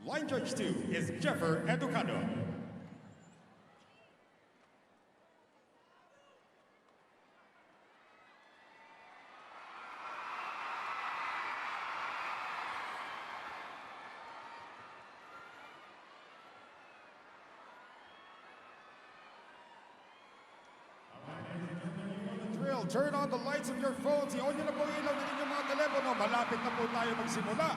Line judge 2 is Jeffer Educado. Turn on the lights of your phones. I-on nyo na po ilaw ng inyong mga telepono. Malapit na po tayo magsimula.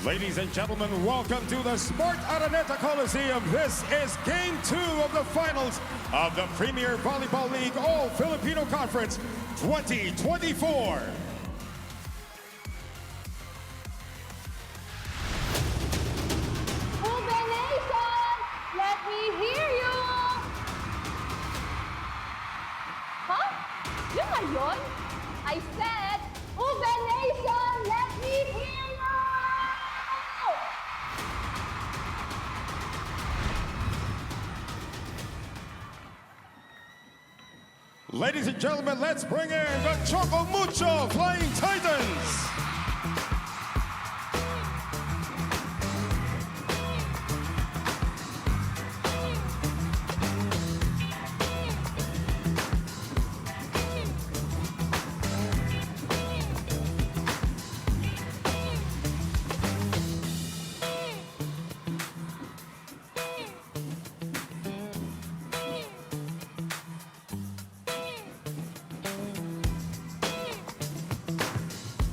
Ladies and gentlemen, welcome to the Sport Araneta Coliseum. This is Game 2 of the finals of the Premier Volleyball League All-Filipino Conference 2024. Ube Nation, let me hear you! Huh? Yun na yun? I said, Ube Nation, let me hear you! Ladies and gentlemen, let's bring in the Choco Mucho Flying Titans.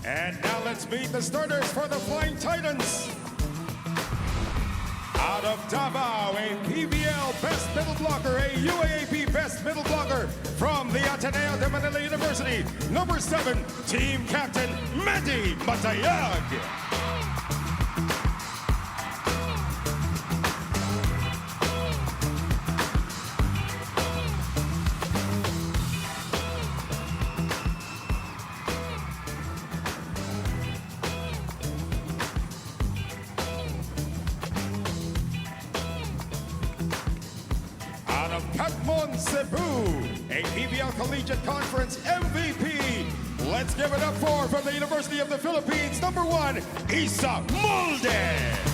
And now let's meet the starters for the Flying Titans. Out of Davao, a PVL Best Middle Blocker, a UAAP Best Middle Blocker from the Ateneo de Manila University. Number 7, Team Captain Mandy Matayag. Katmon, Cebu, a PVL Collegiate Conference MVP. Let's give it up for, from the University of the Philippines, number 1, Isa Molde.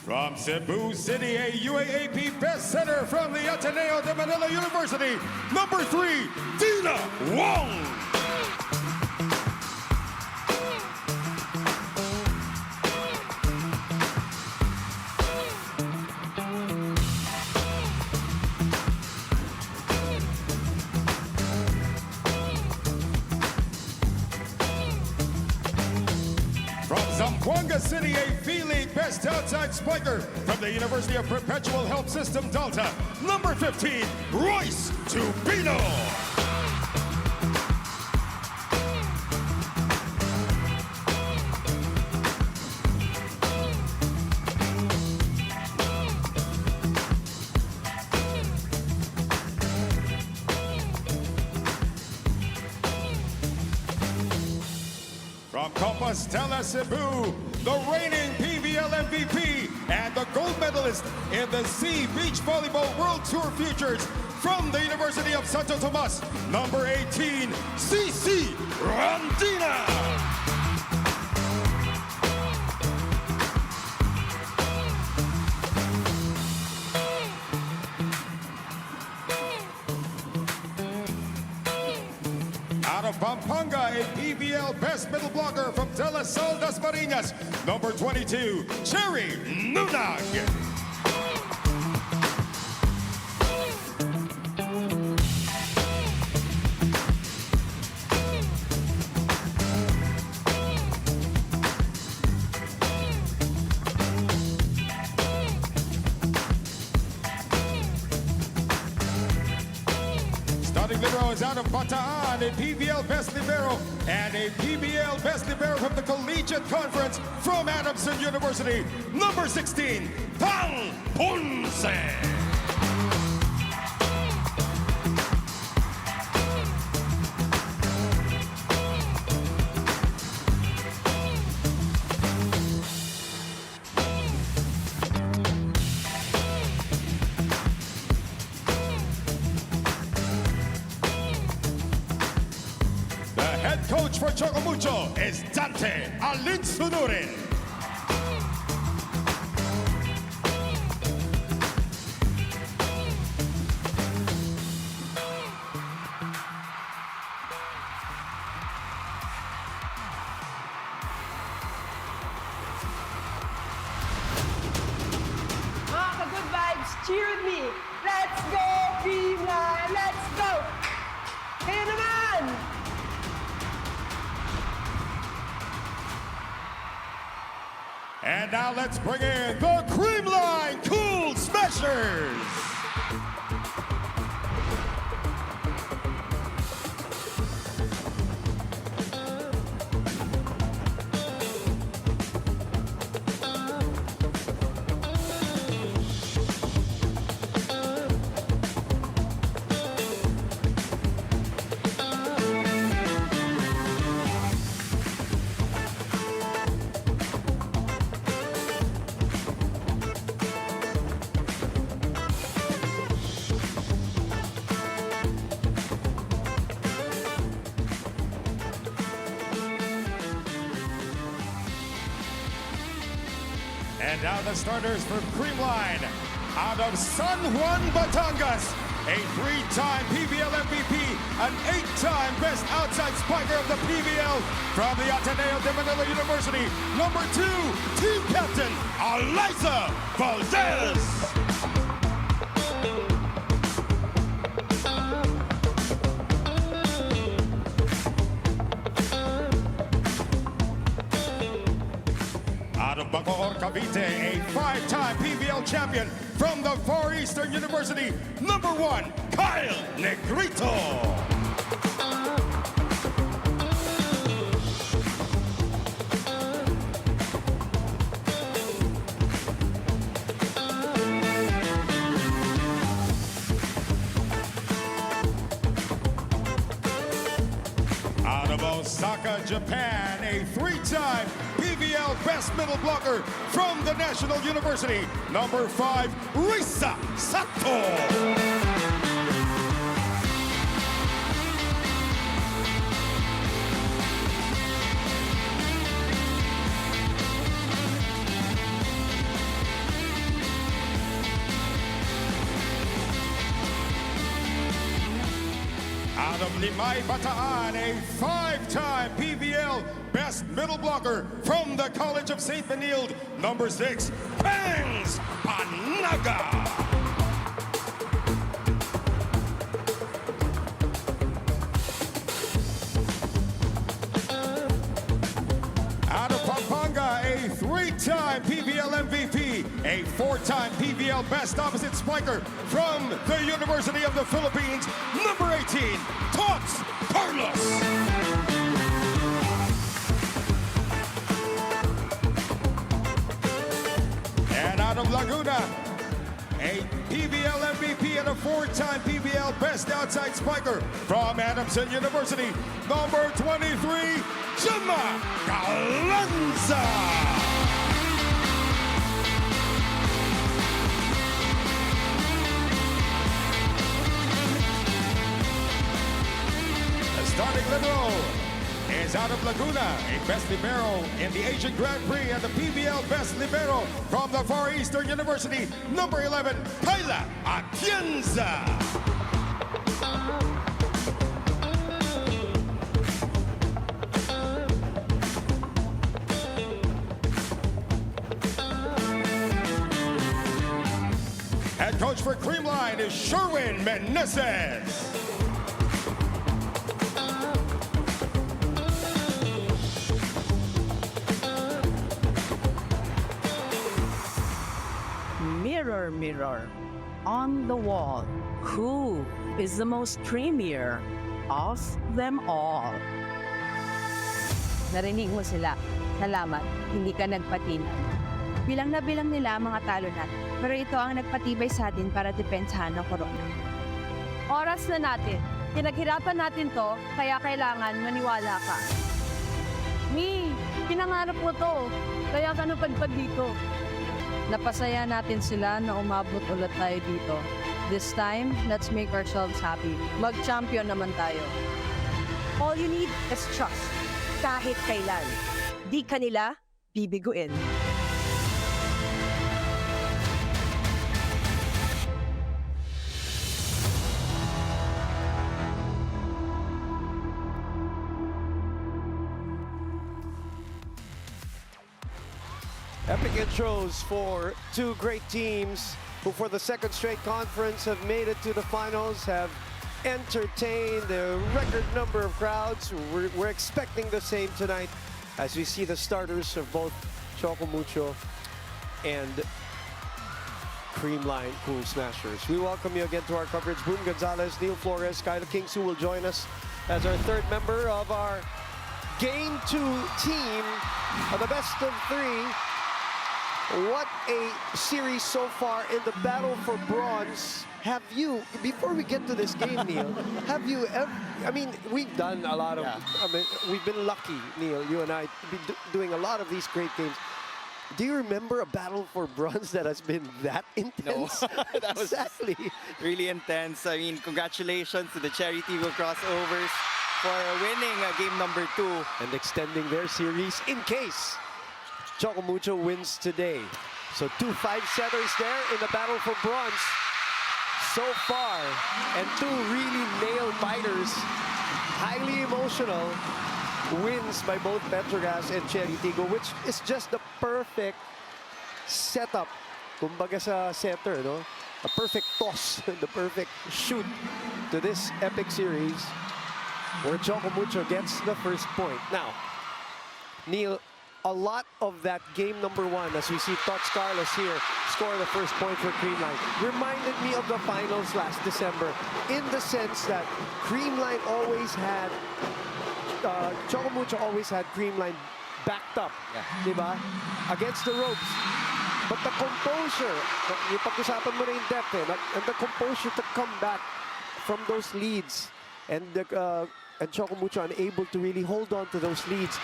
From Cebu City, a UAAP Best Center from the Ateneo de Manila University, number 3, Dina Wong. From Zamboanga City, a V-League Best Outside Spiker from the University of Perpetual Health System Delta, number 15, Royce Tupino. From Compostela, Cebu, the reigning PVL MVP and the gold medalist in the Sea Beach Volleyball World Tour Futures from the University of Santo Tomas, number 18, CC Randina. Out of Pampanga, a PVL Best Middle Blocker from De La Salle, Dasmariñas, number 22, Cherry Nunag. Starting libero is out of Bataan, a PVL Best Libero and a PBL Best Libero from the Collegiate Conference from Adamson University, number 16, Tang Ponce. Head coach for Choco Mucho is Dante Alinsunurin. Mga ka-good vibes, cheer with me. Let's go, Creamline! Let's go! Kayo naman! And now let's bring in the Creamline Cool Smashers. And now the starters for Creamline. Out of San Juan, Batangas, a 3-time PVL MVP, an 8-time Best Outside Spiker of the PVL from the Ateneo de Manila University, number 2, Team Captain, Eliza Valdez. Out of Bacoor, Cavite, a 5-time PVL champion from the Far Eastern University, number 1, Kyle Negrito. Out of Osaka, Japan, a 3-time PVL Best Middle Blocker from the National University, number 5, Risa Sato. Out of Limay, Bataan, a 5-time PVL Best Middle Blocker from the College of St. Benilde, number 6, Pangs Panaga. Out of Pampanga, a 3-time PVL MVP, a 4-time PVL Best Opposite Spiker from the University of the Philippines, number 18, Tots Carlos. And out of Laguna, a PVL MVP and a 4-time PVL Best Outside Spiker from Adamson University, number 23, Gemma Galanza. Starting libero is out of Laguna, a Best Libero in the Asian Grand Prix and the PVL Best Libero from the Far Eastern University, number 11, Kyla Atienza. for Creamline is Sherwin Meneses. Mirror, mirror, on the wall, who is the most creamier of them all? Narinig mo sila. Salamat, hindi ka nagpatin. Bilang na bilang nila ang mga talo natin. Pero ito ang nagpatibay sa atin para depensahan ng corona. Oras na natin. Pinaghirapan natin to, kaya kailangan maniwala ka. Mi, pinangarap mo to, kaya ka napadpad dito. Napasaya natin sila na umabot ulit tayo dito. This time, let's make ourselves happy. Mag-champion naman tayo. All you need is trust. Kahit kailan. Di kanila bibiguin. Epic intros for two great teams who for the second straight conference have made it to the finals, have entertained a record number of crowds. We're expecting the same tonight as we see the starters of both Choco Mucho and Creamline Cool Smashers. We welcome you again to our coverage. Boom Gonzalez, Neil Flores, Kyla Kingsu will join us as our third member of our Game 2 team of the best of three. What a series so far in the battle for bronze. Have you, before we get to this game, Neil, have you ever, I mean, we've done a lot of, I mean, we've been lucky, Neil, you and I, to be doing a lot of these great games. Do you remember a battle for bronze that has been that intense? No, that was exactly really intense. I mean, congratulations to the Cherry Tigo crossovers for winning game number 2. and extending their series in case Choco Mucho wins today. So 2 5-setters there in the battle for bronze so far, and 2 really nail-biters, highly emotional wins by both Petrogas and Cherry Tigo, which is just the perfect setup, kumbaga sa setter, no? A perfect toss, the perfect shoot to this epic series where Choco Mucho gets the first point. Now, Neil, a lot of that game number 1, as we see Tots Carlos here score the first point for Creamline, reminded me of the finals last December in the sense that Creamline always had, Choco Mucho always had Creamline backed up, diba? Against the ropes. But the composure, yung pag-usapan mo na in depth, and the composure to come back from those leads, and Choco Mucho unable to really hold on to those leads.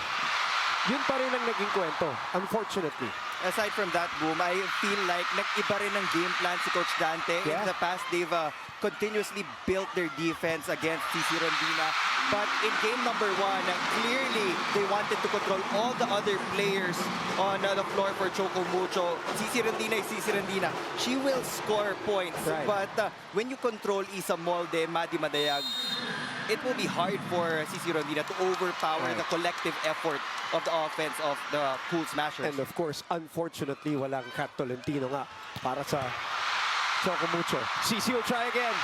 Yun pa rin ang naging kwento, unfortunately. Aside from that, Boom, I feel like nag-iba rin ang game plan si Coach Dante. Yeah. In the past, they've continuously built their defense against CC Rondina. But in game number 1, clearly they wanted to control all the other players on the floor for Choco Mucho. CC Rondina is CC Rondina. She will score points. Right. But when you control Isa Molde, Madi Madayag, it will be hard for CC Rondina to overpower the collective effort of the offense of the Cool Smashers. And of course, unfortunately, walang Kat Tolentino nga para sa Choco Mucho. CC will try again.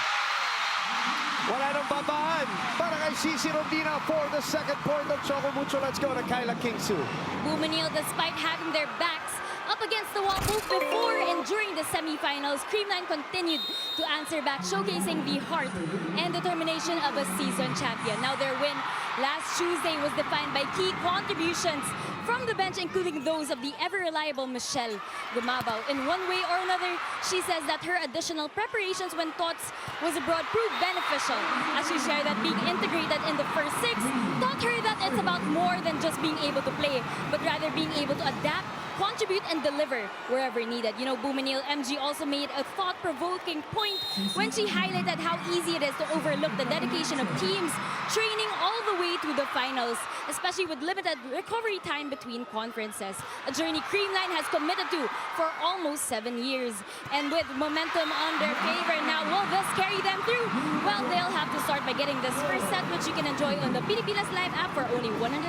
Wala nang babaan para kay CC Rondina for the second point of Choco Mucho. Let's go to Kyla Kingsu. Boom and Neil, despite having their backs up against the wall both before and during the semifinals, Creamline continued to answer back, showcasing the heart and determination of a seasoned champion. Now their win last Tuesday was defined by key contributions from the bench, including those of the ever-reliable Michelle Gumabaw. In one way or another, she says that her additional preparations when Tots was abroad proved beneficial, as she shared that being integrated in the first 6 taught her that it's about more than just being able to play, but rather being able to adapt, contribute, and deliver wherever needed. You know, Boomanil MG also made a thought-provoking point when she highlighted how easy it is to overlook the dedication of teams training all the way to the finals, especially with limited recovery time between conferences. A journey Creamline has committed to for almost 7 years. And with momentum on their favor now, will this carry them through? Well, they'll have to start by getting this first set, which you can enjoy on the Pilipinas Live app for only 149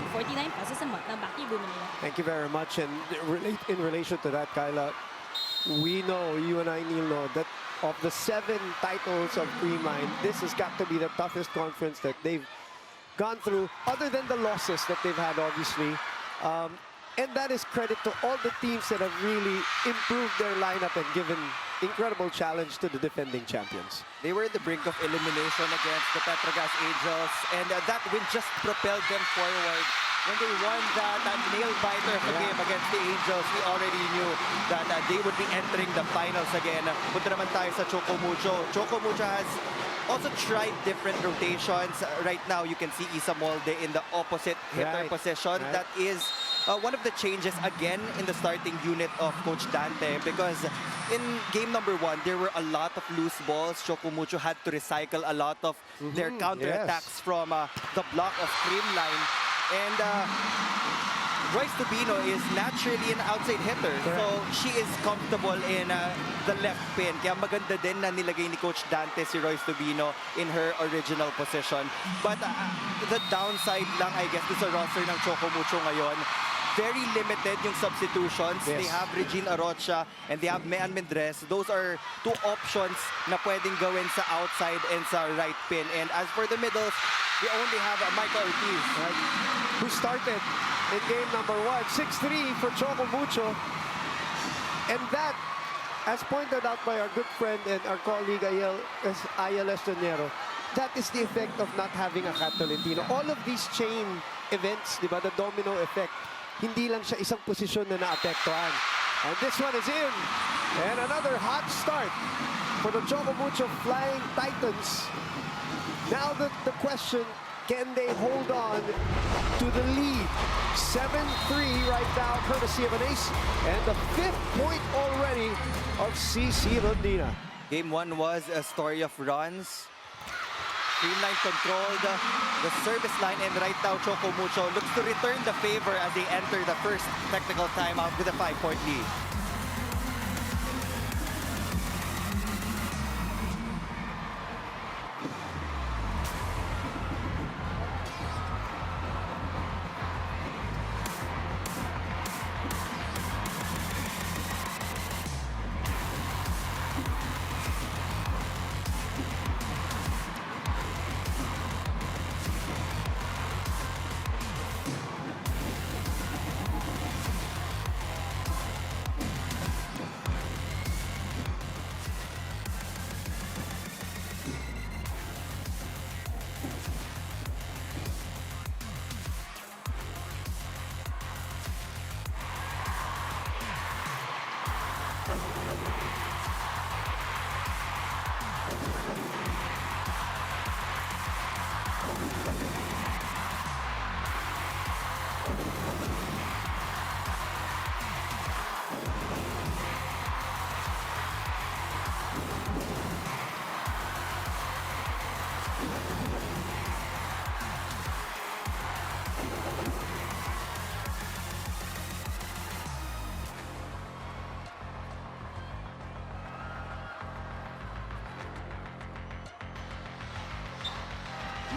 pesos a month. Now back to you, Boomanil. Thank you very much. And in relation to that, Kyla, we know, you and I, Neil, know that of the 7 titles of Creamline, this has got to be the toughest conference that they've gone through, other than the losses that they've had, obviously. And that is credit to all the teams that have really improved their lineup and given incredible challenge to the defending champions. They were at the brink of elimination against the Petrogas Angels, and that win just propelled them forward. When they won that nail-biter of a game against the Angels, we already knew that they would be entering the finals again. Punta naman tayo sa Choco Mucho. Choco Mucho has also tried different rotations. Right now, you can see Isa Molde in the opposite hitter position. That is one of the changes again in the starting unit of Coach Dante, because in game number 1, there were a lot of loose balls. Choco Mucho had to recycle a lot of their counterattacks from the block of Creamline. And Royce Tubino is naturally an outside hitter. So she is comfortable in the left pin. Kaya maganda din na nilagay ni Coach Dante si Royce Tubino in her original position. But the downside lang, I guess, sa roster ng Choco Mucho ngayon, very limited yung substitutions. They have Regine Arocha and they have Mean Mendres. Those are 2 options na pwedeng gawin sa outside and sa right pin. And as for the middles, we only have Michael Ortiz, who started in game number 1. 6-3 for Choco Mucho. And that, as pointed out by our good friend and our colleague Ayel Estonero, that is the effect of not having a Cat Tolentino. All of these chain events, di ba, the domino effect, hindi lang siya isang posisyon na naapektuhan. And this one is in. And another hot start for the Choco Mucho Flying Titans. Now the question, can they hold on to the lead? 7-3 right now, courtesy of an ace. And the 5th point already of CC Rondina. Game 1 was a story of runs. Creamline controlled the service line, and right now Choco Mucho looks to return the favor as they enter the first technical timeout with a 5-point lead.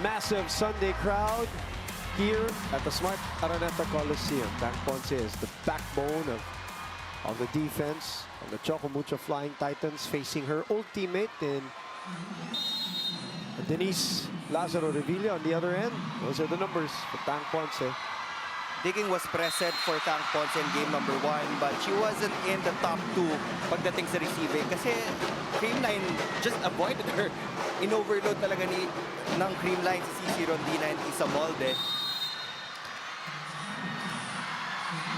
Massive Sunday crowd here at the Smart Araneta Coliseum. Tang Ponce is the backbone of the defense of the Choco Mucho Flying Titans, facing her old teammate in Denise Lazaro Revilla on the other end. Those are the numbers for Tang Ponce. Digging was present for Tang Ponce in game number 1, but she wasn't in the top 2 pagdating sa receiving kasi Creamline just avoided her. In-overload talaga ng Creamline si CC Rondina and Isa Molde.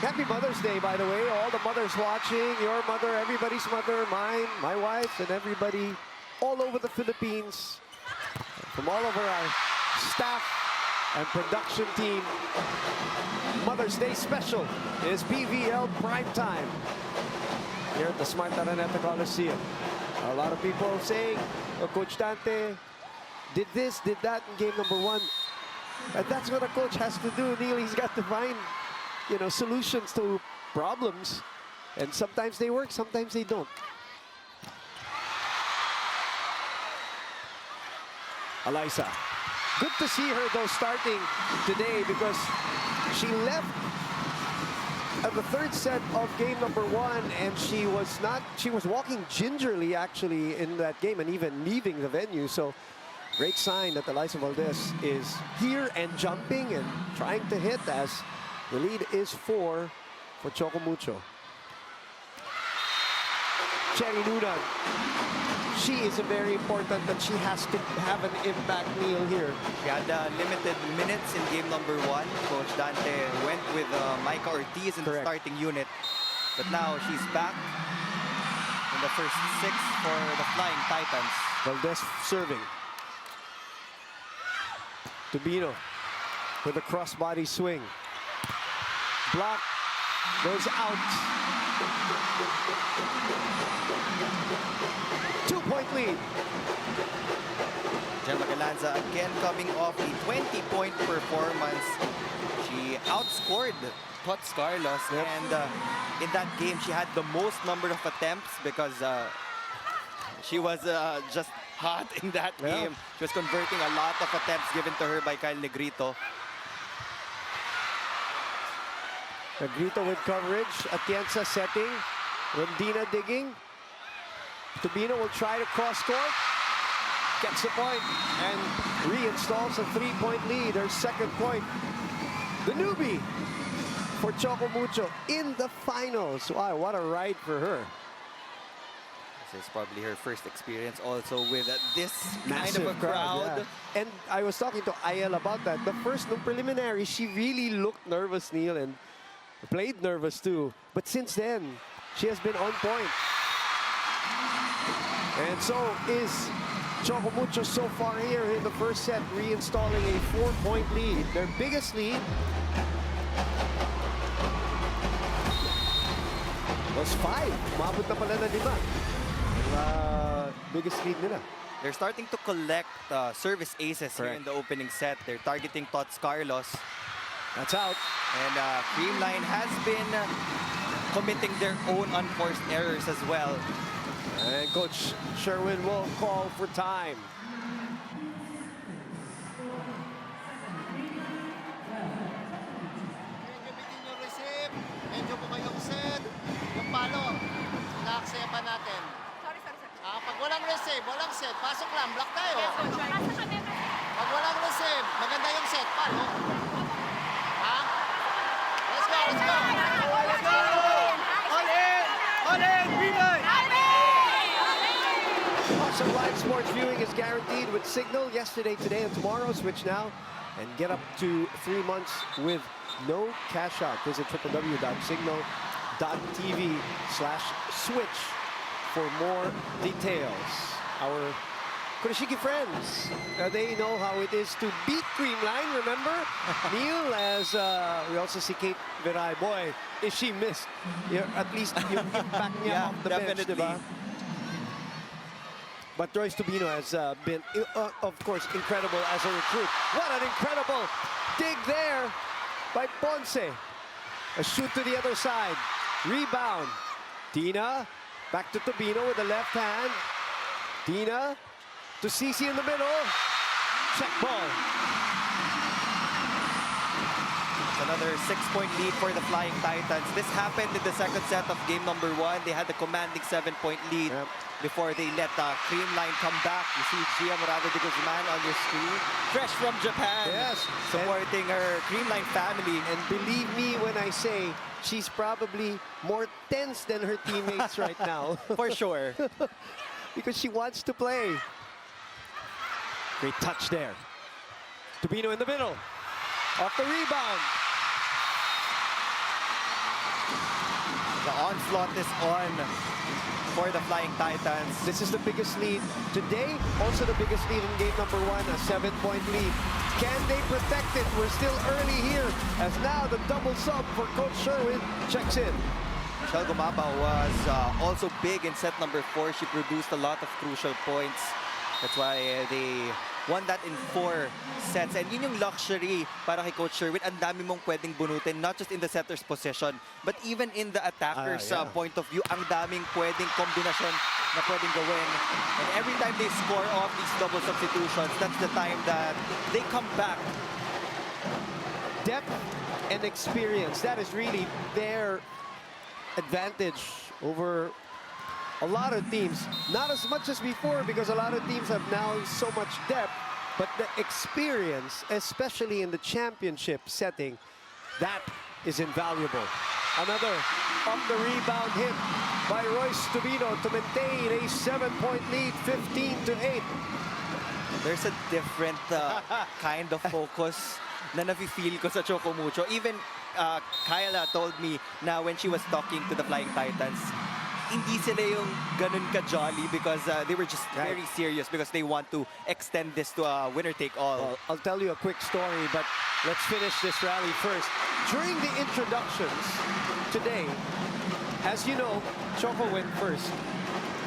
Happy Mother's Day, by the way. All the mothers watching, your mother, everybody's mother, mine, my wife, and everybody all over the Philippines. From all over our staff and production team. Mother's Day special is PVL Prime Time here at the Smart Araneta Coliseum. A lot of people saying, oh, Coach Dante did this, did that in game number 1. And that's what a coach has to do, Neil. He's got to find, you know, solutions to problems. And sometimes they work, sometimes they don't. Eliza. Good to see her, though, starting today because she left at the third set of game number 1, and she was walking gingerly actually in that game and even leaving the venue. So great sign that Eliza Valdez is here and jumping and trying to hit, as the lead is 4 for Choco Mucho. Cherry Nunag, she is very important that she has to have an impact, Neil, here. She had limited minutes in game number 1. Coach Dante went with Micah Ortiz in the starting unit. But now she's back in the first 6 for the Flying Titans. Valdez serving. Tubino with a crossbody swing. Block goes out. 2-point lead. Gemma Galanza again coming off a 20-point performance. She outscored Tots Carlos, and in that game she had the most number of attempts because she was just hot in that game. She was converting a lot of attempts given to her by Kyle Negrito. Negrito with coverage. Atienza setting. Rondina digging. Tubino will try to cross court. Gets the point and reinstalls a 3-point lead. Her second point. The newbie for Choco Mucho in the finals. Wow, what a ride for her. This is probably her first experience also with this Massive kind of a crowd. yeah. And I was talking to Ayel about that. The first preliminary, she really looked nervous, Neil, and played nervous too. But since then, she has been on point. And so is Choco Mucho so far here in the first set, reinstalling a 4-point lead. Their biggest lead was 5. Umabot na pala na 5. Biggest lead nila. They're starting to collect service aces here in the opening set. They're targeting Tots Carlos. That's out. And Creamline has been committing their own unforced errors as well. And Coach Sherwin will call for time. Medyo yung receive, medyo po kayong set, yung palo, na-aksaya pa natin. Sorry. Pag walang receive, walang set, pasok lang, block tayo. Pasa kami. Pag walang receive, maganda yung set, palo. Ha? Let's go, let's go! Let's go! All in! All in! Creamline! Awesome live sports viewing is guaranteed with Signal. Yesterday, today, and tomorrow. Switch now and get up to 3 months with no cash out. Visit www.signal.tv/switch for more details. Our Kurashiki friends, they know how it is to beat Creamline, remember? Neil, as we also see Kate Viray. Boy, is she missed. At least yung impact niya off the bench, diba? But Joyce Tubino has been, of course, incredible as a recruit. What an incredible dig there by Ponce. A shoot to the other side. Rebound. Tina back to Tubino with the left hand. Tina to Cici in the middle. Check ball. Another 6-point lead for the Flying Titans. This happened in the second set of game number 1. They had a commanding 7-point lead before they let Creamline come back. You see Gia Morado de Guzman on your screen. Fresh from Japan. Yes. Supporting her Creamline family. And believe me when I say she's probably more tense than her teammates right now. For sure. Because she wants to play. Great touch there. Tubino in the middle. Off the rebound. The onslaught is on for the Flying Titans. This is the biggest lead today. Also the biggest lead in game number 1, a 7-point lead. Can they protect it? We're still early here, as now the double sub for Coach Sherwin checks in. Michelle Gumaba was also big in set number 4. She produced a lot of crucial points. That's why they won that in 4 sets. And yun yung luxury para kay Coach Sherwin. Ang dami mong pwedeng bunutin, not just in the setter's possession, but even in the attacker's point of view. Ang daming pwedeng kombinasyon na pwedeng gawin. And every time they score off these double substitutions, that's the time that they come back depth and experience. That is really their advantage over a lot of teams. Not as much as before because a lot of teams have now so much depth, but the experience, especially in the championship setting, that is invaluable. Another off the rebound hit by Royce Tubino to maintain a 7-point lead, 15-8. There's a different kind of focus na nafe-feel ko sa Choco Mucho. Even Kyla told me na when she was talking to the Flying Titans, hindi sila yung ganun ka-jolly because they were just very serious because they want to extend this to a winner-take-all. Well, I'll tell you a quick story, but let's finish this rally first. During the introductions today, as you know, Choco went first.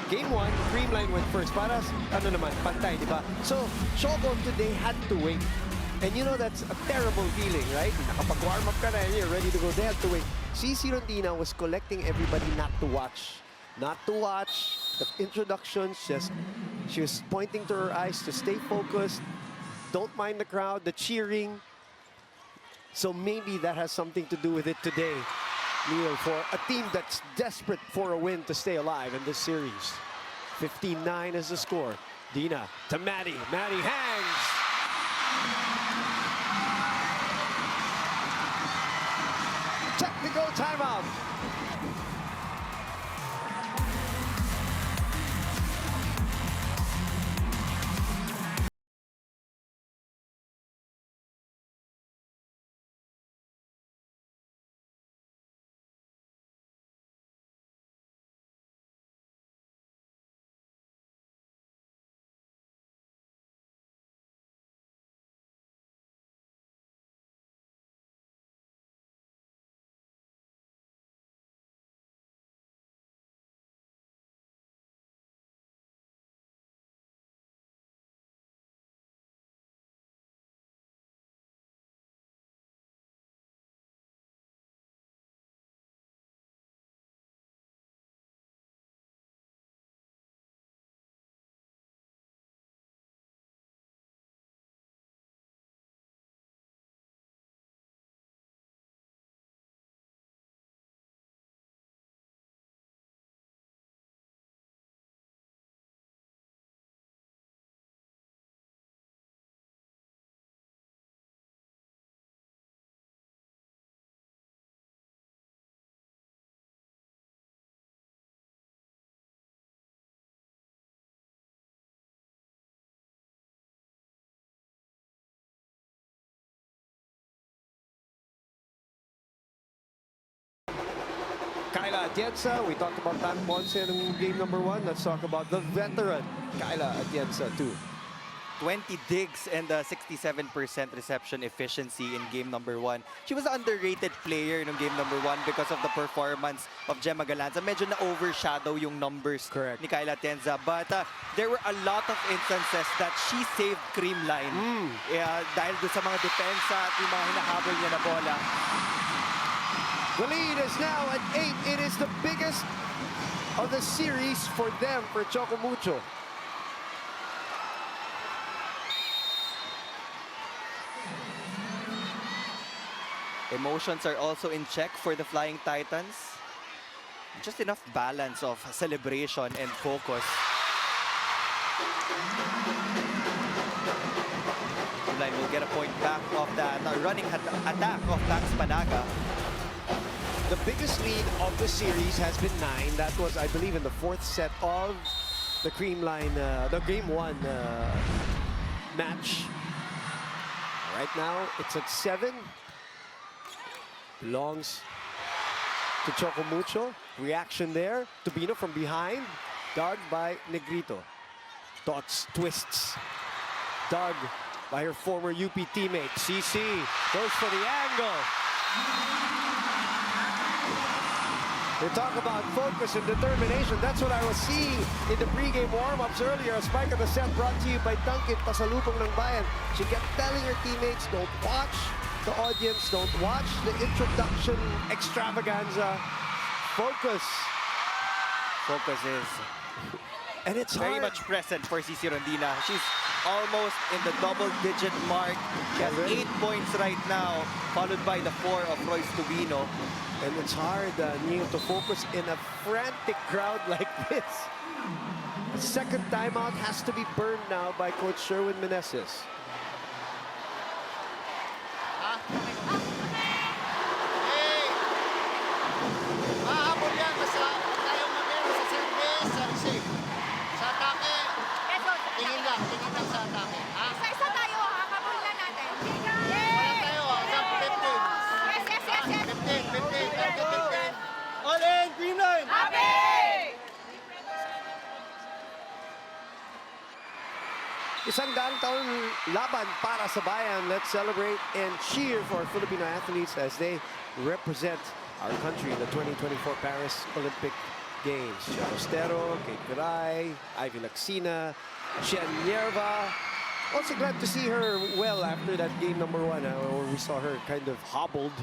Game 1, Creamline went first. Para, ano naman, pantay, di ba? So, Choco today had to wait. And you know, that's a terrible feeling, right? Nakapag-warm up ka na and you're ready to go. They had to wait. CC Rondina was collecting everybody not to watch. Not to watch the introductions, just she was pointing to her eyes to stay focused. Don't mind the crowd, the cheering. So maybe that has something to do with it today, Neil, for a team that's desperate for a win to stay alive in this series. 15-9 is the score. Dina to Maddie. Maddie hangs. Technical timeout. Kyla Atienza, we talked about Tan Ponce in game number 1. Let's talk about the veteran, Kyla Atienza, too. 20 digs and 67% reception efficiency in game number 1. She was an underrated player in game number 1 because of the performance of Gemma Galanza. Medyo na-overshadow yung numbers ni Kyla Atienza. But there were a lot of instances that she saved Creamline. Dahil doon sa mga depensa at yung mga hinahabol niya na bola. The lead is now at 8. It is the biggest of the series for them, for Choco Mucho. Emotions are also in check for the Flying Titans. Just enough balance of celebration and focus. Creamline will get a point back of that running attack of Max Panaga. The biggest lead of the series has been 9. That was, I believe, in the 4th set of the Creamline, the Game 1 match. Right now, it's at 7. Belongs to Choco Mucho. Reaction there. Tubino from behind. Dug by Negrito. Thoughts, twists. Dug by her former UP teammate. CC goes for the angle. They talk about focus and determination. That's what I was seeing in the pregame warm-ups earlier. A spike of the set brought to you by Dunkin, pasalubong ng bayan. She kept telling her teammates, don't watch the audience, don't watch the introduction extravaganza. Focus. Focus is and it's very hard. much present for CC Rondina. She's almost in the double-digit mark. She has 8 points right now, followed by the 4 of Royce Tubino. And it's hard, Neil, to focus in a frantic crowd like this. A second timeout has to be burned now by Coach Sherwin Meneses. Hey! Mahabol yan. Basta tayong mamero sa service, sa receive. Sa atake, tingin lang sa atake. Ha? Isa-isa tayo, ha? Kabul na natin. Wala tayo, sa 15. Yes, yes, yes, yes. 15. All in, Creamline! Isang daang taon laban para sa bayan. Let's celebrate and cheer for Filipino athletes as they represent our country in the 2024 Paris Olympic Games. Charostero, Kate Garay, Ivy Laxina, Xian Nierva. Also glad to see her well after that game number 1, where we saw her kind of hobbled.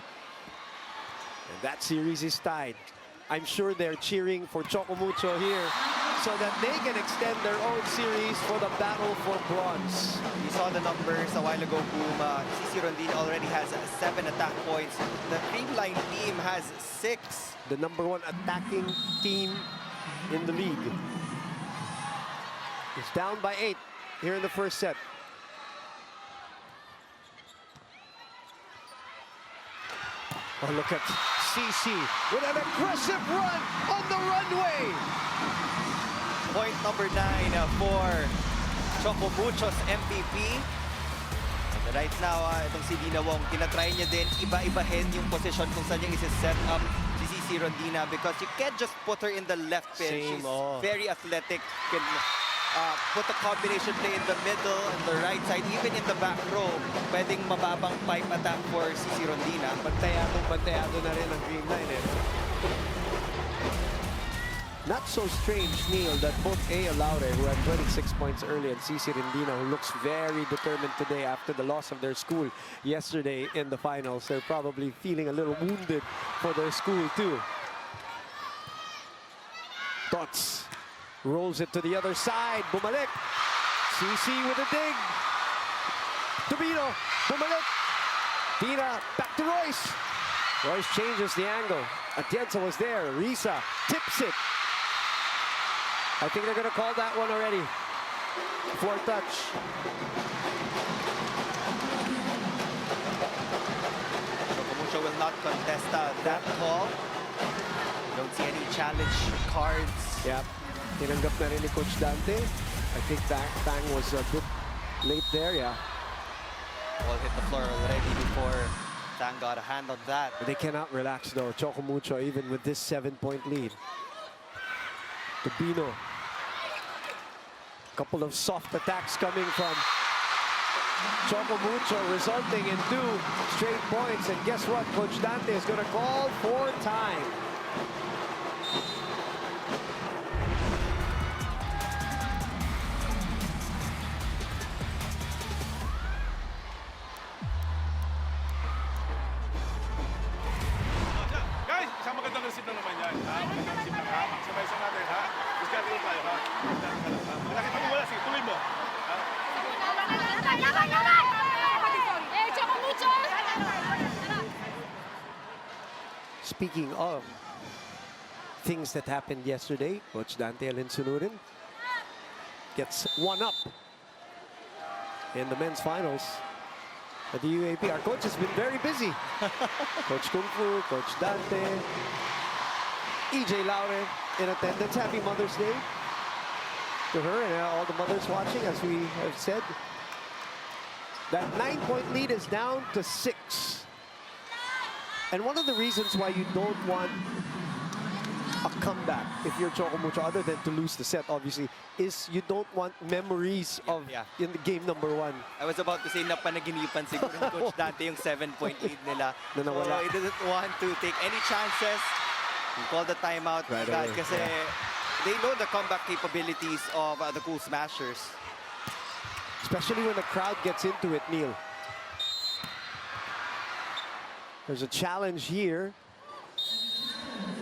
And that series is tied. I'm sure they're cheering for Choco Mucho here so that they can extend their own series for the battle for bronze. You saw the numbers a while ago, Boom. CC Rondine already has 7 attack points. The Creamline team has 6. The #1 attacking team in the league. It's down by 8 here in the first set. Oh, look at CC with an aggressive run on the runway. Point number 9 for Choco Mucho's MVP. And right now, itong si Dina Wong, tinatry niya din iba-ibahin yung position kung saan niya isi-set up si CC Rondina because you can't just put her in the left pin. Same, She's oh. very athletic. Can put a combination play in the middle and the right side, even in the back row. Pwedeng mababang pipe attack for CC Rondina. Pantayado na rin ang Creamline, eh. Not so strange, Neil, that both A. Laure, who had 26 points early, and CC Rondina, who looks very determined today after the loss of their school yesterday in the finals. They're probably feeling a little wounded for their school, too. Tots rolls it to the other side. Bumalik. CC with a dig. Tubino. Bumalik. Tina back to Royce. Royce changes the angle. Atienza was there. Risa tips it. I think they're going to call that one already. For touch. Choco Mucho will not contest that call. Don't see any challenge cards. Yep. Tinanggap na rin ni Coach Dante. I think Tang was a bit late there, yeah. Ball hit the floor already before Tang got a hand on that. They cannot relax though, Choco Mucho, even with this 7-point lead. Tubino. Couple of soft attacks coming from Choco Mucho, resulting in 2 straight points. And guess what? Coach Dante is going to call for time. Guys, isang magandang receipt na naman yan. Magandang receipt ng hamak. Sabay-sabay natin, ha? Discard rin tayo, ha? Malaki pa wala, sige, tuloy mo. Speaking of things that happened yesterday, Coach Dante Alinsunurin gets 1 up in the men's finals at the UAP. Our coach has been very busy. Coach Kung Fu, Coach Dante, EJ Laure in attendance. Happy Mother's Day to her and all the mothers watching, as we have said. That 9-point lead is down to 6. And one of the reasons why you don't want a comeback if you're Choco Mucho, other than to lose the set, obviously, is you don't want memories of in the game number 1. I was about to say napanaginipan siguro ni Coach Dante yung 7-point lead nila. Na nawala. So he doesn't want to take any chances. He called the timeout Right that away, kasi they know the comeback capabilities of the Cool Smashers. Especially when the crowd gets into it, Neil. There's a challenge here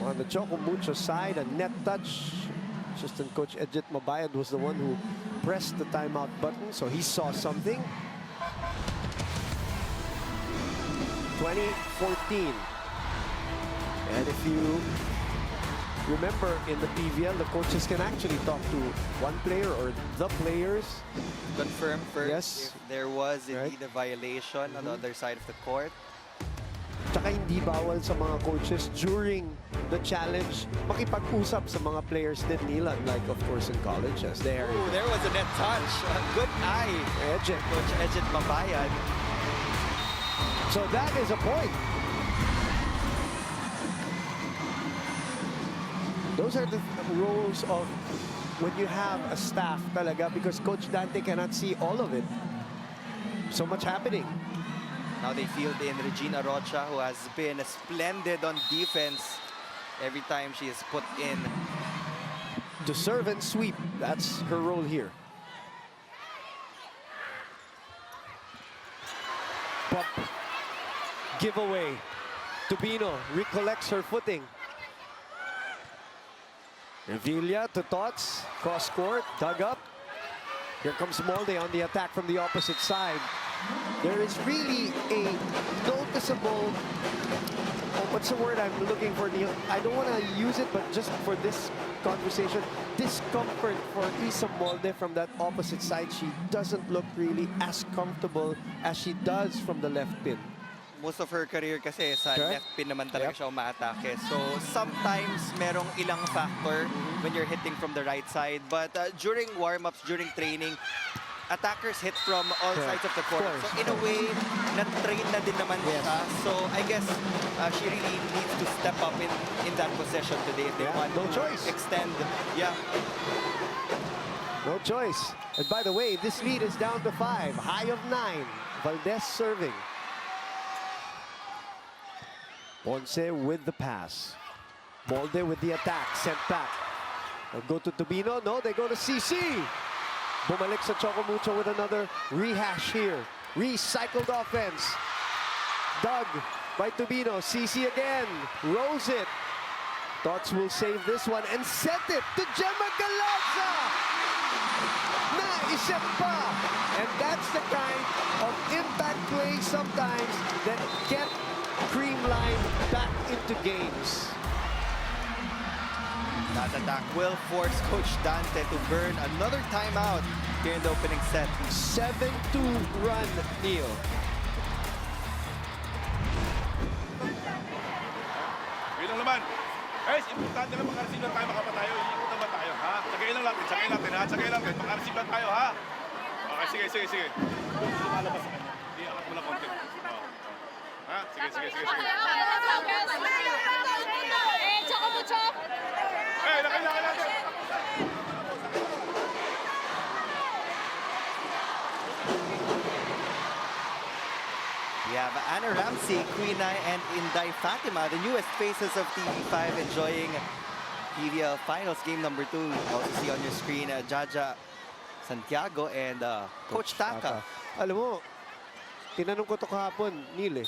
on the Choco Mucho side, a net touch. Assistant coach Edjet Mabayad was the one who pressed the timeout button, so he saw something. 2014. And if you remember, in the PVL, the coaches can actually talk to one player or the players. Confirm first Yes. if there was indeed Right. a violation on the other side of the court. Tsaka hindi bawal sa mga coaches during the challenge makipag-usap sa mga players din nila, like of course in college as they are. Ooh, there was a net touch. A good eye. Eject. Coach Eject Mabayan. So that is a point. Those are the roles of when you have a staff talaga, because Coach Dante cannot see all of it. So much happening. Now they field in Regina Rocha, who has been splendid on defense every time she is put in. To serve and sweep, that's her role here. Pop. Giveaway. Tubino recollects her footing. Revilla to Tots. Cross court, dug up. Here comes Molde on the attack from the opposite side. There is really a noticeable, what's the word I'm looking for, Neil? I don't want to use it, but just for this conversation, discomfort for Isa Molde from that opposite side. She doesn't look really as comfortable as she does from the left pin. Most of her career kasi sa Correct. left pin naman talaga siya umaatake. So sometimes merong ilang factor when you're hitting from the right side. But during warm-ups, during training, attackers hit from all sides of the court. So in a way, na-train na din naman siya. So I guess she really needs to step up in that possession today if they want no to choice. extend. Yeah. No choice. And by the way, this lead is down to 5. High of 9. Valdez serving. Ponce with the pass. Molde with the attack. Sent back. They'll go to Tubino. No, they go to CC. Bumalik sa Choco Mucho with another rehash here. Recycled offense. Dug by Tubino. CC again. Rolls it. Tots will save this one and set it to Gemma Galaza. Naisip pa. And that's the kind of impact play sometimes that get Creamline back into games. That attack will force Coach Dante to burn another timeout here in the opening set. 7-2 run, Neil. Bilang naman. Guys, importante lang makareceive lang tayo, makapatayo. Iikot naman tayo, ha? Sagay lang natin, ha? Sagay lang guys. Makareceive lang tayo, ha? Okay, sige. Lumalabas sa kanya. Iangat mo lang konti. Ha? Sige. Choco Mucho! Laki natin! We have Anna Ramsey, Queena, and Inday Fatima, the newest faces of TV5, enjoying PVL Finals Game number 2. You also see on your screen Jaja Santiago and Coach Taka. Alam mo, tinanong ko to kahapon, Neil,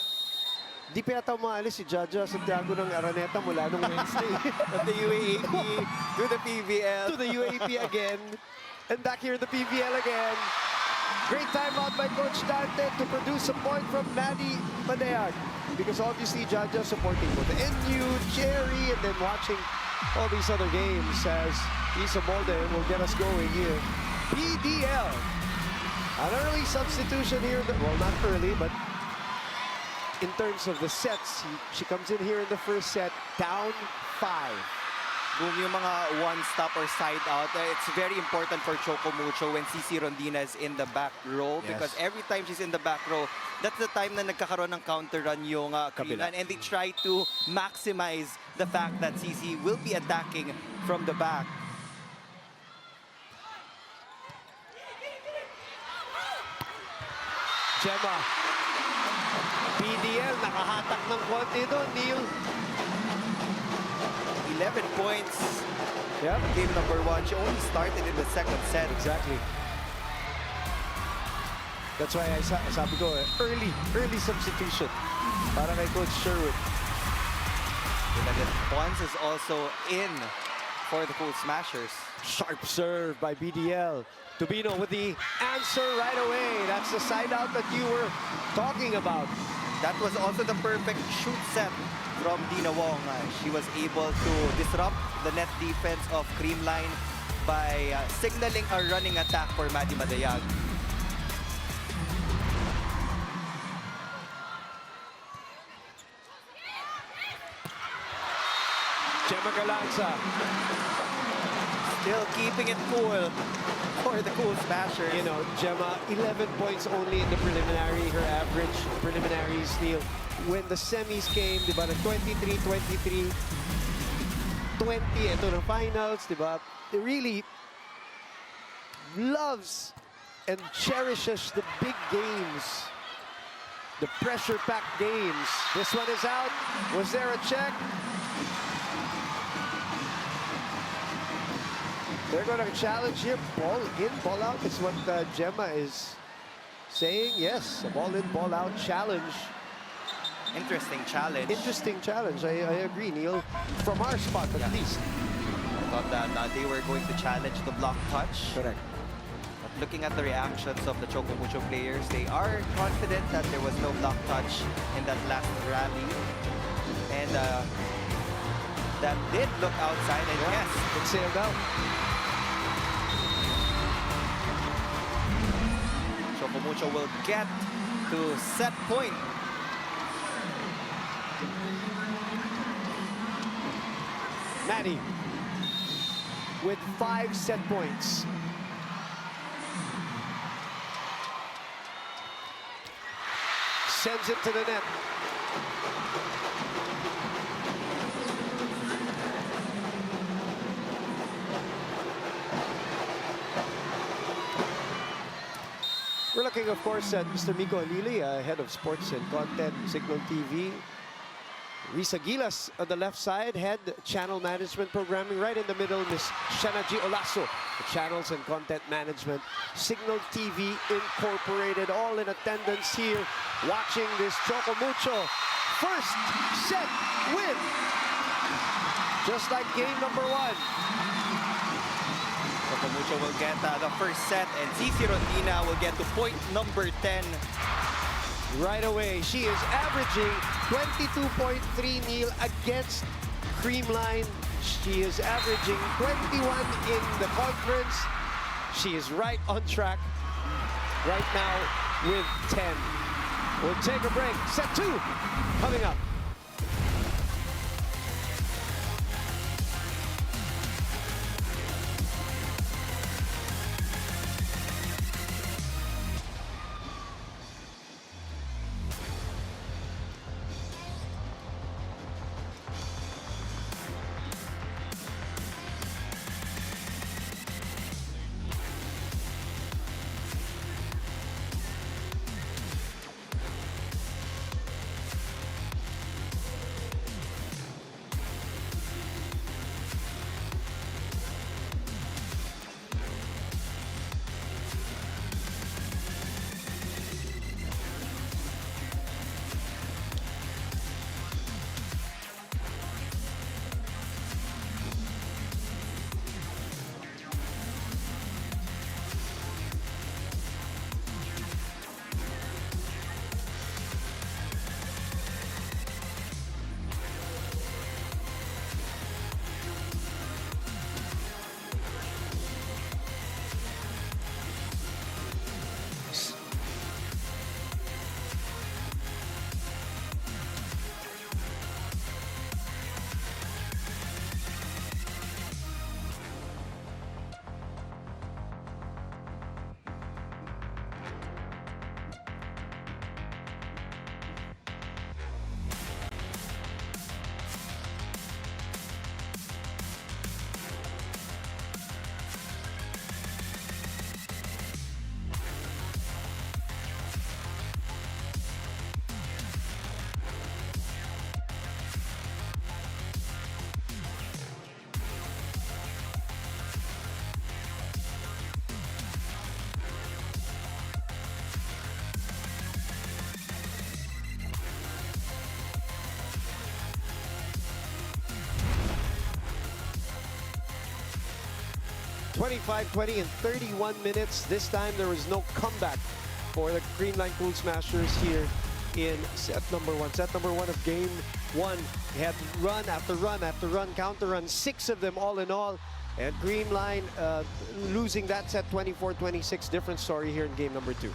di pa yata umaalis si Jaja Santiago ng Araneta mula nung Wednesday. From the UAAP to the PVL. To the UAP again. And back here in the PVL again. Great timeout by Coach Dante to produce a point from Maddie Padeag. Because obviously Jaja supporting both NU, Cherry, and then watching all these other games as Isa Molde will get us going here. PDL. An early substitution here. Well, not early, but in terms of the sets, she comes in here in the first set, down 5. Boom, yung mga one-stop or side out, it's very important for Choco Mucho when CC Rondina is in the back row. Yes. Because every time she's in the back row, that's the time na nagkakaroon ng counter run yung Creamline, and they try to maximize the fact that CC will be attacking from the back. Gemma. PDL, nakahatak ng konti doon, Neil. 11 points. Yep. Game number 1. She only started in the second set. Exactly. That's why sabi ko, early substitution para kay Coach Sherwood. And then Pons is also in for the Cool Smashers. Sharp serve by BDL. Tubino with the answer right away. That's the side out that you were talking about. That was also the perfect shoot set from Dina Wong. She was able to disrupt the net defense of Creamline by signaling a running attack for Maddie Madayag. Gemma Galanza. Still keeping it cool for the Cool Smashers. You know, Gemma, 11 points only in the preliminary. Her average preliminary steal. When the semis came, diba, 23, 23, 20 into the finals, diba? It really loves and cherishes the big games. The pressure-packed games. This one is out. Was there a check? They're going to challenge here. Ball in, ball out. That's what Gemma is saying. Yes, a ball in, ball out challenge. Interesting challenge. Interesting challenge. I agree, Neil. From our spot, at least. I thought that they were going to challenge the block touch. Correct. But looking at the reactions of the Choco Mucho players, they are confident that there was no block touch in that last rally. And that did look outside, and yes. It sailed out. Choco Mucho will get to set point. Maddie with 5 set points. Sends it to the net. We're looking, of course, at Mr. Miko Alili, head of sports and content, Signal TV. Risa Gilas on the left side, head channel management programming. Right in the middle, Miss Shanaji Olaso, the channels and content management. Signal TV Incorporated, all in attendance here, watching this Choco Mucho first set win. Just like game number 1. Choco Mucho will get the first set, and Cici Rondina will get to point number 10. Right away, she is averaging 22.3 Neil against Creamline. She is averaging 21 in the conference. She is right on track right now with 10. We'll take a break. Set 2 coming up. 25-20 in 31 minutes. This time there was no comeback for the Creamline Cool Smashers here in set number 1. Set number 1 of game 1. They had run after run after run, counter run, 6 of them all in all. And Creamline losing that set 24-26. Different story here in game number 2.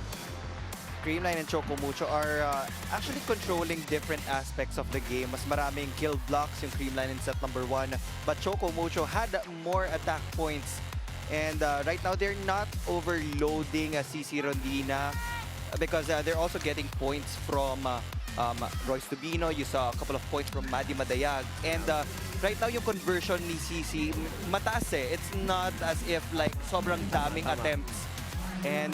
Creamline and Choco Mucho are actually controlling different aspects of the game. Mas maraming kill blocks yung Creamline in set number 1. But Choco Mucho had more attack points. And right now, they're not overloading CC Rondina because they're also getting points from Royce Tubino. You saw a couple of points from Maddie Madayag. And right now, yung conversion ni CC, mataas eh. It's not as if like sobrang daming attempts. And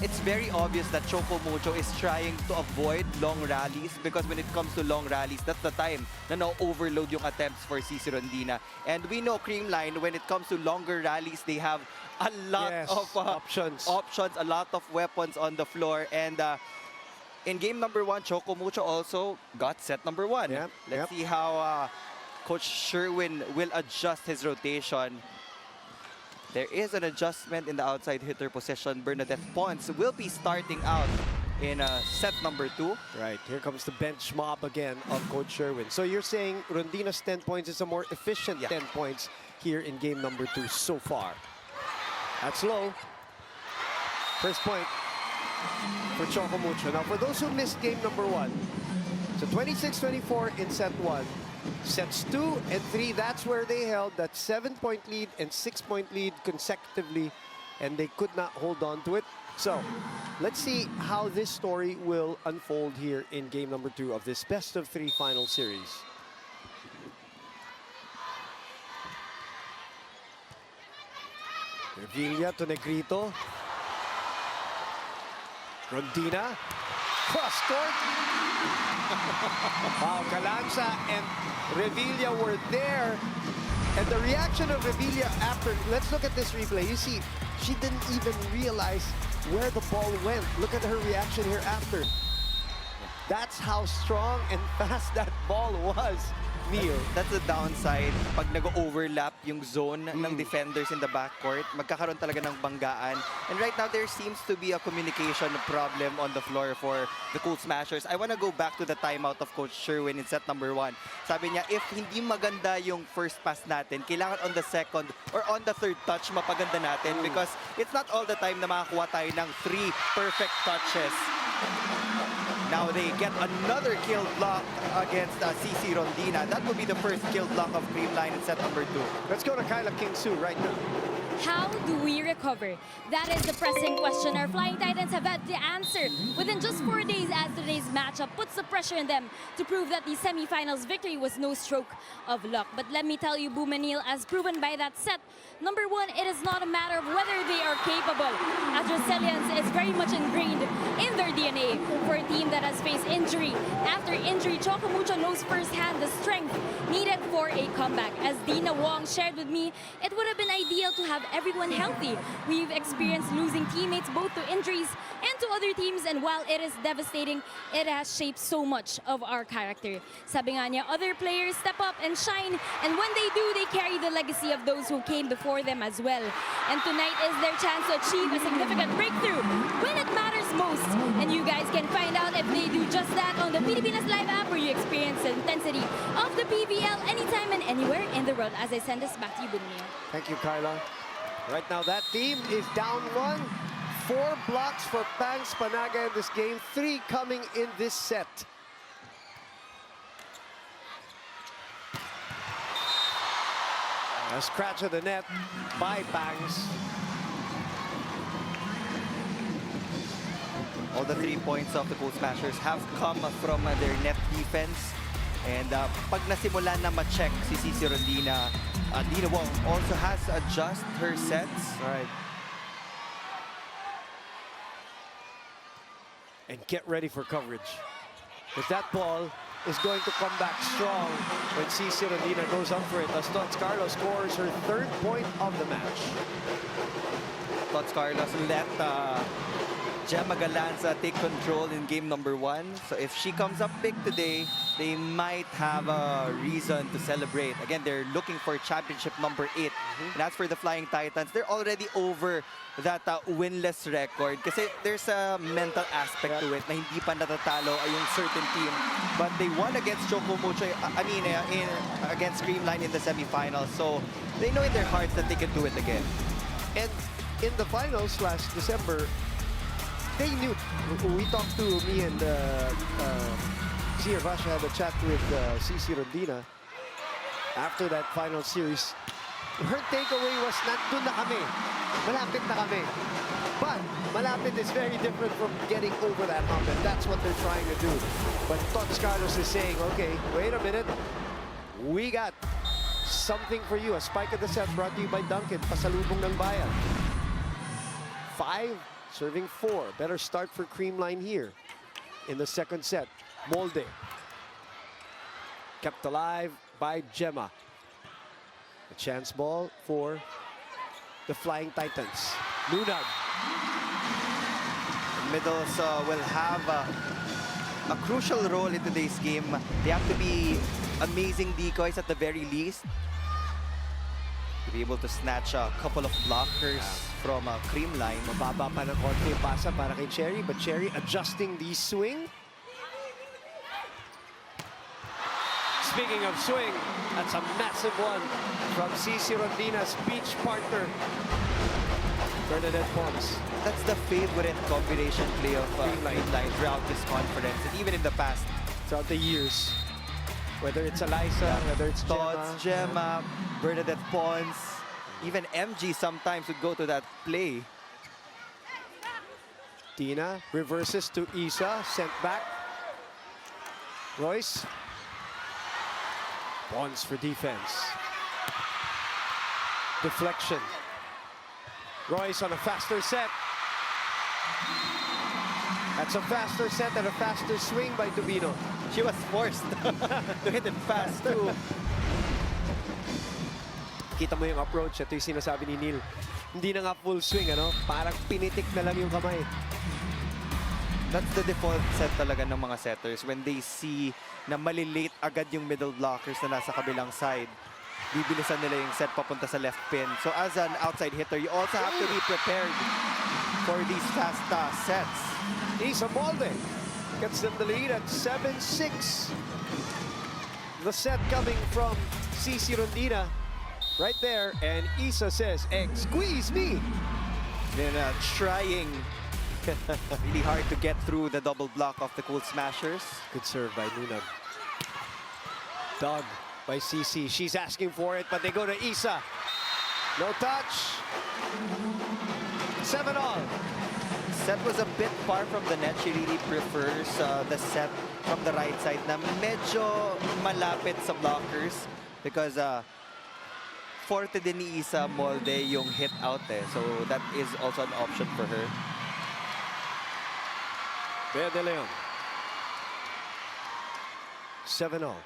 it's very obvious that Choco Mucho is trying to avoid long rallies because when it comes to long rallies, that's the time na na-overload yung attempts for CC Rondina. And we know Creamline, when it comes to longer rallies, they have a lot of options, a lot of weapons on the floor. And in game number 1, Choco Mucho also got set number 1. Let's see how Coach Sherwin will adjust his rotation. There is an adjustment in the outside hitter position. Bernadette Pons will be starting out in set number 2. Right, here comes the bench mob again of Coach Sherwin. So you're saying Rondina's 10 points is a more efficient 10 points here in game number 2 so far. That's low. First point for Choco Mucho. Now for those who missed game number 1, so 26-24 in set 1. Sets 2 and 3, that's where they held that 7-point lead and 6-point lead consecutively, and they could not hold on to it. So let's see how this story will unfold here in game number 2 of this best-of-3 final series. Revilla to Negrito. Rondina. Cross-court. Wow, Calanza and Revilla were there. And the reaction of Revilla after, let's look at this replay. You see, she didn't even realize where the ball went. Look at her reaction here after. That's how strong and fast that ball was. Neil. That's the downside. Pag nag-overlap yung zone ng defenders in the backcourt, magkakaroon talaga ng banggaan. And right now, there seems to be a communication problem on the floor for the Cool Smashers. I want to go back to the timeout of Coach Sherwin in set number 1. Sabi niya, if hindi maganda yung first pass natin, kailangan on the second or on the third touch, mapaganda natin because it's not all the time na makakuha tayo ng 3 perfect touches. Now they get another kill block against CC Rondina. That will be the first kill block of Creamline in set number 2. Let's go to Kyla King-Su right now. How do we recover? That is the pressing question our Flying Titans have had to answer within just 4 days, as today's matchup puts the pressure on them to prove that the semifinals victory was no stroke of luck. But let me tell you, Boom and Neil, as proven by that set, number 1, it is not a matter of whether they are capable, as resilience is very much ingrained in their DNA. For a team that has faced injury after injury, Choco Mucho knows firsthand the strength needed for a comeback. As Dina Wong shared with me, it would have been ideal to have everyone healthy. We've experienced losing teammates both to injuries and to other teams, and while it is devastating, it has shaped so much of our character. Sabi nga niya, other players step up and shine, and when they do, they carry the legacy of those who came before them as well. And tonight is their chance to achieve a significant breakthrough when it matters most. And you guys can find out if they do just that on the Pilipinas Live app, where you experience the intensity of the PVL anytime and anywhere in the world. As I send this back to you, Bunyo. Thank you, Kyla. Right now, that team is down 1. 4 blocks for Pangs Panaga in this game. 3 coming in this set. A scratch of the net by Pangs. All the 3 points of the Cool Smashers have come from their net defense. And pag nasimula na ma-check si CC Rondina, Dina Wong also has to adjust her sets. Right. And get ready for coverage. Because that ball is going to come back strong when CC Rondina goes up for it. As Tots Carlos scores her 3rd point of the match. Tots Carlos let Gemma Galanza take control in game number 1. So if she comes up big today, they might have a reason to celebrate. Again, they're looking for championship number 8. And as for the Flying Titans, they're already over that winless record. Kasi there's a mental aspect to it na hindi pa natatalo ay yung certain team. But they won against Choco Mucho, against Creamline in the semifinals. So they know in their hearts that they can do it again. And in the finals last December, they knew. We talked to me and Zia Vasha had a chat with CC Rondina after that final series. Her takeaway was, nandun na kami. Malapit na kami. But malapit is very different from getting over that hump, and that's what they're trying to do. But Tots Carlos is saying, okay, wait a minute. We got something for you. A spike of the set brought to you by Duncan. Pasalubong ng bayan. 5, serving 4. Better start for Creamline here in the second set. Molde. Kept alive by Gemma. A chance ball for the Flying Titans. Lunag. Middles will have a crucial role in today's game. They have to be amazing decoys at the very least. To be able to snatch a couple of blockers from Creamline. Mababa pa ng konti yung pasa para kay Cherry, but Cherry adjusting the swing. Speaking of swing, that's a massive one from CC Rondina's beach partner, Bernadette Pons. That's the favorite combination play of Creamline throughout this conference, and even in the past. Throughout the years, whether it's Eliza, whether it's Tots, Gemma, Bernadette Pons, even MG sometimes would go to that play. Tina reverses to Isa, sent back. Royce. Pons for defense. Deflection. Royce on a faster set. That's a faster set and a faster swing by Tubino. She was forced to hit it fast too. Kita mo yung approach. Ito yung sinasabi ni Neil. Hindi na nga full swing, ano? Parang pinitik na lang yung kamay. That's the default set talaga ng mga setters. When they see na malilate agad yung middle blockers na nasa kabilang side, bibilisan nila yung set papunta sa left pin. So as an outside hitter, you also have to be prepared for these fast sets. Isa Molde gets them the lead at 7-6. The set coming from CC Rondina right there, and Isa says, squeeze me. Then trying really hard to get through the double block of the Cool Smashers. Good serve by Lunag. Dug by CC. She's asking for it, but they go to Isa. No touch. 7-all. Set was a bit far from the net. She really prefers the set from the right side na medyo malapit sa blockers because forte din ni Isa Molde yung hit out So that is also an option for her. Bea de Leon. 7-all.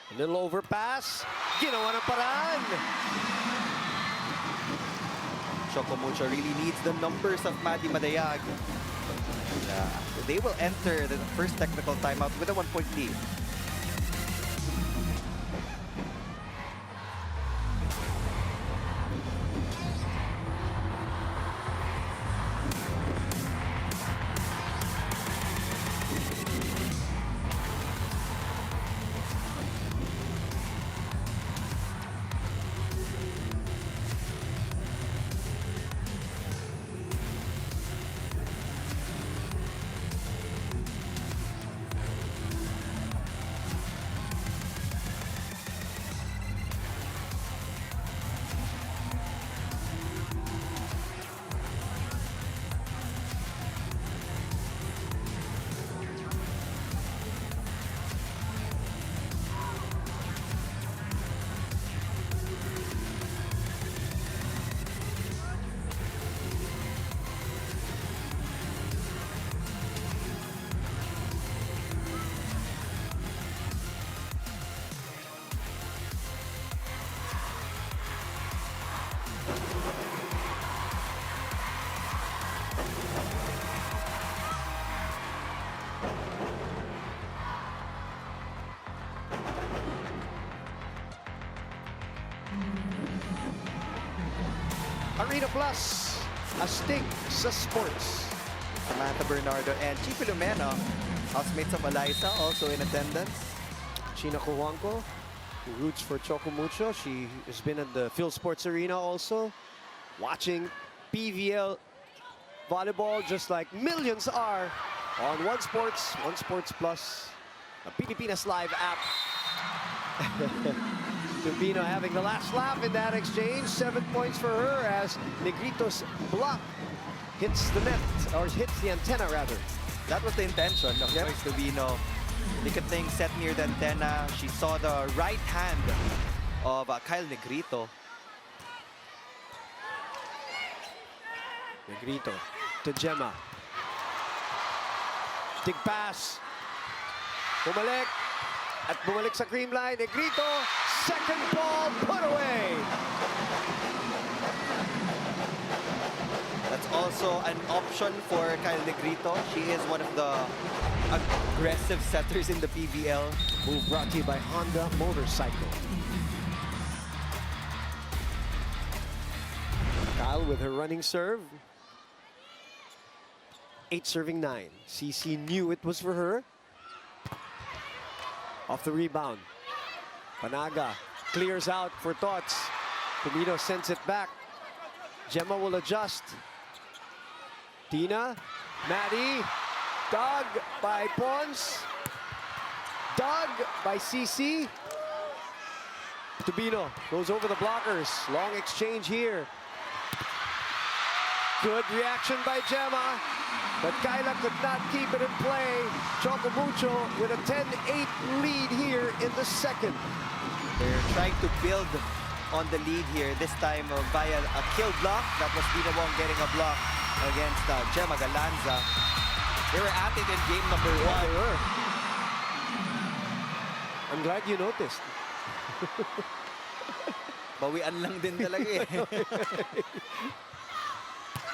A little overpass. Ginawa ng paraan. Choco Mucho really needs the numbers of Maddie Madayag. They will enter the first technical timeout with a 1-point lead. Arena Plus, astig sa sports. Samantha Bernardo and Chi Filomeno, housemates of Eliza, also in attendance. China Kuwanko, who roots for Choco Mucho. She has been at the Phil Sports Arena also, watching PVL volleyball just like millions are on One Sports Plus, the Pilipinas Live app. Tubino having the last laugh in that exchange. 7 points for her as Negrito's block hits the net, or hits the antenna rather. That was the intention of Joyce Tubino. Ticketing set near the antenna. She saw the right hand of Kyle Negrito. Negrito to Gemma. Dig pass. Bumalik. At bumalik sa Creamline. Negrito. Second ball put away. That's also an option for Kyle Negrito. She is one of the aggressive setters in the PVL. Move brought to you by Honda Motorcycle. Kyle with her running serve. 8 serving 9. CC knew it was for her. Off the rebound. Panaga clears out for Tots. Tubino sends it back. Gemma will adjust. Tina, Maddie, dug by Pons. Dug by CC. Tubino goes over the blockers. Long exchange here. Good reaction by Gemma, but Kyla could not keep it in play. Choco Mucho with a 10-8 lead here in the second. They're trying to build on the lead here, this time via a kill block. That was Tina Wong getting a block against Gemma Galanza. They were at it in game number 1. They were. I'm glad you noticed. Bawian lang din talaga eh.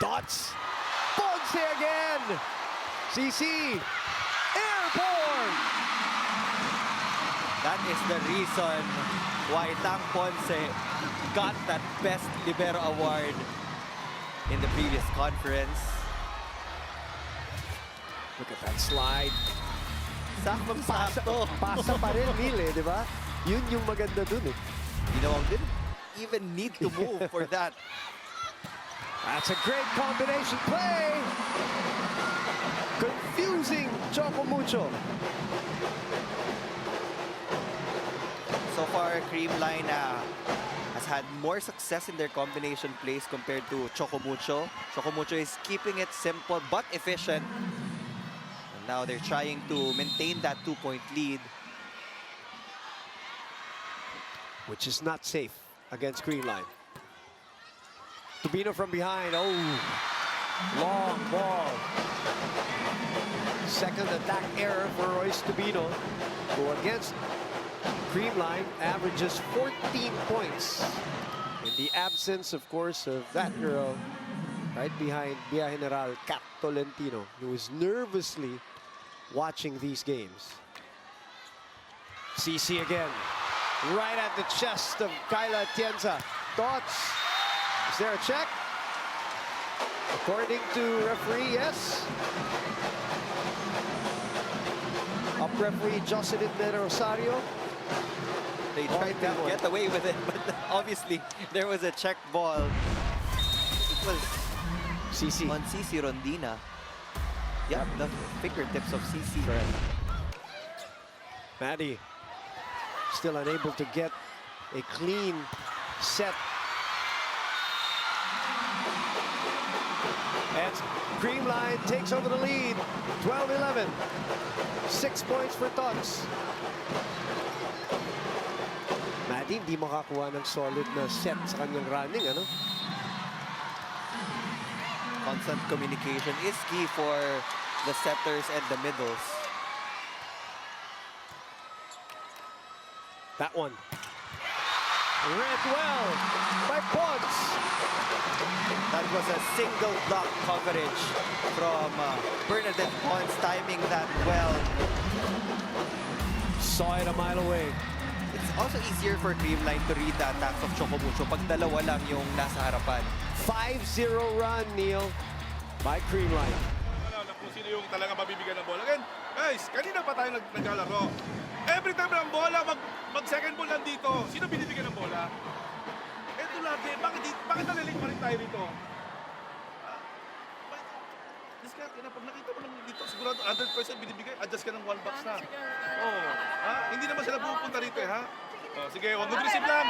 Dots. Ponce again. CC. Airborne. That is the reason why Tang Ponce got that Best Libero Award in the previous conference. Look at that slide. Saktong-sakto. Pasa pa rin, Mil, eh, di ba? Yun yung maganda dun eh. Ginawang didn't even need to move for that. That's a great combination play. Confusing Choco Mucho. So far, Creamline has had more success in their combination plays compared to Choco Mucho. Choco Mucho is keeping it simple but efficient. And now they're trying to maintain that 2-point lead. Which is not safe against Creamline. Tubino from behind. Oh, long ball. Second attack error for Royce Tubino, who against Creamline averages 14 points. In the absence, of course, of that girl right behind Via General, Kat Tolentino, who is nervously watching these games. CC again. Right at the chest of Kyla Atienza. Thoughts? Is there a check? According to referee, yes. Up referee Jocelyn De Rosario. They tried to get away with it, but obviously there was a check ball. It was CC. on CC Rondina. Yeah, the fingertips of CC. Maddie still unable to get a clean set. And Creamline takes over the lead, 12-11. 6 points for Tots. Maddie hindi makakuha ng solid na set sa kanyang running, ano? Constant communication is key for the setters and the middles. That one. Read well by Pons. That was a single block coverage from Bernadette Pons, timing that well. Saw it a mile away. It's also easier for Creamline to read the attacks of Choco Mucho pag dalawa lang yung nasa harapan. 5-0 run, Neil, by Creamline. Alam na kung sino yung talaga mabibigyan ng bola. Again, guys, kanina pa tayo naglalaro. Every time ng bola, mag-second ball lang dito. Sino binibigyan ng bola? Ito lagi. Bakit nalilig pa rin tayo dito? Discard na. Pag nakita mo lang dito, sigurado 100% binibigay. Adjust ka ng one box na. Oh, ha? Hindi naman sila pupunta rito, ha? Oh, sige, huwag mag-receive lang.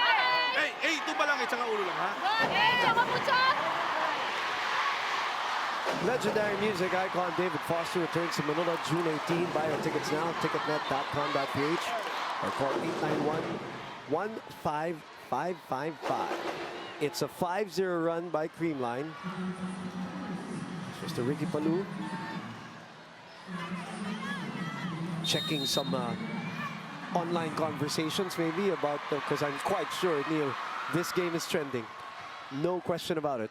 Hey, tumba lang, tsaka ulo lang, ha? Choco Mucho! Legendary music icon David Foster returns to Manila June 18. Buy your tickets now, ticketnet.com.ph or call 891-15555. It's a 5-0 run by Creamline. Mr. Ricky Palou checking some online conversations maybe about, because I'm quite sure, Neil, this game is trending. No question about it.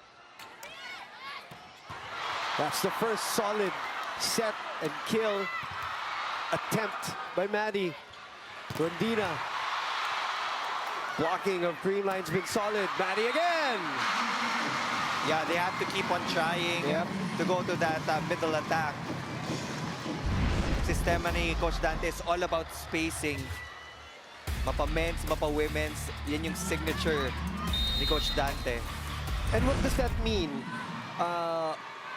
That's the first solid set and kill attempt by Maddie. Rondina. Blocking of Creamline's been solid. Maddie again! Yeah, they have to keep on trying to go to that middle attack. Sistema ni Coach Dante is all about spacing. Mapa-men's, mapa-women's, yan yung signature ni Coach Dante. And what does that mean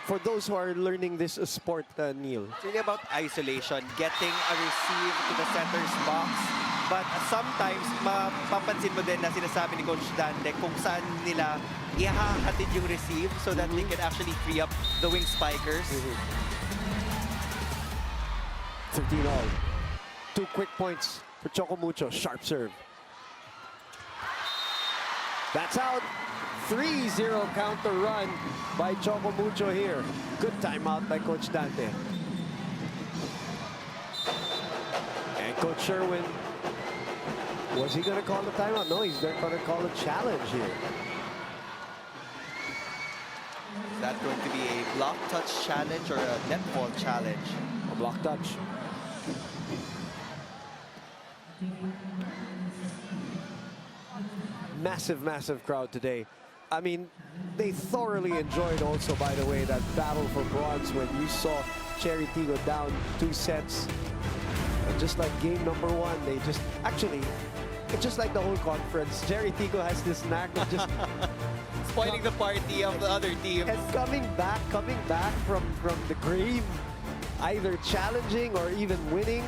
for those who are learning this sport, Neil? It's really about isolation, getting a receive to the center's box. But sometimes, mapapansin mo din na sinasabi ni Coach Dante kung saan nila ihahatid yung receive so that they can actually free up the wing spikers. 13 all. 2 quick points for Choco Mucho. Sharp serve. That's out. 3-0 counter run by Choco Mucho here. Good timeout by Coach Dante. And Coach Sherwin, was he going to call a timeout? No, he's going to call a challenge here. Is that going to be a block touch challenge or a net ball challenge? A block touch. Massive crowd today. I mean, they thoroughly enjoyed also, by the way, that battle for bronze when you saw Cherry Tigo down 2 sets. And just like game number 1, they just, actually, it's just like the whole conference. Cherry Tigo has this knack of just spoiling the party of the other teams. And coming back from the grave, either challenging or even winning.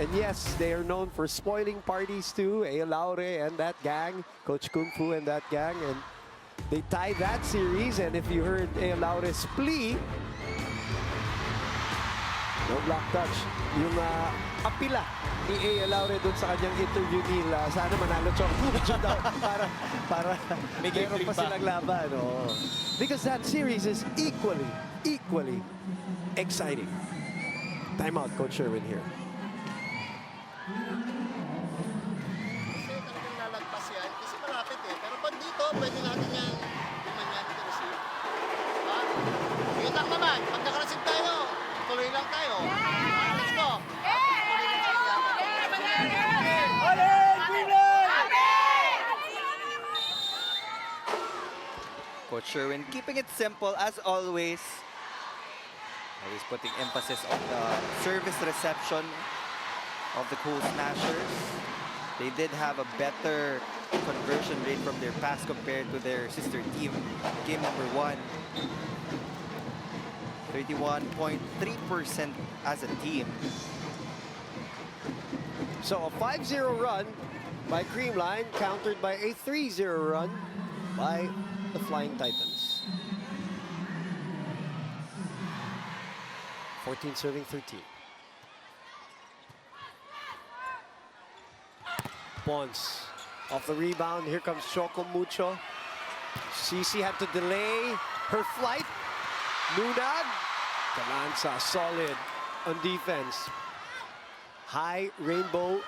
And yes, they are known for spoiling parties too. A. Laure and that gang, Coach Kung Fu and that gang, and they tied that series. And if you heard A. Laure's plea, no block touch. Yung apila ni A. Laure dun sa kanyang interview nila, sana manalo Choco Mucho daw para meron pa silang laban. Oh. Because that series is equally exciting. Timeout, Coach Sherwin here. Kasi talagang lalagpas yan. Kasi malapit eh. Pero pag dito, pwede natin yan. Manyan ito receive. Ha? Yun lang naman. Pag nakareceive tayo, tuloy lang tayo. Let's go. Coach Sherwin keeping it simple as always. Always putting emphasis on the service reception of the Cool Smashers. They did have a better conversion rate from their pass compared to their sister team. Game number 1. 31.3% as a team. So a 5-0 run by Creamline, countered by a 3-0 run by the Flying Titans. 14 serving 13. Pons off the rebound. Here comes Choco Mucho. Cici had to delay her flight. Nunag. Galanza solid on defense. High rainbow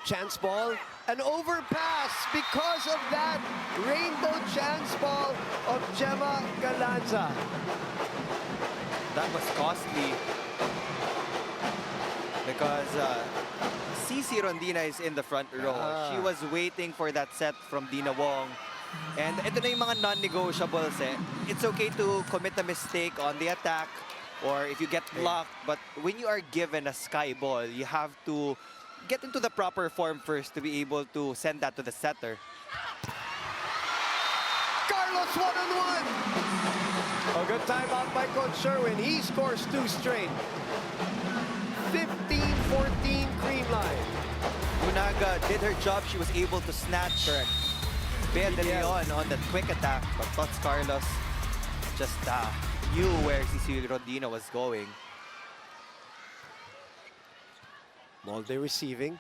chance ball. An overpass because of that rainbow chance ball of Gemma Galanza. That was costly because Cici Rondina is in the front row. She was waiting for that set from Dina Wong. And ito na yung mga non-negotiables eh. It's okay to commit a mistake on the attack or if you get blocked, but when you are given a sky ball, you have to get into the proper form first to be able to send that to the setter. Carlos one-on-one. A good timeout by Coach Sherwin. He scores 2 straight. 15-14 Creamline. Bunaga did her job. She was able to snatch Bea De Leon on that quick attack, but Tots Carlos just knew where CC Rodino was going. Molde receiving.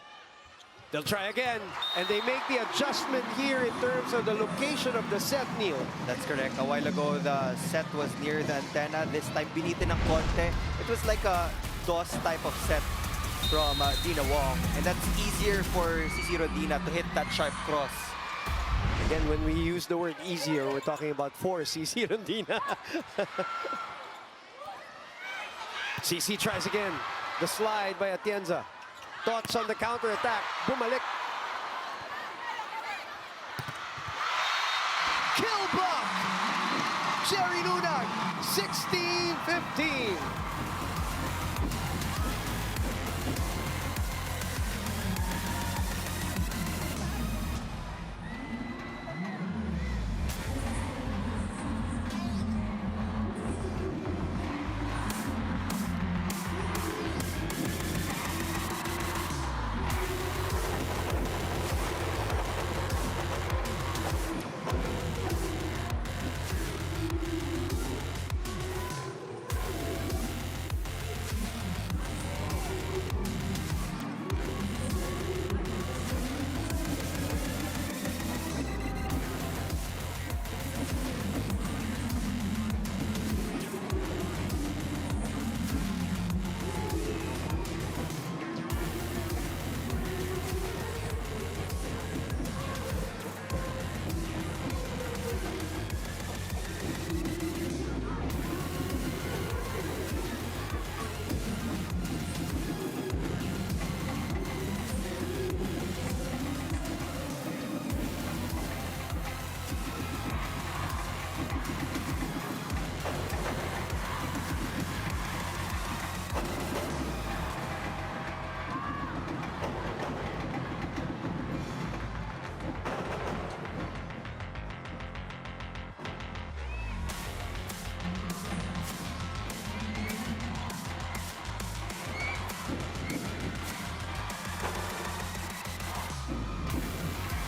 They'll try again, and they make the adjustment here in terms of the location of the set, Neil. That's correct. A while ago, the set was near the antenna. This time, binitin ng konti. It was like a DOS type of set from Dina Wong, and that's easier for CC Rodina to hit that sharp cross. Again, when we use the word easier, we're talking about for CC Rodina. CC tries again. The slide by Atienza. Thoughts on the counter-attack. Bumalik. Kill block! Jerry Nunag, 16-15.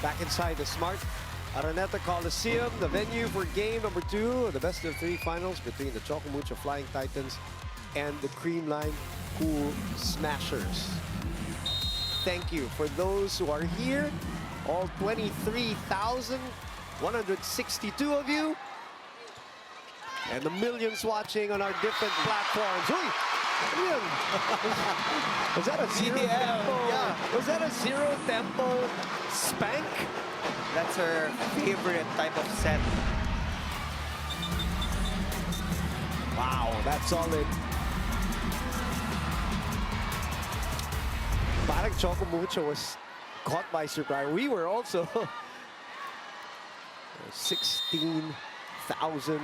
Back inside the Smart Araneta Coliseum, the venue for game number 2 of the best of 3 finals between the Choco Mucho Flying Titans and the Creamline Cool Smashers. Thank you for those who are here, all 23,162 of you, and the millions watching on our different platforms. Uy! Yun. Was that a zero tempo? Yeah. Was that a zero tempo spank? That's her favorite type of set. Wow, that's solid. Parang Choco Mucho was caught by surprise. We were also 16,000.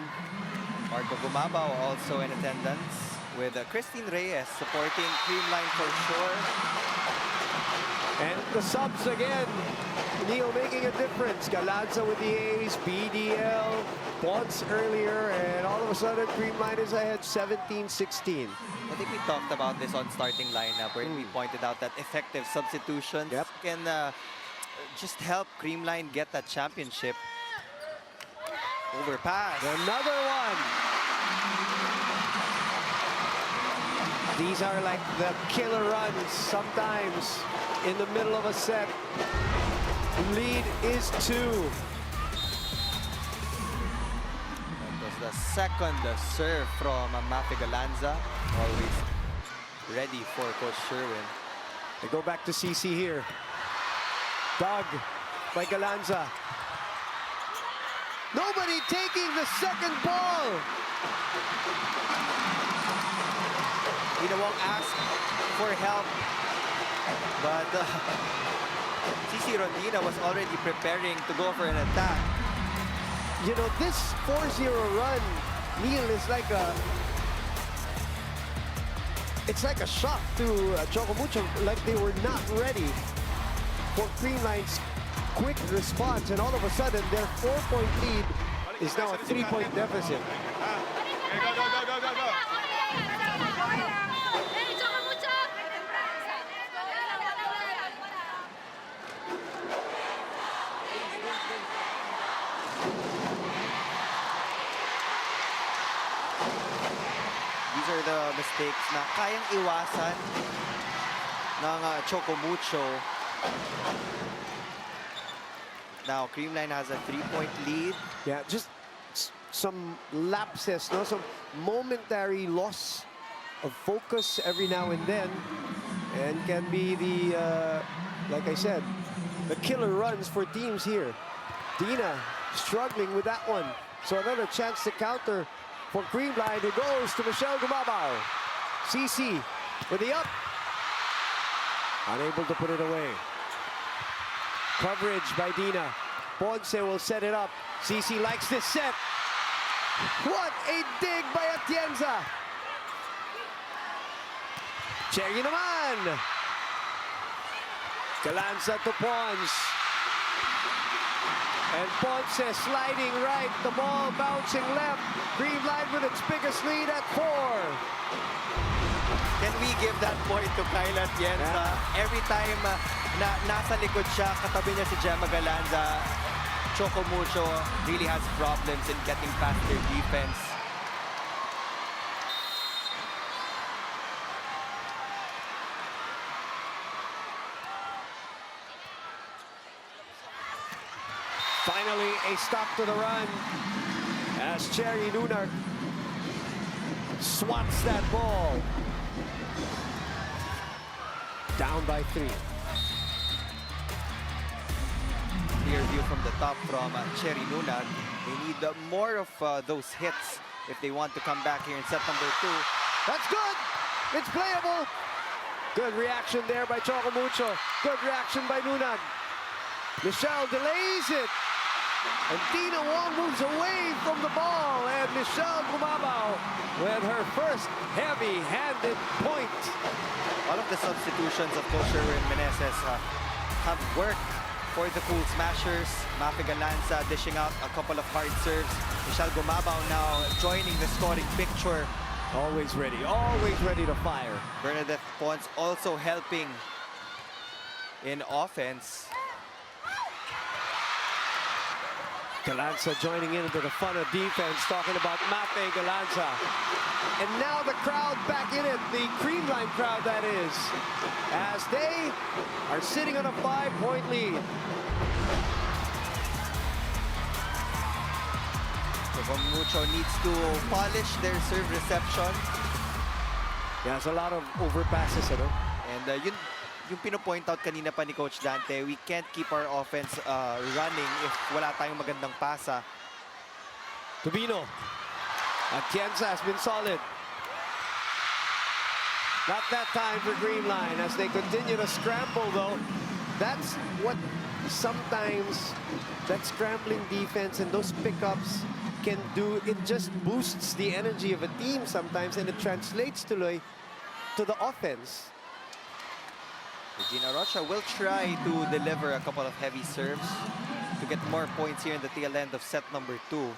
Marco Gumabao also in attendance, with Christine Reyes supporting Creamline for sure. And the subs again. Neil making a difference. Galanza with the ace, BDL, Ponce earlier, and all of a sudden Creamline is ahead 17-16. I think we talked about this on starting lineup where we pointed out that effective substitutions can just help Creamline get that championship. Overpass. Another one. These are like the killer runs sometimes in the middle of a set. Lead is 2. That was the second serve from Mafi Galanza. Always ready for Coach Sherwin. They go back to CC here. Dug by Galanza. Nobody taking the second ball. Dina Wong asked for help, but CC Rodina was already preparing to go for an attack. You know, this 4-0 run, Neil, is like it's like a shock to Choco Mucho, like they were not ready for Creamline's quick response, and all of a sudden their 4-point lead is now a 3-point deficit. Okay, go. These are the mistakes na kayang iwasan ng Choco Mucho. Now, Creamline has a 3-point lead. Yeah, just some lapses, no? Some momentary loss of focus every now and then, and can be the, like I said, the killer runs for teams here. Dina struggling with that one. So another chance to counter for Creamline, who goes to Michelle Gumabao. CC with the up. Unable to put it away. Coverage by Dina. Ponce will set it up. CC likes this set. What a dig by Atienza. Cherry naman. Galanza to Ponce. And Ponce sliding right. The ball bouncing left. Creamline with its biggest lead at 4. Can we give that point to Kyla Atienza? Every time na nasa likod siya, katabi niya si Gemma Galanza, Choco Mucho really has problems in getting past their defense. Finally, a stop to the run as Cherry Nunar swats that ball. Down by 3. Clear view from the top from Cherry Nunar. They need more of those hits if they want to come back here in set number 2. That's good. It's playable. Good reaction there by Choco Mucho. Good reaction by Nunan. Michelle delays it. And Dina Wong moves away from the ball. And Michelle Gumabao with her first heavy-handed point. All of the substitutions of Coach Sherwin Meneses have worked for the Cool Smashers. Mafe Galanza dishing out a couple of hard serves. Michelle Gumabao now joining the scoring picture. Always ready to fire. Bernadette Ponce also helping in offense. Galanza joining into the fun of defense, talking about Mafe Galanza. And now the crowd back in it, the Creamline crowd that is, as they are sitting on a 5-point lead. Choco Mucho needs to polish their serve reception. Yeah, there's a lot of overpasses, ano? And yung pino-point out kanina pa ni Coach Dante, we can't keep our offense running if wala tayong magandang pasa. Tubino. Atienza has been solid. Not that time for Creamline as they continue to scramble, though. That's what sometimes that scrambling defense and those pickups can do. It just boosts the energy of a team sometimes, and it translates to the offense. Regina Rocha will try to deliver a couple of heavy serves to get more points here in the tail end of set number 2.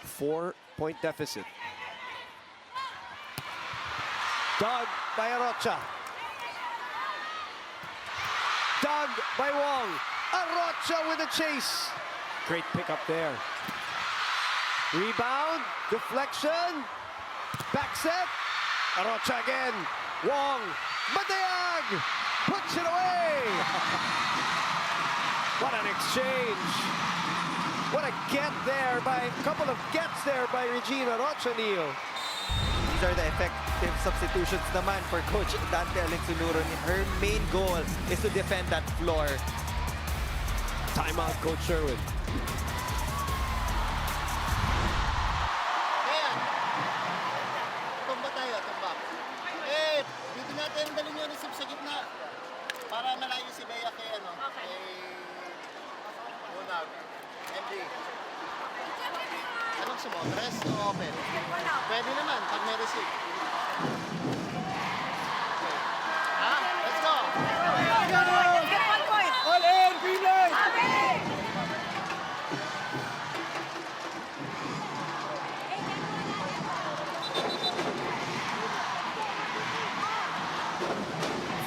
4-point deficit. Dug by Arocha. Dug by Wong. Arocha with a chase. Great pickup there. Rebound, deflection, back set. Arocha again. Wong, Matayag puts it away. What an exchange. What a get there by a couple of gets there by Regina Rocha, Neil. These are the effective substitutions naman for Coach Dante Alensunuron. Her main goal is to defend that floor. Timeout, Coach Sherwin. Kaya, tumba tayo, tumba. Eh, dito natin dalhin yung receive sa gitna. Para malayo si Bea kay, kay Bunag. Henry. Anong gusto mo? Press o open? Pwede naman pag may receive. Okay. Let's go! All in, Creamline!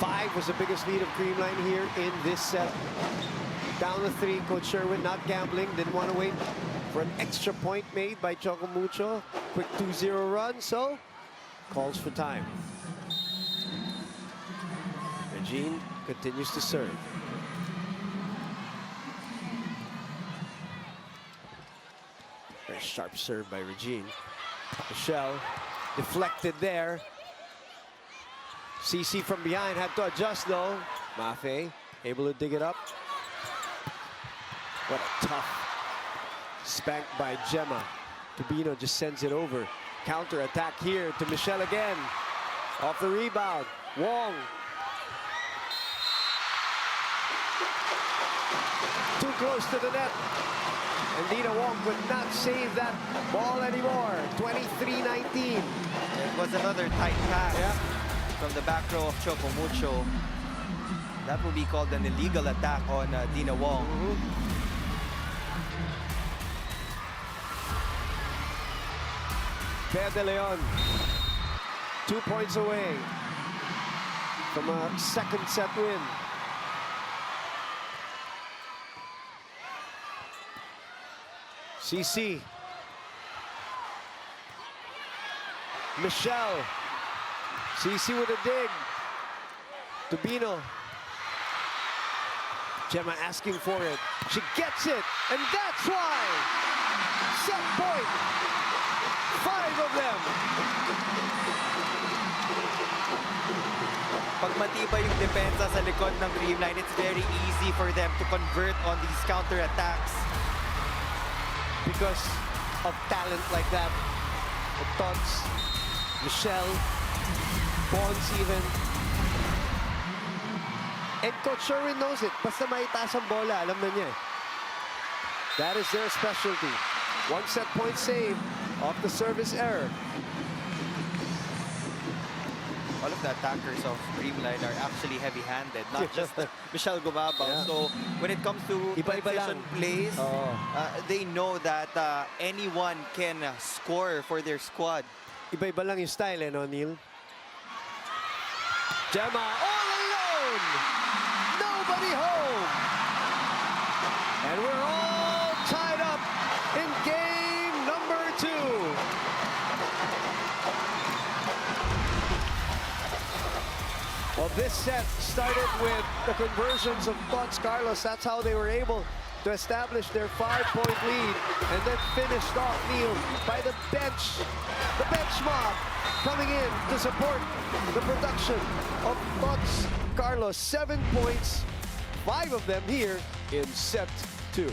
Five was the biggest lead of Creamline here in this set. Down to 3, Coach Sherwin not gambling, didn't want to wait for an extra point made by Choco Mucho. Quick 2-0 run, so calls for time. Regine continues to serve. Very sharp serve by Regine. Michelle deflected there. CC from behind had to adjust though. Mafe able to dig it up. What a tough spank by Gemma. Tubino just sends it over. Counter attack here to Michelle again. Off the rebound. Wong. Too close to the net. And Dina Wong could not save that ball anymore. 23-19. It was another tight pass from the back row of Choco Mucho. That will be called an illegal attack on Dina Wong. Pea de Leon, 2 points away from a second set win. CC. Michelle. CC with a dig. Tubino. Gemma asking for it. She gets it, and that's why. Set point. 5 of them. Pag matibay yung depensa sa likod ng Creamline, it's very easy for them to convert on these counter-attacks. Because of talent like that. The Tots, Michelle, Bonds even. And Coach Sherwin knows it. Basta maitaas ang bola, alam na niya. That is their specialty. 1 set point save off the service error. All of the attackers of Creamline are actually heavy-handed, not just Michelle Gumabaw. Yeah. So when it comes to Iba-iba transition lang. plays, Oo. they know that anyone can score for their squad. Iba-iba lang yung style, no, Neil? Gemma all alone! Nobody home! And we're all tied up in game number 2. Well, this set started with the conversions of Tots Carlos. That's how they were able to establish their 5-point lead, and then finished off, Neil, by the bench mob coming in to support the production of Tots Carlos. 7 points, 5 of them here in set 2.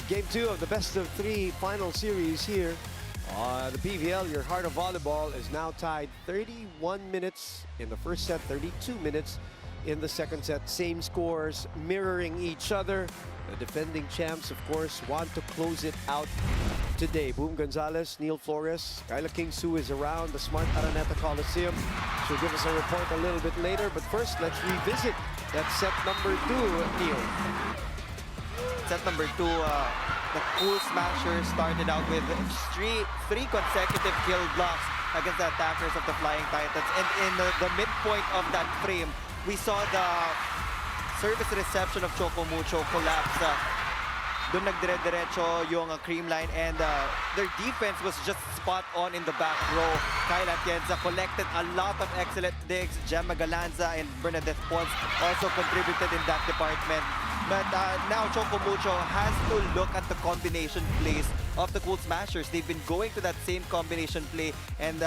Game 2 of the best-of-3 final series here. The PVL, your heart of volleyball, is now tied 31 minutes in the first set, 32 minutes in the second set. Same scores, mirroring each other. The defending champs, of course, want to close it out today. Boom Gonzalez, Neil Flores, Kyla King-Su is around the Smart Araneta Coliseum. She'll give us a report a little bit later. But first, let's revisit that set number 2, Neil. Set number 2, the Cool Smashers started out with three consecutive kill blocks against the attackers of the Flying Titans. And in the midpoint of that frame, we saw the service reception of Choco Mucho collapse. Doon nagdire-diretso yung Creamline, and their defense was just spot on in the back row. Kyle Atienza collected a lot of excellent digs. Gemma Galanza and Bernadette Pons also contributed in that department. But now Choco Mucho has to look at the combination plays of the Cool Smashers. They've been going to that same combination play, and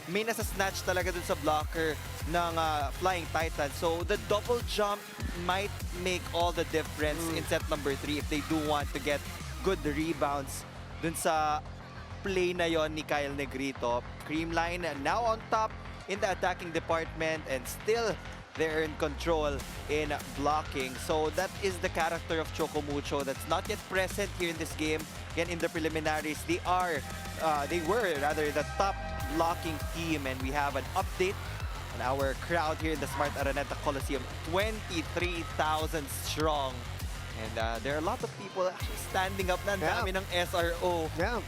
may nasa-snatch talaga dun sa blocker ng Flying Titans. So the double jump might make all the difference in set number 3 if they do want to get good rebounds dun sa play na yon ni Kyle Negrito. Creamline now on top in the attacking department, and still they're in control in blocking. So that is the character of Choco Mucho that's not yet present here in this game. Again, in the preliminaries, they were the top blocking team, and we have an update on our crowd here in the Smart Araneta Coliseum, 23,000 strong. And there are a lot of people actually standing up na dami ng SRO. Yeah.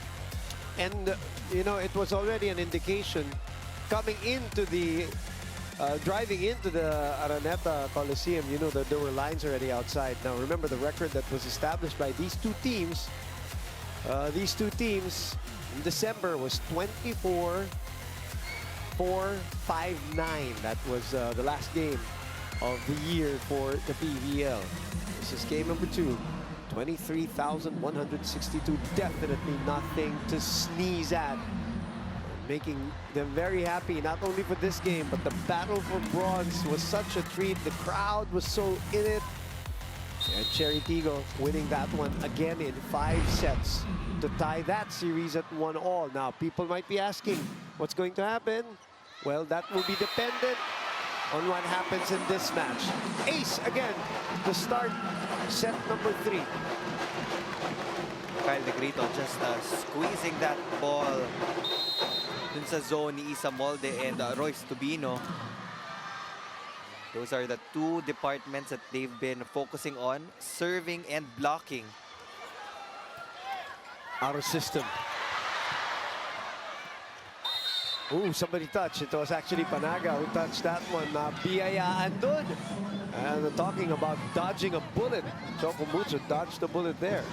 And, you know, it was already an indication coming into the driving into the Araneta Coliseum, you know that there were lines already outside. Now remember the record that was established by these two teams. In December was 24-4-5-9. That was the last game of the year for the PVL. This is game number 2. 23,162. Definitely nothing to sneeze at. Making them very happy, not only for this game, but the battle for bronze was such a treat. The crowd was so in it. And Cherry Tigo winning that one again in 5 sets to tie that series at 1-all. Now, people might be asking, what's going to happen? Well, that will be dependent on what happens in this match. Ace again to start set number 3. Kyle Negrito just squeezing that ball dun sa zone ni Isa Molde and Royce Tubino. Those are the 2 departments that they've been focusing on, serving and blocking. Out of system. Ooh, somebody touched. It was actually Panaga who touched that one. Biyayaan dun. And talking about dodging a bullet. Choco Mucho dodged the bullet there.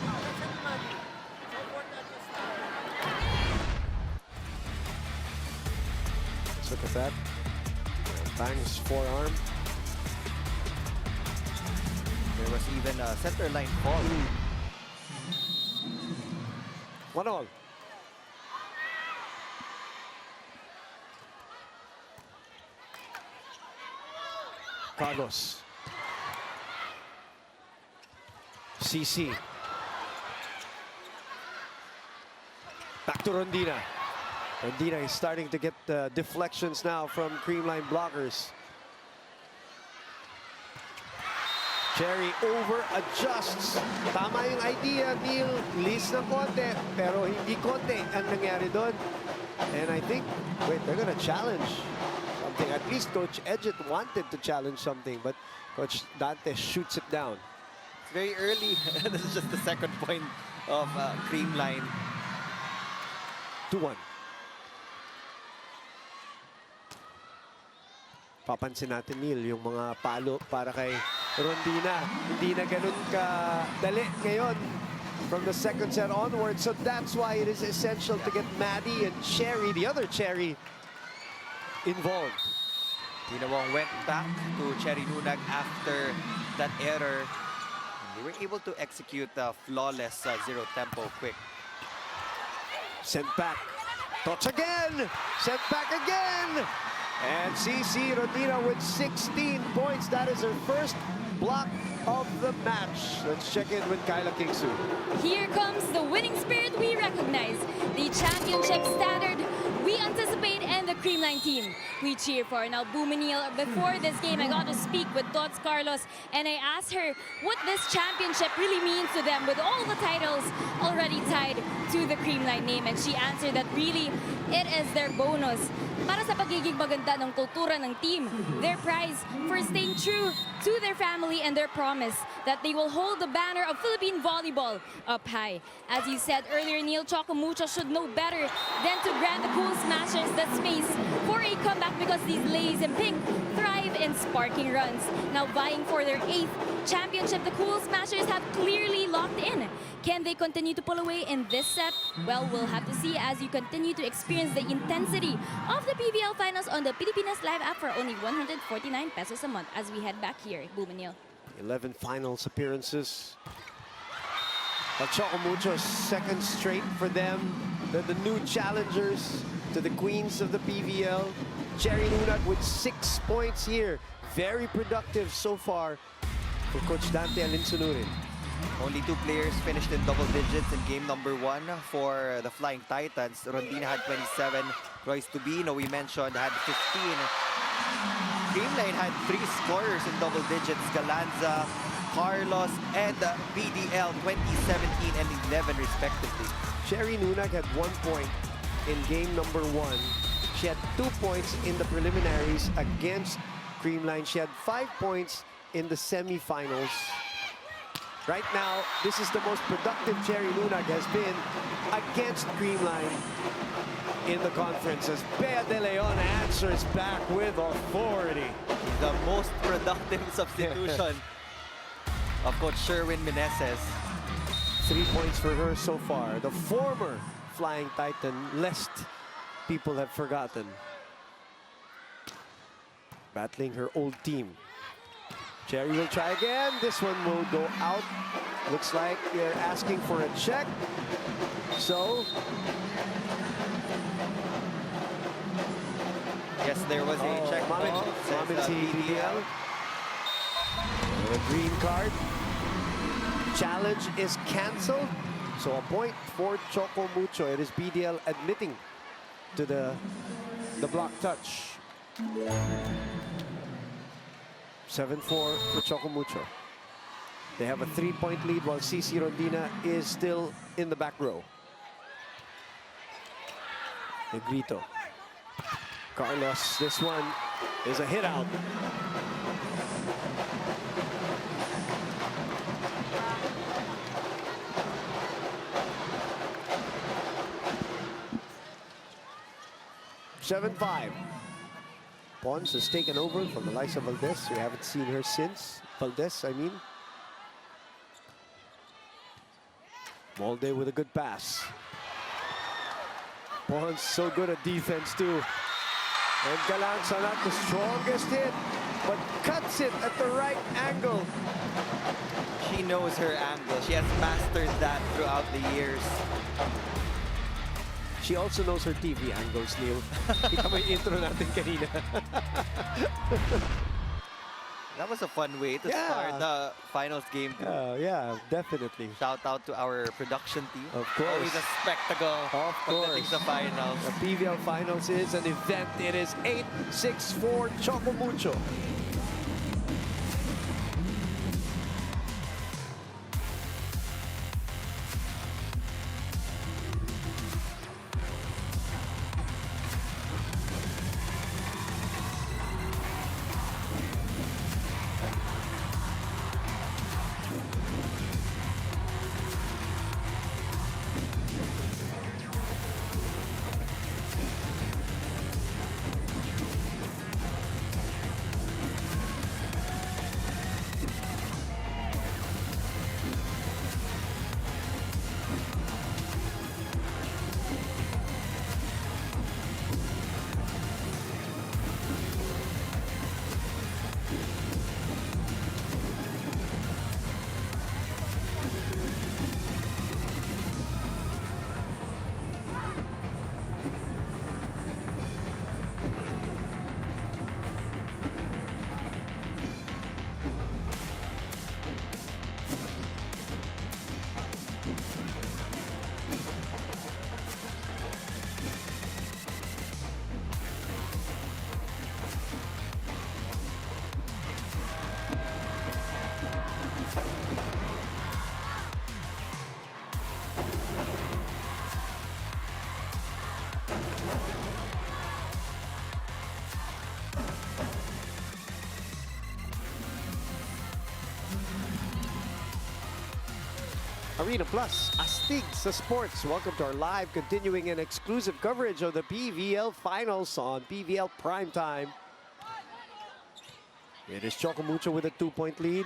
Look at that. Bangs forearm. There was even a center line fall. 1-all. Carlos. CC. Back to Rondina. Rondina is starting to get deflections now from Creamline blockers. Cherry over adjusts. Tama yung idea, Neil. Lease ng konti, pero hindi konti ang nangyari doon. And I think, wait, they're gonna challenge something. At least Coach Edget wanted to challenge something, but Coach Dante shoots it down. It's very early. This is just the second point of Creamline. 2-1. Papansin natin, Neil, yung mga palo para kay Rondina. Hindi na ganun kadali ngayon from the second set onward. So that's why it is essential to get Maddie and Cherry, the other Cherry, involved. Dinawang went back to Cherry Nunag after that error. They were able to execute a flawless zero tempo quick. Sent back. Touch again. Sent back again. And CC Rodina with 16 points. That is her first block of the match. Let's check in with Kyla Kingsu. Here comes the winning spirit we recognize, the championship standard we anticipate, and the Creamline team we cheer for. Now, Bumanil, before this game, I got to speak with Tots Carlos, and I asked her what this championship really means to them with all the titles already tied to the Creamline name. And she answered that really it is their bonus para sa pagiging maganda ng kultura ng team, their prize for staying true to their family, and their promise that they will hold the banner of Philippine volleyball up high. As you said earlier, Neil, Choco Mucho should know better than to grant the Cool Smashers the space for a comeback, because these ladies in pink thrive in sparking runs. Now vying for their 8th championship, the Cool Smashers have clearly locked in. Can they continue to pull away in this set? Well, we'll have to see as you continue to experience the intensity of the PVL finals on the Pilipinas Live app for only 149 pesos a month as we head back here at Bumanil. 11 finals appearances. Choco Mucho's second straight for them. They're the new challengers to the queens of the PVL. Cherry Nunag with 6 points here. Very productive so far for Coach Dante Alinsunurin. Only 2 players finished in double digits in game number 1 for the Flying Titans. Rondina had 27. Royce Tubino, we mentioned, had 15. Creamline had 3 scorers in double digits. Galanza, Carlos, and VDL, 20, 17, and 11 respectively. Cherry Nunag had 1 point in game number 1. She had 2 points in the preliminaries against Creamline. She had 5 points in the semifinals. Right now, this is the most productive Cherry Nunag has been against Creamline in the conference, as Bea De Leon answers back with authority. The most productive substitution of Coach Sherwin Meneses. 3 points for her so far. The former Flying Titan, lest people have forgotten. Battling her old team. Cherry will try again. This one will go out. Looks like they're asking for a check. So, yes, there was a check. Mamenti PVL. A green card. Challenge is cancelled. So a point for Choco Mucho. It is BDL admitting to the block touch. 7-4 for Choco Mucho. They have a 3-point lead while CC Rondina is still in the back row. Negrito. Carlos, this one is a hit out. (7-5). Pons has taken over from Elisa Valdez. We haven't seen her since. Valdez, I mean. Molde with a good pass. Pons so good at defense too. And Galanza not the strongest hit, but cuts it at the right angle. She knows her angle. She has mastered that throughout the years. She also knows her TV angles, Neil. Kita mo yung intro natin kanina. That was a fun way to start the finals game. Yeah, definitely. Shout out to our production team. Of course. Always a spectacle. Of course. The finals. The PVL finals is an event. It is 8-6-4 Choco Mucho. Arena Plus, astig sa sports. Welcome to our live, continuing and exclusive coverage of the PVL Finals on PVL Primetime. It is Choco Mucho with a 2-point lead.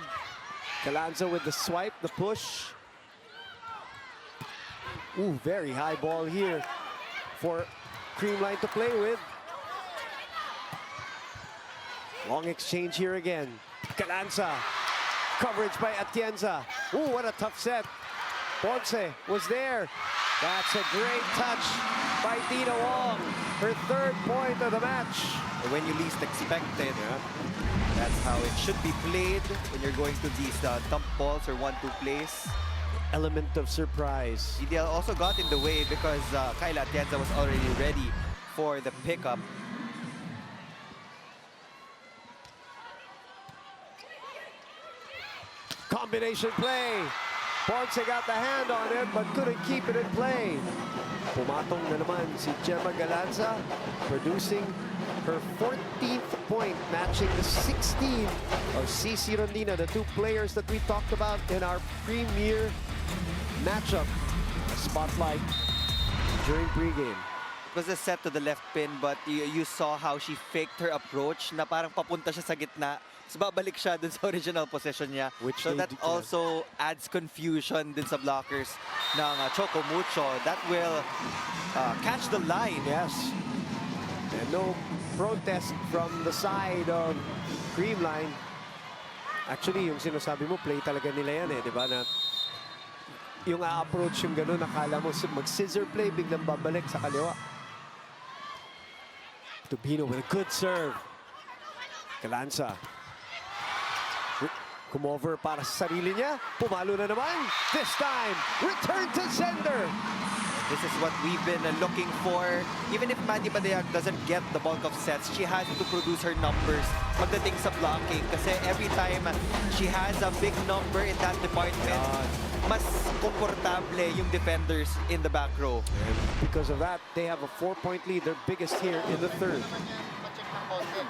Calanza with the swipe, the push. Ooh, very high ball here for Creamline to play with. Long exchange here again. Calanza, coverage by Atienza. Ooh, what a tough set. Ponce was there. That's a great touch by Dina Wong. Her 3rd point of the match. When you least expect it, that's how it should be played when you're going to these dump balls or 1-2 plays. Element of surprise. PDL also got in the way because Kyla Atienza was already ready for the pickup. Combination play. Ponce got the hand on it but couldn't keep it in play. Pumatong na naman si Gemma Galanza, producing her 14th point, matching the 16th of CC Rondina, the 2 players that we talked about in our premier matchup. Spotlight during pregame. It was a set to the left pin, but you saw how she faked her approach na parang papunta siya sa gitna. So babalik siya dun sa original position niya. So that also adds confusion din sa blockers ng Choco Mucho. That will catch the line. Yes. And no protest from the side of Creamline. Actually, yung sinasabi mo, play talaga nila yan eh, di ba? Na yung a-approach yung gano'n, nakala mo mag-scissor play, biglang babalik sa kaliwa. Tubino with a good serve. Calanza. Come over para sa sarili niya. Pumalo na naman. This time, return to sender. This is what we've been looking for. Even if Mandy Badayag doesn't get the bulk of sets, she has to produce her numbers pagdating sa blocking. Kasi every time she has a big number in that department, mas komportable yung defenders in the back row. And because of that, they have a 4-point lead, their biggest here in the 3rd. Ma-check ng konti.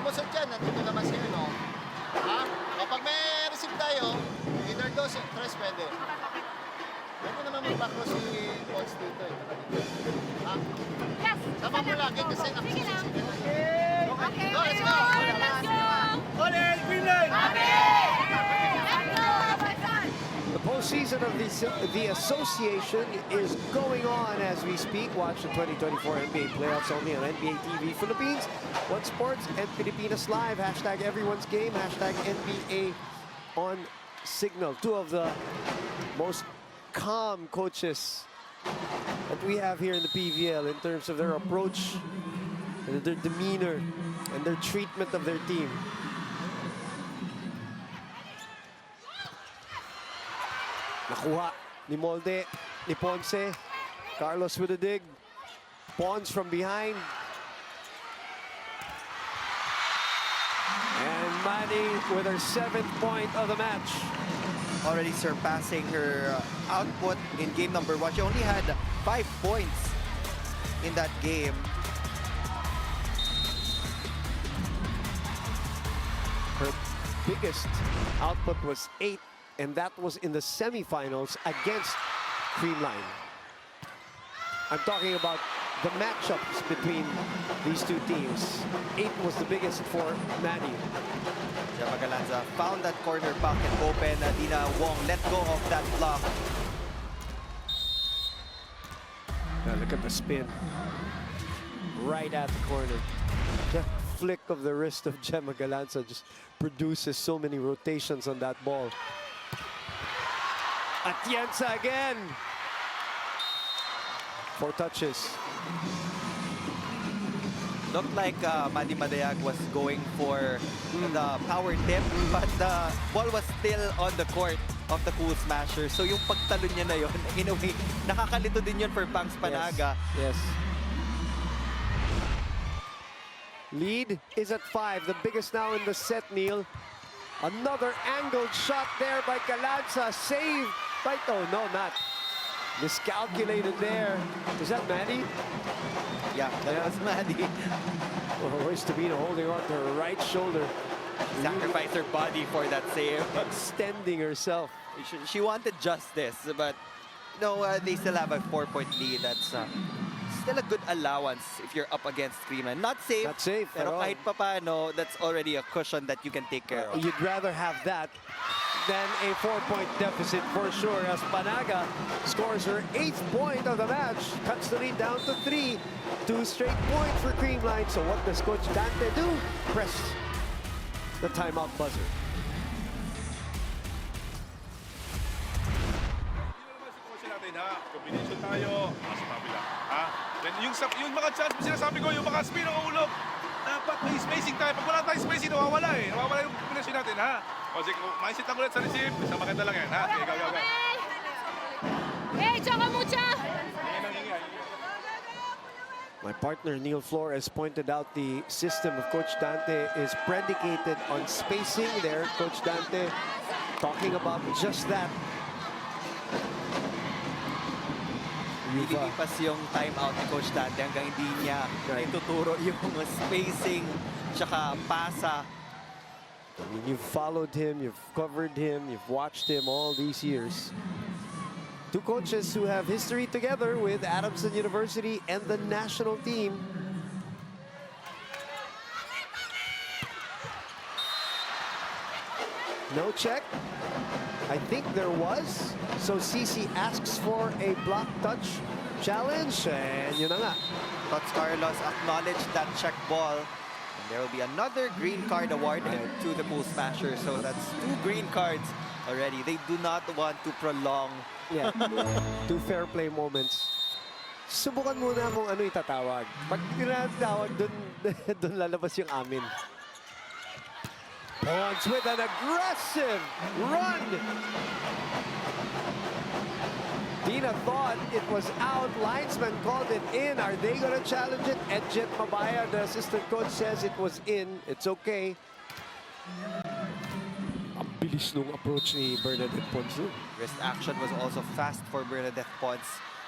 Lumusod dyan, nandito naman si ano. Ha? Kapag may receive tayo, either go, tres pwede. Pwede naman mag-backrow si Pons dito eh. Ha? Yes! Tama mo lagi kasi Sige lang. Okay, go, let's go! Let's go! Ulit, Creamline! The postseason of the association is going on as we speak. Watch the 2024 NBA playoffs only on NBA TV Philippines, One Sports, and Pilipinas Live. Hashtag everyone's game. Hashtag NBA on Signal. 2 of the most calm coaches that we have here in the PVL in terms of their approach and their demeanor and their treatment of their team. Nakuha ni Molde, ni Ponce. Carlos with a dig. Pons from behind. And Manny with her 7th point of the match. Already surpassing her output in game number 1. She only had 5 points in that game. Her biggest output was 8, and that was in the semifinals against Creamline. I'm talking about the matchups between these 2 teams. 8 was the biggest for Maddie. Gemma Galanza found that corner pocket open. Dina Wong let go of that block. Now look at the spin. Right at the corner. The flick of the wrist of Gemma Galanza just produces so many rotations on that ball. Atienza again. 4 touches. Looked like Mandy Madayag was going for the power tip, but the ball was still on the court of the Cool Smashers. So yung pagtalon niya na yun, in a way, nakakalito din yun for Pangs Panaga. Yes. Lead is at 5, the biggest now in the set, Neil. Another angled shot there by Galanza, saved by, oh no, not. Miscalculated there. Is that Maddie? Yeah, that was Maddie. Well, where's Tabino holding on to her right shoulder? Sacrificed her body for that save. Extending herself. She wanted justice, but no, they still have a 4-point lead. That's still a good allowance if you're up against Creamline. Not safe, Not safe at pero all. kahit papano, that's already a cushion that you can take care of. You'd rather have that than a 4-point deficit for sure, as Panaga scores her 8th point of the match, cuts the lead down to 3. 2 straight points for Creamline. So what does Coach Dante do? Press the timeout buzzer. Hindi naman natin ha. Combination tayo. Mas mabila. Ha? Then yung mga chance, sinasabi ko, yung mga spin ng ulog. Dapat may spacing tayo. Pag wala tayong spacing, nawawala eh. Nawawala yung combination natin ha. O sige, mindset lang ulit sa receive. Basta maganda lang yan ha. Sige, go. Hey, Choco Mucho! My partner Neil Flores pointed out the system of Coach Dante is predicated on spacing. There, Coach Dante talking about just that. Nililipas yung timeout ni Coach Dante hanggang hindi niya ituturo yung spacing tsaka pasa. I mean, you've followed him, you've covered him, you've watched him all these years. 2 coaches who have history together with Adamson University and the national team. No check. I think there was. So CC asks for a block touch challenge, and yun na nga. Tots Carlos acknowledged that check ball. And there will be another green card awarded to the Cool Smashers. So that's 2 green cards already. They do not want to prolong. Yeah, 2 fair play moments. Subukan muna kung ano itatawag. Pag tinatawag, dun lalabas yung amin. Pons with an aggressive run. Dina thought it was out. Linesman called it in. Are they going to challenge it? Edjet Mabaya, the assistant coach, says it was in. It's okay. Ang bilis nung approach ni Bernadette Pons. Wrist action was also fast for Bernadette Pons.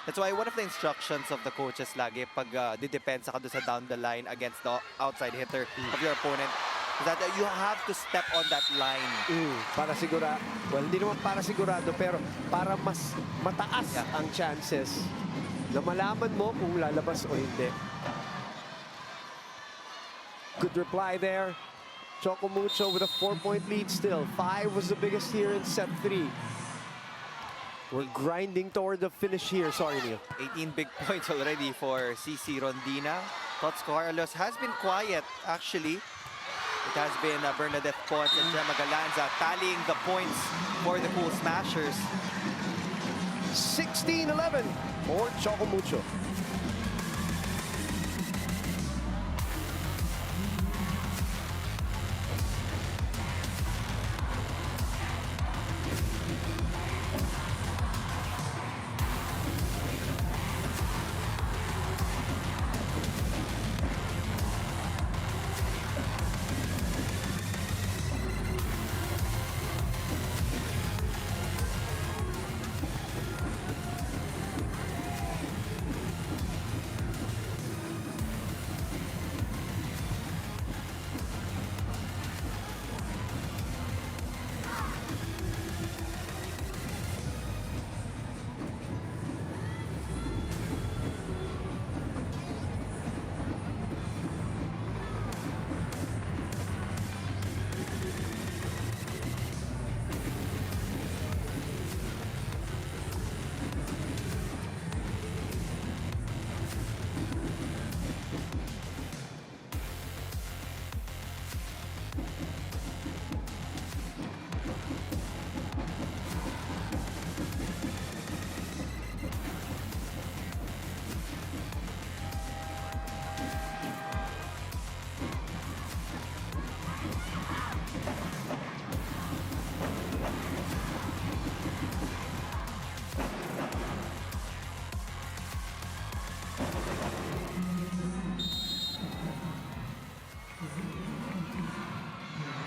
That's why one of the instructions of the coaches lagi pag didepensa ka doon sa down the line against the outside hitter of your opponent is that you have to step on that line. Para sigurado, well, hindi naman para sigurado, pero para mas mataas ang chances na malaman mo kung lalabas o hindi. Good reply there. Choco Mucho with a 4-point lead still. 5 was the biggest here in set 3. We're grinding toward the finish here. Sorry, Neil. 18 big points already for CC Rondina. Tots Carlos has been quiet, actually. It has been Bernadette Pons and Gemma Galanza tallying the points for the Cool Smashers. 16-11 for Choco Mucho.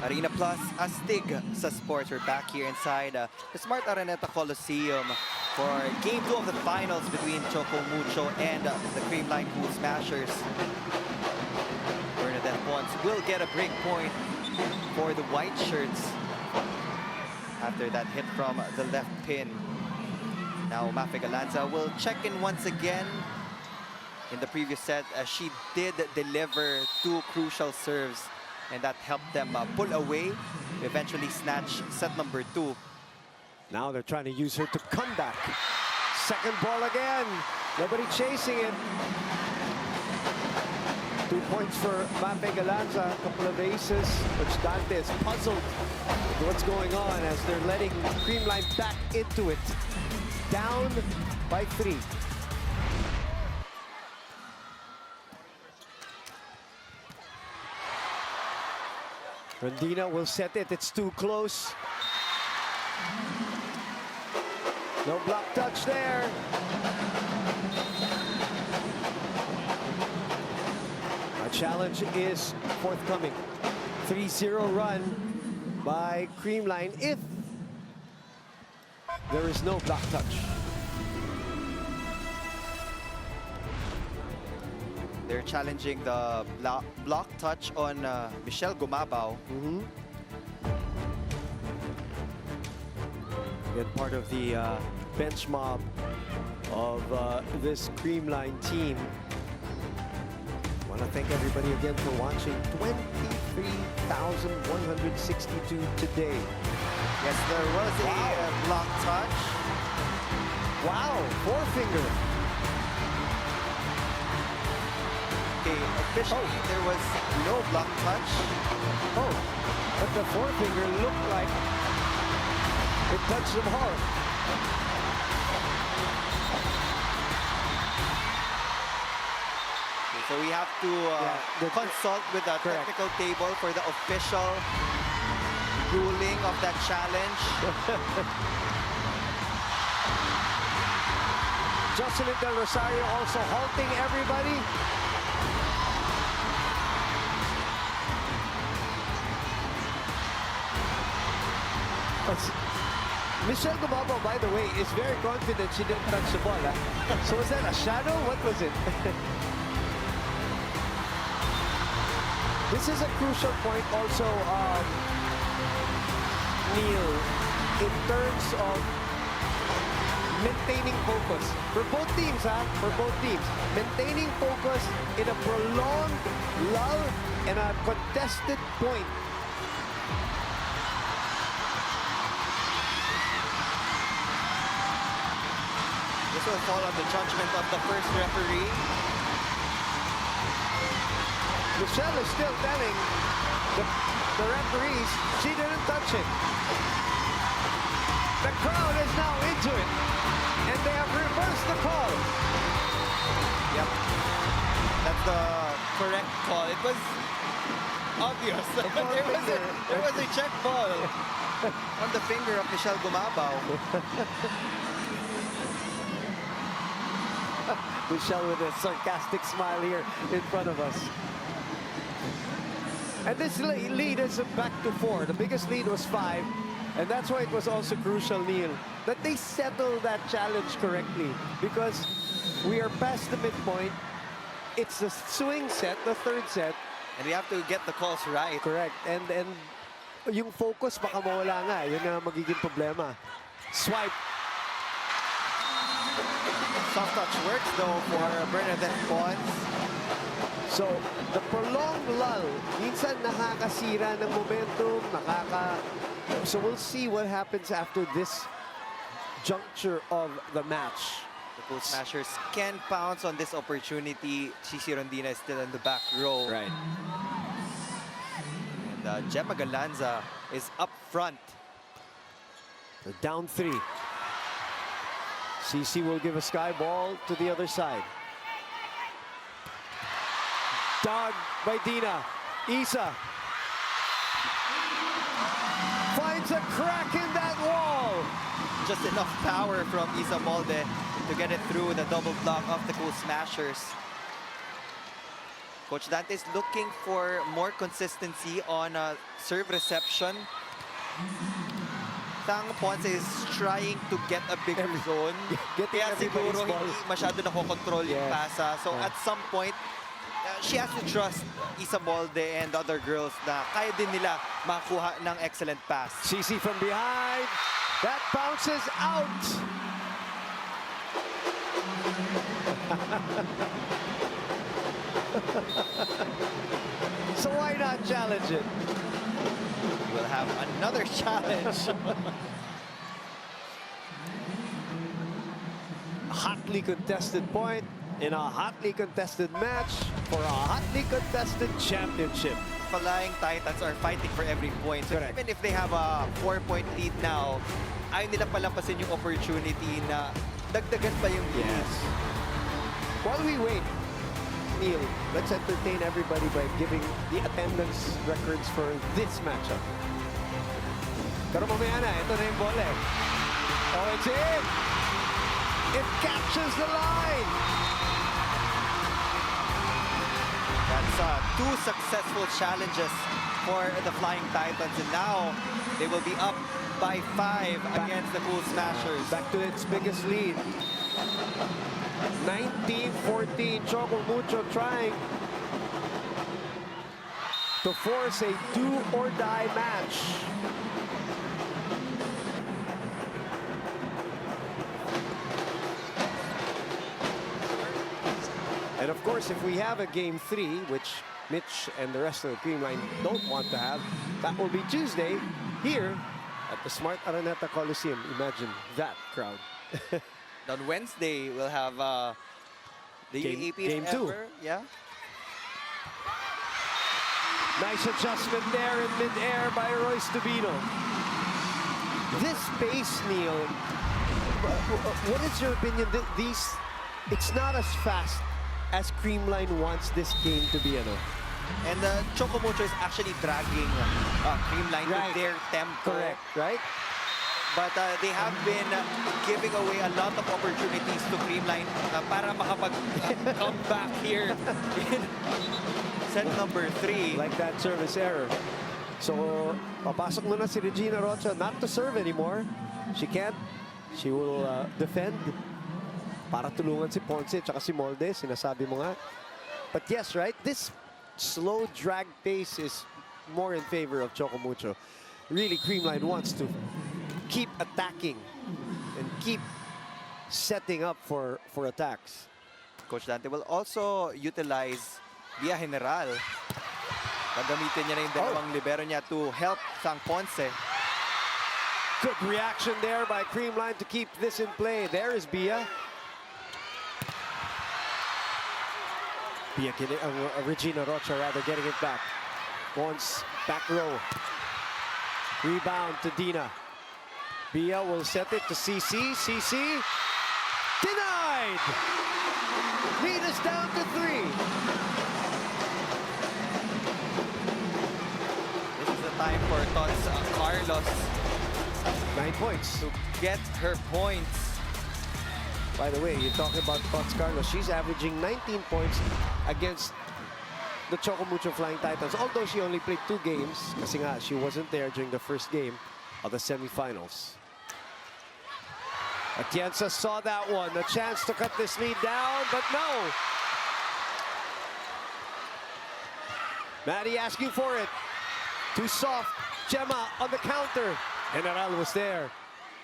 Arena Plus, astig sa sports. We're back here inside the Smart Araneta Coliseum for Game 2 of the finals between Choco Mucho and the Creamline Cool Smashers. Bernadette Pons will get a break point for the white shirts. after that hit from the left pin. Now Mafe Galanza will check in once again. In the previous set, she did deliver 2 crucial serves, and that helped them pull away, eventually snatch set number 2. Now they're trying to use her to come back. Second ball again. Nobody chasing it. 2 points for Mafe Galanza. A couple of aces. Coach Dante is puzzled with what's going on as they're letting Creamline back into it. Down by 3. Rondina will set it. It's too close. No block touch there. A challenge is forthcoming. 3-0 run by Creamline if there is no block touch. They're challenging the block touch on Michelle Gumabao. Again, part of the bench mob of this Creamline team. Want to thank everybody again for watching. 23,162 today. Yes, there was a block touch. Wow, 4-finger. Okay, officially there was no block touch. Oh, but the 4-finger looked like it touched them hard. Okay, so we have to consult with the technical table for the official ruling of that challenge. Jocelyn Del Rosario also halting everybody. Michelle Gumabao, by the way, is very confident she didn't touch the ball. So was that a shadow? What was it? This is a crucial point also, Neil, in terms of maintaining focus. For both teams, for both teams. Maintaining focus in a prolonged lull and a contested point. This will fall on the judgment of the first referee. Michelle is still telling the referees she didn't touch it. The crowd is now into it, and they have reversed the call. Yep, that's the correct call. It was obvious. There was a check ball on the finger of Michelle Gumabao. Michelle with a sarcastic smile here in front of us. And this lead is back to 4. The biggest lead was 5. And that's why it was also crucial, Neil, that they settle that challenge correctly. Because we are past the midpoint. It's the swing set, the third set. And we have to get the calls right. Correct. And yung focus baka mawala nga. Yun ang magiging problema. Swipe. Soft touch works though for Bernadette Pons. So, the prolonged lull, minsan nakakasira ng momentum, So we'll see what happens after this juncture of the match. The Cool Smashers can pounce on this opportunity. Cici Rondina is still in the back row. Right. And Gemma Galanza is up front. They're down 3. Cici will give a sky ball to the other side. Dog by Dina. Isa finds a crack in that wall. Just enough power from Isa Molde to get it through the double block of the Cool Smashers. Coach Dante is looking for more consistency on serve reception. Tang Ponce is trying to get a bigger zone. Kaya siguro hindi masyado nakokontrol yung pasa. So at some point, she has to trust Isa Molde and the other girls na kaya din nila makakuha ng excellent pass. CC from behind. That bounces out. So why not challenge it? We'll have another challenge. Hotly contested point in a hotly contested match for a hotly contested championship. Flying Titans are fighting for every point. So Correct. even if they have a 4-point lead now, ayaw nila palampasin yung opportunity na dagdagan pa yung lead. Yes. While we wait, Neil, let's entertain everybody by giving the attendance records for this matchup. Pero mamaya na, ito na yung bola. Oh, it's in! It captures the line! That's two successful challenges for the Flying Titans. And now they will be up by 5 against the Cool Smashers. Back to its biggest lead. 19-14, Choco Mucho trying to force a do-or-die match. And of course, if we have a game 3, which Mitch and the rest of the Creamline don't want to have, that will be Tuesday here at the Smart Araneta Coliseum. Imagine that crowd. On Wednesday, we'll have the Game- UAP game 2. ever. Yeah. Nice adjustment there in mid-air by Royce Tubino. This pace, Neil, what is your opinion? It's not as fast as Creamline wants this game to be, ano? And Choco Mucho is actually dragging Creamline Right. to their tempo. Correct, right? But they have been giving away a lot of opportunities to Creamline para makapag-come back here in set number 3. Like that service error. So, papasok muna si Regina Rocha, not to serve anymore. She can't. She will defend para tulungan si Ponce at si Molde, sinasabi mo nga. But yes, right? This slow drag pace is more in favor of Choco Mucho. Really, Creamline wants to keep attacking and keep setting up for attacks. Coach Dante will also utilize Via General. Gagamitin niya na yung dalawang libero niya to help Sang Ponce. Good reaction there by Creamline to keep this in play. There is Bia. Regina Rocha rather getting it back. Once back row. Rebound to Dina. Bia will set it to CC. CC denied. Lead is down to 3. This is the time for Tots Carlos 9 points. to get her points. By the way, you're talking about Tots Carlos. She's averaging 19 points against the Choco Mucho Flying Titans. Although she only played 2 games, kasi nga she wasn't there during the first game of the semifinals. Atienza saw that one, a chance to cut this lead down, but no. Maddie asking for it. Too soft. Gemma on the counter. General was there.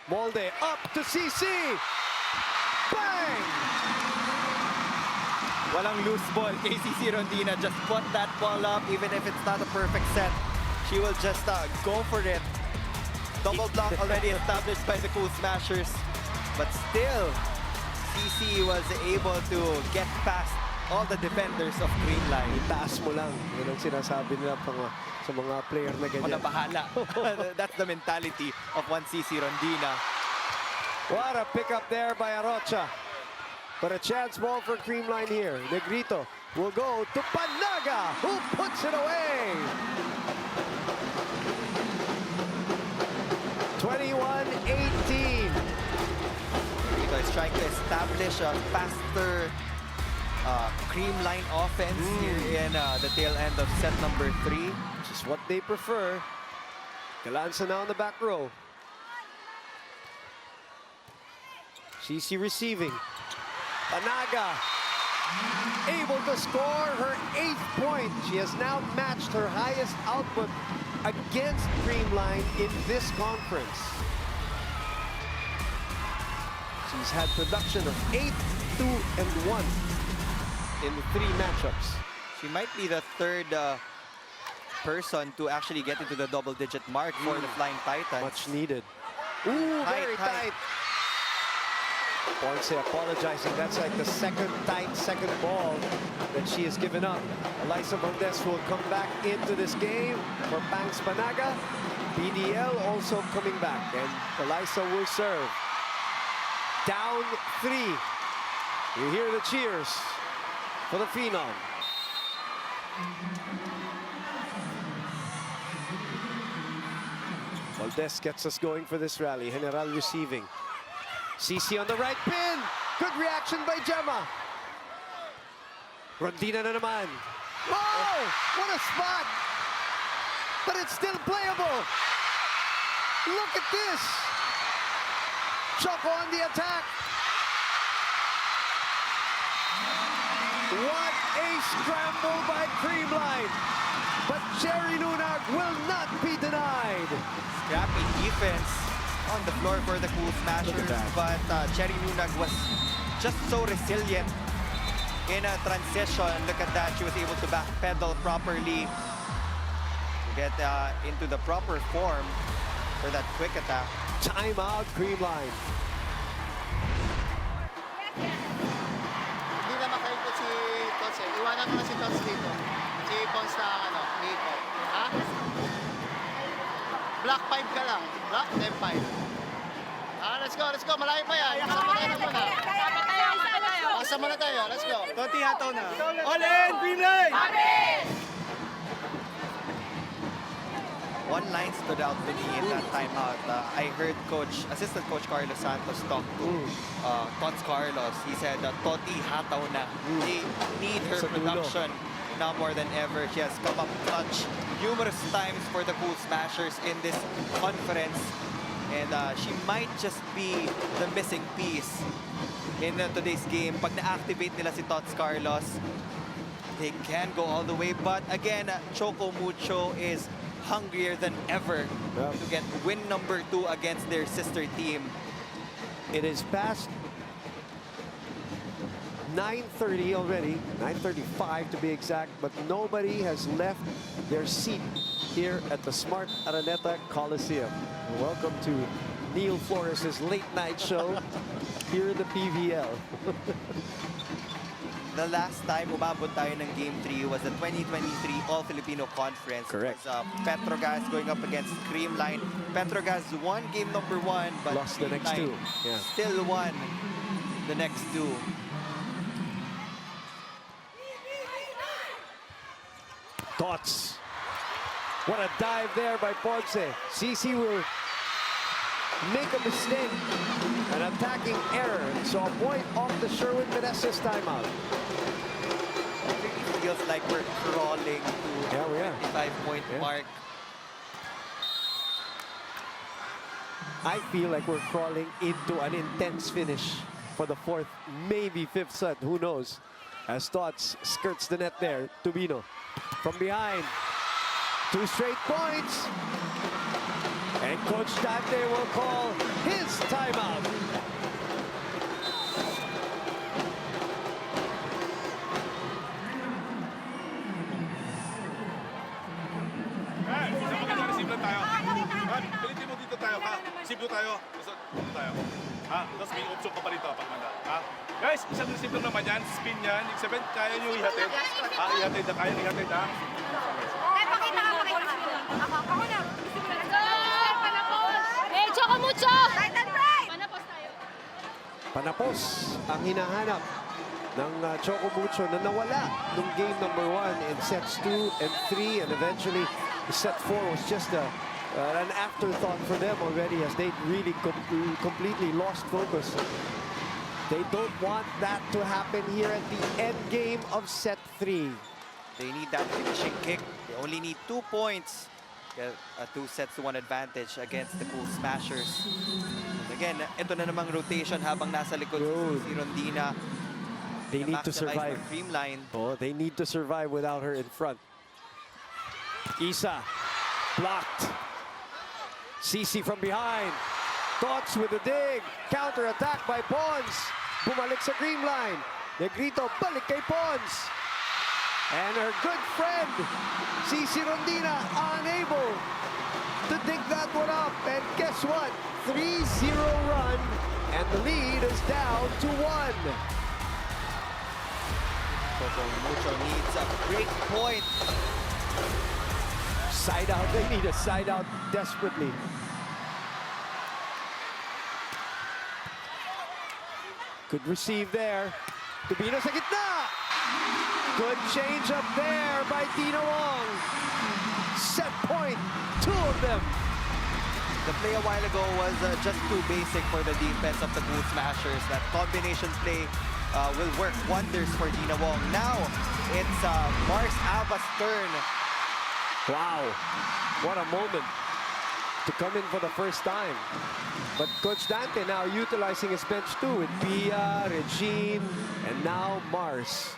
Molde up to CC. Bang! Walang loose ball. KCC Rondina just put that ball up, even if it's not a perfect set. She will just go for it. Double block already established by the Cool Smashers. But still, CC was able to get past all the defenders of Creamline. Itaas mo lang. Yan ang sinasabi nila sa mga player na Ako ganyan. na bahala. That's the mentality of one CC Rondina. What a pickup there by Arocha. But a chance ball for Creamline here. Negrito will go to Panaga, who puts it away. 21-18. Negrito is trying to establish a faster Creamline offense here in the tail end of set number 3. Which is what they prefer. Galanza now in the back row. CC receiving. Panaga able to score her 8th point. She has now matched her highest output against Creamline in this conference. She's had production of 8, 2, and 1 in the 3 matchups. She might be the third person to actually get into the double-digit mark for the Flying Titans. Much needed. Ooh, very tight. Ponce apologizing. That's like the second ball that she has given up. Elisa Valdez will come back into this game for Pangs Panaga. PVL also coming back, and Elisa will serve. Down 3. You hear the cheers for the Phenom. Valdez gets us going for this rally. General receiving. CC on the right pin. Good reaction by Gemma. Rondina na naman. Oh, what a spot. But it's still playable. Look at this. Choco on the attack. What a scramble by Creamline. But Cherry Nunag will not be denied. Scrappy defense on the floor for the Cool Smashers, but Cherry Nunag was just so resilient in a transition. Look at that, she was able to backpedal properly to get into the proper form for that quick attack. Timeout, Creamline. Hindi na makaikot si Tots eh. Iwanan mo na si Tots dito. Si Pons na ano, Nico. Ha? Block 5 ka lang. Block, then 5. Let's go, let's go. Malayo pa yan. Kasama tayo muna. Kasama na tayo, let's go. Toti hataw na. All in, Creamline! One line stood out to me in that timeout. I heard Assistant Coach Carlos Santos talk to Tots Carlos. He said, Toti hataw na. They need her production now more than ever. She has come up clutch numerous times for the Cool Smashers in this conference. And she might just be the missing piece in today's game. Pag na-activate nila si Tots Carlos, they can go all the way. But again, Choco Mucho is hungrier than ever to get win number 2 against their sister team. It is past 9:30 already, 9:35 to be exact, but nobody has left their seat here at the Smart Araneta Coliseum. Welcome to Neil Flores' late night show here in the PVL. The last time umabot tayo ng Game 3 was the 2023 All-Filipino Conference. Correct. It was Petrogas going up against Creamline. Petrogas won game number 1, but lost the next 2. Yeah. Still won the next 2. Tots. What a dive there by Ponce. CC will make a mistake. An attacking error. So a point off the Sherwin Meneses timeout. It really feels like we're crawling to the 5-point mark. I feel like we're crawling into an intense finish for the 4th, maybe 5th set. Who knows? As Tots skirts the net there. Tubino from behind. 2 straight points. And Coach Dante will call his timeout. Isang maganda, simple tayo. Pilitin mo dito tayo, ha? Simple tayo. Dito tayo. Ha? Tapos may option ka pa rito pag manda. Ha? Guys, isang simple naman yan. Spin yan. Ibig sabihin, kaya nyo ihatid. Ha? Ihatid na kaya ihatid, ha? Pakita ka. Ako na. Choco Mucho! Panapos tayo. Panapos ang hinahanap ng Choco Mucho na nawala nung game number 1 in sets 2 and 3, and eventually set 4 was just an afterthought for them already, as they really completely lost focus. They don't want that to happen here at the end game of set 3. They need that finishing kick. They only need 2 points. Get a 2-1 advantage against the Cool Smashers. And again, ito na namang rotation habang nasa likod si Rondina. They need to maximize survive. the Creamline. Oh, they need to survive without her in front. Isa, blocked. Cici from behind. Tots with a dig. Counter-attack by Pons. Bumalik sa Creamline. Negrito, balik kay Pons. And her good friend, Cici Rondina, unable to dig that one up. And guess what? 3-0 run. And the lead is down to 1. Choco Mucho needs a break point. Side out, they need a side out desperately. Good receive there. Tubino sa gitna. Good change up there by Tina Wong. Set point, 2 of them. The play a while ago was just too basic for the defense of the Cool Smashers. That combination play will work wonders for Tina Wong. Now, it's Mars Alba's turn. Wow, what a moment to come in for the first time. But Coach Dante now utilizing his bench too with Pia, Regine, and now Mars.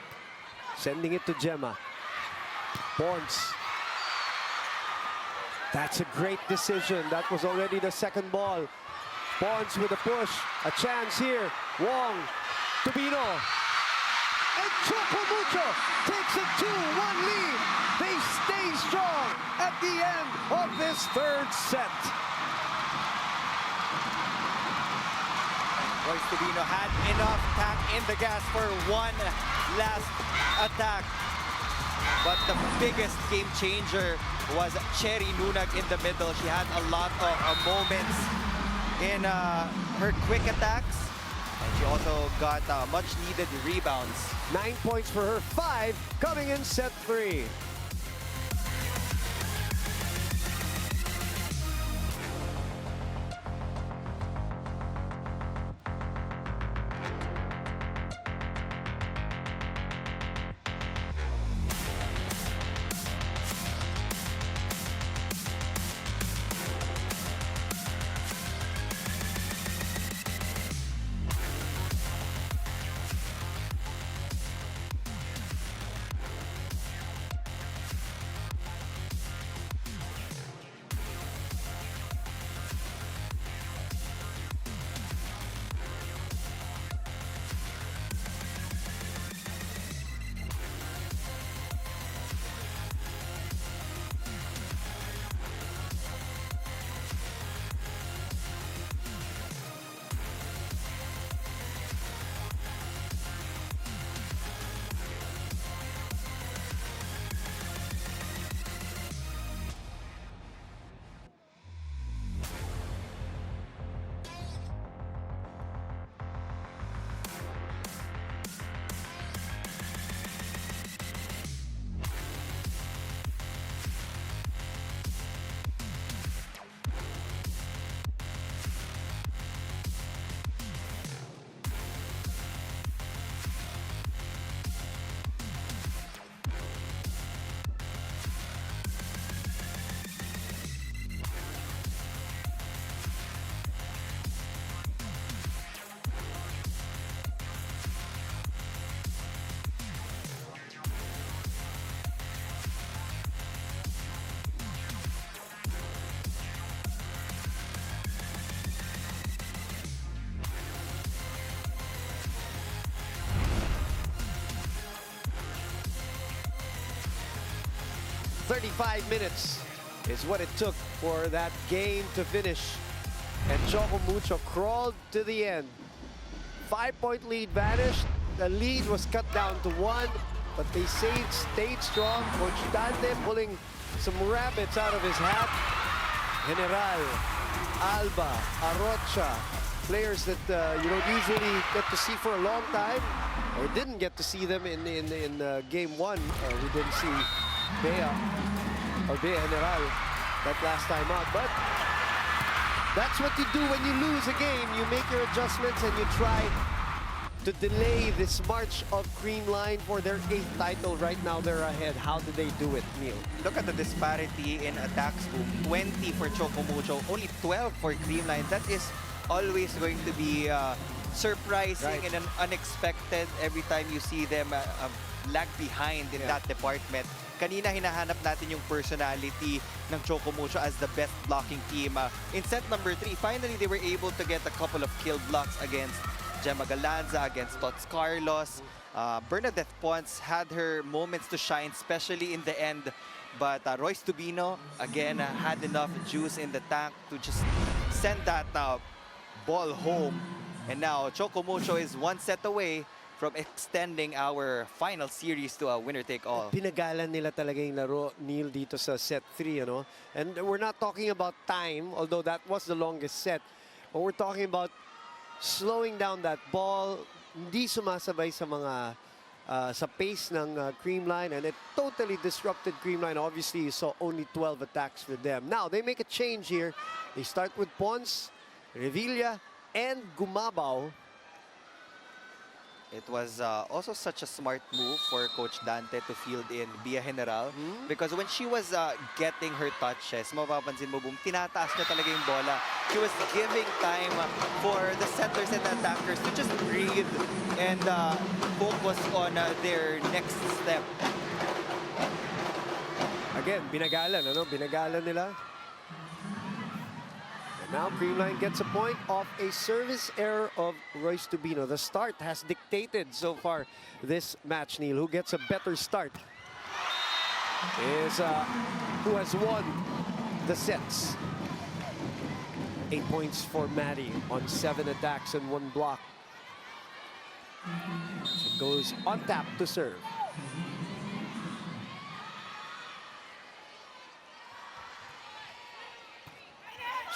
Sending it to Gemma. Pons. That's a great decision. That was already the second ball. Pons with a push. A chance here. Wong. Tubino. And Choco Mucho takes a 2-1 lead. They stay strong at the end of this third set. Royce Tubino had enough tack in the gas for one last attack. But the biggest game changer was Cherry Nunag in the middle. She had a lot of moments in her quick attacks. And she also got much needed rebounds. 9 points for her, 5 coming in set 3. "35 minutes is what it took for that game to finish. And Choco Mucho crawled to the end. 5-point lead vanished. The lead was cut down to 1, but they stayed strong. Coach Dante pulling some rabbits out of his hat. General, Alba, Arocha, players that you don't usually get to see for a long time, or didn't get to see them in game 1. We didn't see Bea General that last time out, but that's what you do when you lose a game. You make your adjustments and you try to delay this march of Creamline for their 8th title. Right now they're ahead. How did they do it, Neil? Look at the disparity in attacks. 20 for Choco Mucho, only 12 for Creamline. That is always going to be surprising and unexpected every time you see them lag behind in that department. Kanina hinahanap natin yung personality ng Choco Mucho as the best blocking team. In set number 3, finally they were able to get a couple of kill blocks against Gemma Galanza, against Tots Carlos. Bernadette Ponce had her moments to shine, especially in the end. But Royce Tubino, again, had enough juice in the tank to just send that ball home. And now Choco Mucho is one set away from extending our final series to a winner-take-all. Pinagalan nila talaga yung laro, Neil, dito sa set 3, ano? And we're not talking about time, although that was the longest set. But we're talking about slowing down that ball, hindi sumasabay sa mga sa pace ng Creamline, and it totally disrupted Creamline. Obviously, you saw only 12 attacks with them. Now, they make a change here. They start with Ponce, Revilla, and Gumabaw. It was also such a smart move for Coach Dante to field in Via General because when she was getting her touches, mapapansin mo, boom, tinataas niya talaga yung bola. She was giving time for the centers and the attackers to just breathe and focus on their next step. Again, binagalan, ano? Binagalan nila. Now Creamline gets a point off a service error of Royce Tubino. The start has dictated so far this match, Neil. Who gets a better start is who has won the sets. 8 points for Maddie on 7 attacks and 1 block. She goes on tap to serve.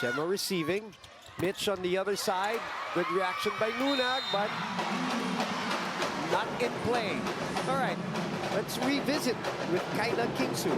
Gemma receiving. Mitch on the other side. Good reaction by Nunag, but not in play. All right, let's revisit with Kyla Kingsu.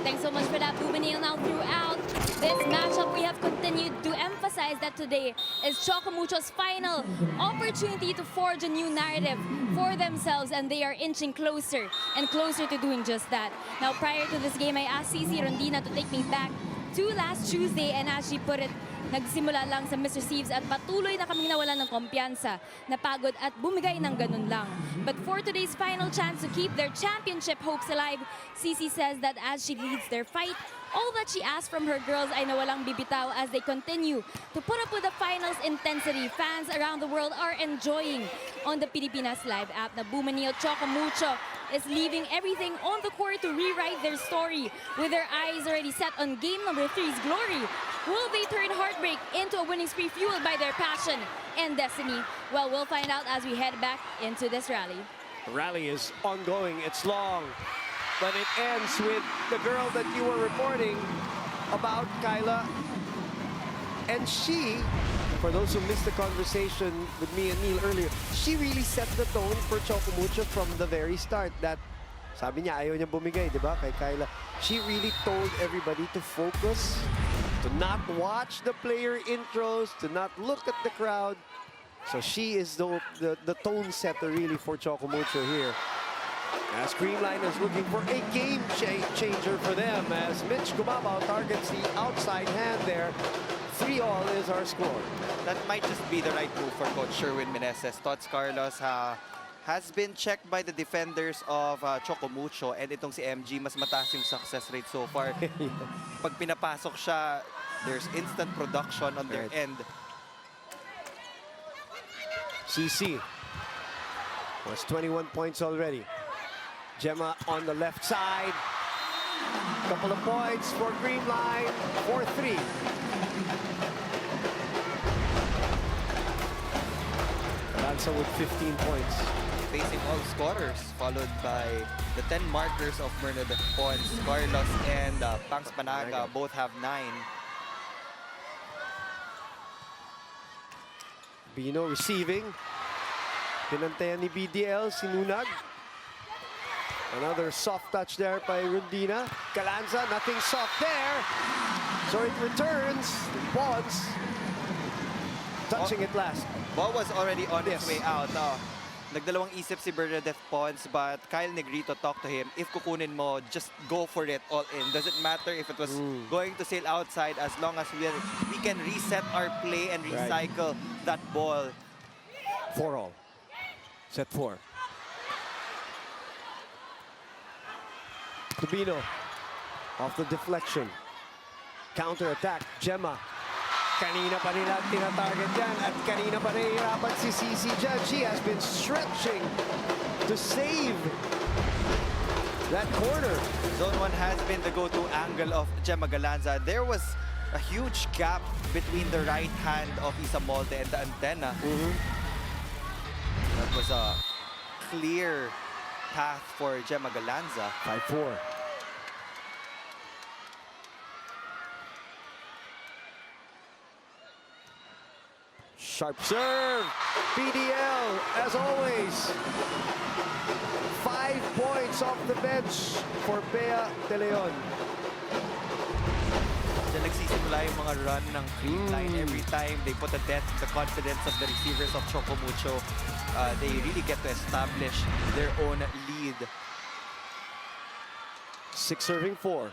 Thanks so much for that, Bubenil. Now throughout this matchup, we have continued to emphasize that today is Choco Mucho's final opportunity to forge a new narrative for themselves, and they are inching closer and closer to doing just that. Now, prior to this game, I asked Cici Rondina to take me back to last Tuesday, and as she put it, nagsimula lang sa Mr. Sieves at patuloy na kaming nawalan ng kumpiyansa, napagod at bumigay ng ganun lang. But for today's final chance to keep their championship hopes alive, Cici says that as she leads their fight, all that she asked from her girls ay nawalang bibitaw as they continue to put up with the finals intensity fans around the world are enjoying on the Pilipinas Live app. Na Bumanil Choco Mucho is leaving everything on the court to rewrite their story with their eyes already set on game number 3's glory. Will they turn heartbreak into a winning spree fueled by their passion and destiny? Well, we'll find out as we head back into this rally. The rally is ongoing. It's long, but it ends with the girl that you were reporting about, Kyla. And she, for those who missed the conversation with me and Neil earlier, she really set the tone for Choco Mucho from the very start. That, sabi niya, ayaw niya bumigay, di ba, kay Kyla. She really told everybody to focus, to not watch the player intros, to not look at the crowd. So she is the tone setter really for Choco Mucho here. As Creamline is looking for a game changer for them as Mitch Gumabaw targets the outside hand there. 3-all is our score. That might just be the right move for Coach Sherwin Meneses. Tots Carlos has been checked by the defenders of Choco Mucho, and itong si MG, mas mataas yung success rate so far. Pag pinapasok siya, there's instant production on their end. CC was 21 points already. Gemma on the left side. Couple of points for Creamline. 4-3. Galanza with 15 points. Facing all scorers, followed by the 10 markers of Bernadette Ponce, Carlos, and Pangs Panaga. Both have 9. Bino receiving. Pinantayan ni BDL, si Nunag. Another soft touch there by Rondina. Galanza, nothing soft there. So it returns. Ponce touching it last. Ball was already on its way out. Nagdalawang isip si Bernadette Ponce, but Kyle Negrito talked to him, if kukunin mo, just go for it all in. Doesn't matter if it was going to sail outside, as long as we can reset our play and recycle that ball. 4-all. Set 4. Tubino off the deflection. Counter attack. Gemma. Kanina pa nila tinatarget yan at kanina pa nahihirapan si Cici dyan. She has been stretching to save that corner. Zone 1 has been the go-to angle of Gemma Galanza. There was a huge gap between the right hand of Isa Molde and the antenna. That was a clear path for Gemma Galanza. 5-4. Sharp serve. PVL, as always. 5 points off the bench for Bea De Leon. Diyan nagsisimula yung mga run ng Creamline. Every time they put a dent in the confidence of the receivers of Choco Mucho, they really get to establish their own lead. 6 serving 4.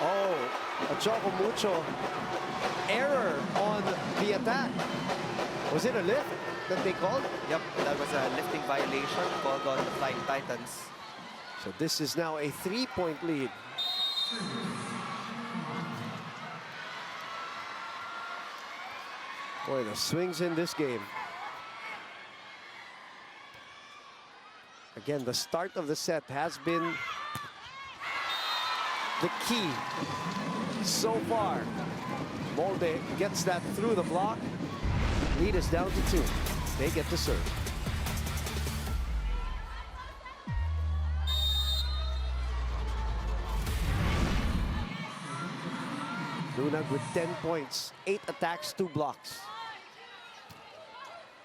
Oh, a Choco Mucho error on the attack. Was it a lift that they called? Yep, that was a lifting violation called on the Flying Titans. So this is now a 3-point lead. Boy, the swings in this game. Again, the start of the set has been the key so far. Molde gets that through the block. Lead is down to 2. They get to serve. Lunag with 10 points, 8 attacks, 2 blocks.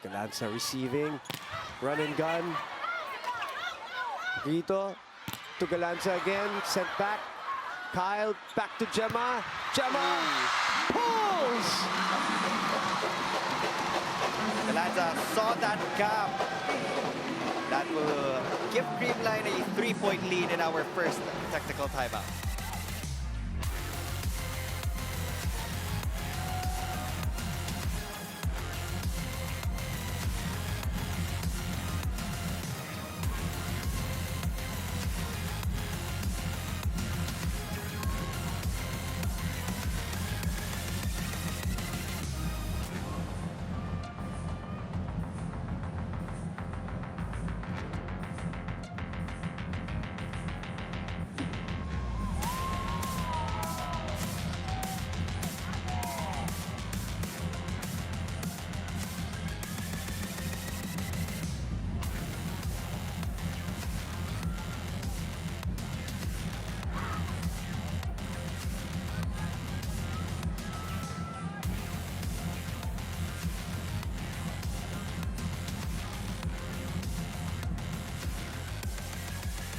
Galanza receiving, run and gun. Rito to Galanza again, sent back. Kyle back to Gemma. Gemma pulls! Galanza saw that gap. That will give Creamline a 3-point lead in our first technical timeout.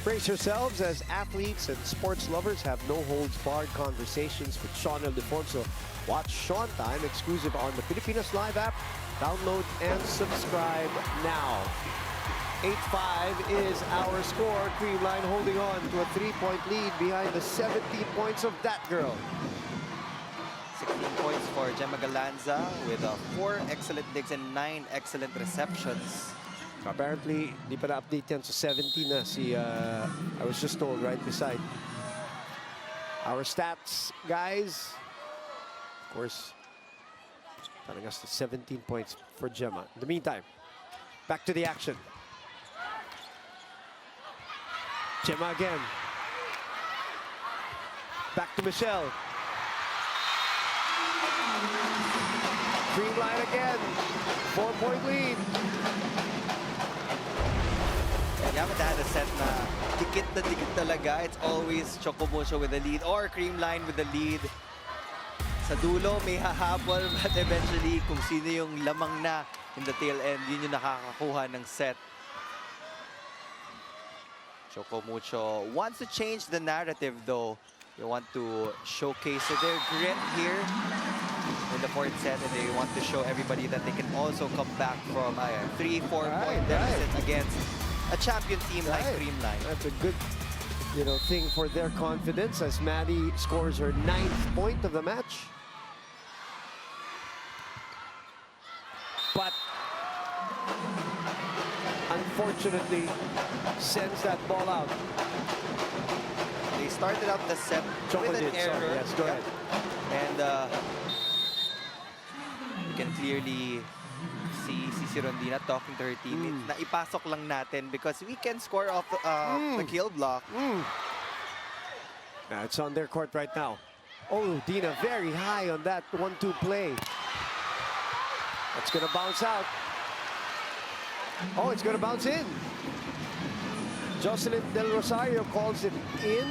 Brace yourselves as athletes and sports lovers have no-holds-barred conversations with Sean Ildefonso. Watch Sean Time exclusive on the Pilipinas Live app. Download and subscribe now. 8-5 is our score. Creamline holding on to a 3-point lead behind the 17 points of that girl. 16 points for Gemma Galanza with 4 excellent digs and 9 excellent receptions. Apparently, di pa na-update yan sa 17 na si, I was just told right beside. Our stats, guys. Of course, telling us the 17 points for Gemma. In the meantime, back to the action. Gemma again. Back to Michelle. Creamline again. 4-point lead. You haven't had a set na dikit na dikit talaga. It's always Choco Mucho with the lead or Creamline with the lead. Sa dulo, may hahabol, but eventually, kung sino yung lamang na in the tail end, yun yung nakakakuha ng set. Choco Mucho wants to change the narrative, though. They want to showcase their grit here in the 4th set, and they want to show everybody that they can also come back from a 3-4 point deficit against a champion team like Creamline. That's a good thing for their confidence as Maddie scores her 9th point of the match. But unfortunately sends that ball out. They started out the set Choco with an did, error. sorry, yes, go ahead. And you can clearly see si Rondina talking to her teammates na ipasok lang natin because we can score off the kill block. Now it's on their court right now. Oh, Dina very high on that 1-2 play. That's gonna bounce out. Oh, it's gonna bounce in. Jocelyn Del Rosario calls it in.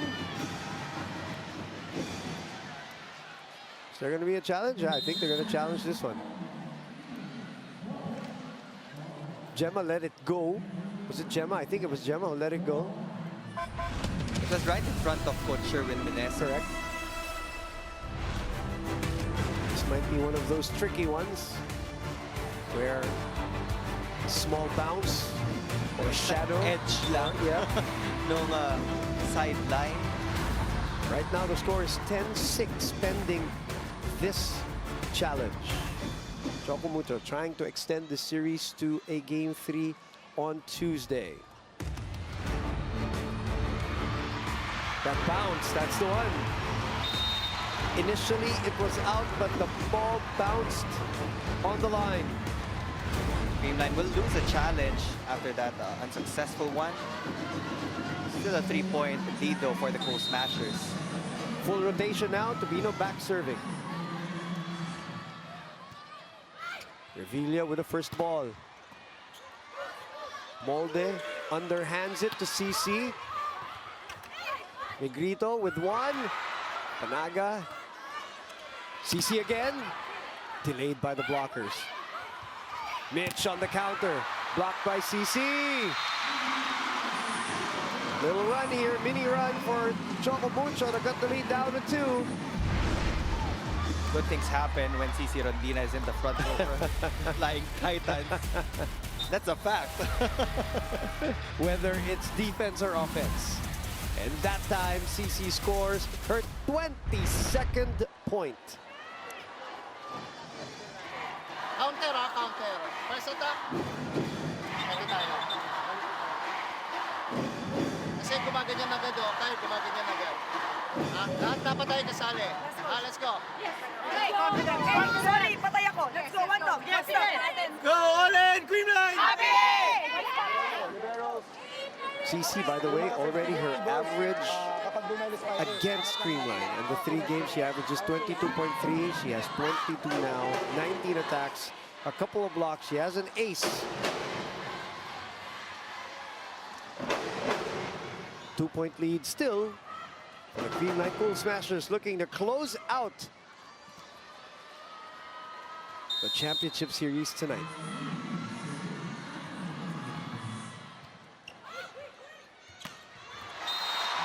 Is there gonna be a challenge? I think they're gonna challenge this one. Gemma let it go. Was it Gemma? I think it was Gemma who let it go. It was right in front of Coach Sherwin Menes. Correct. This might be one of those tricky ones where small bounce or shadow Edge lang. Yeah. Nung sideline. Right now the score is 10-6 pending this challenge. Choco Mucho trying to extend the series to a Game 3 on Tuesday. That bounce, that's the one. Initially it was out, but the ball bounced on the line. Creamline will lose a challenge after that unsuccessful one. Still a 3-point lead though for the Cool Smashers. Full rotation now, Tobino back serving. Revilla with the first ball. Molde underhands it to CC. Negrito with one. Panaga. CC again. Delayed by the blockers. Mitch on the counter. Blocked by CC. Little run here, mini run for Choco Mucho to cut the lead down to 2. Good things happen when CC Rondina is in the front row for Flying Titans. That's a fact. Whether it's defense or offense. And that time, CC scores her 22nd point. Counter counter. First attack. Pwede tayo. Kasi gumaganyan agad kahit gumaganyan agad. Lahat dapat tayo kasali. Let's go. Okay, confident. Sorry, patay ako. Let's go, one dog. Yes, Go all in, Creamline! CC, by the way, already her average against Creamline. In the 3 games, she averages 22.3. She has 22 now, 19 attacks, a couple of blocks. She has an ace. 2-point lead still. The Creamline Cool Smashers looking to close out the championship series tonight.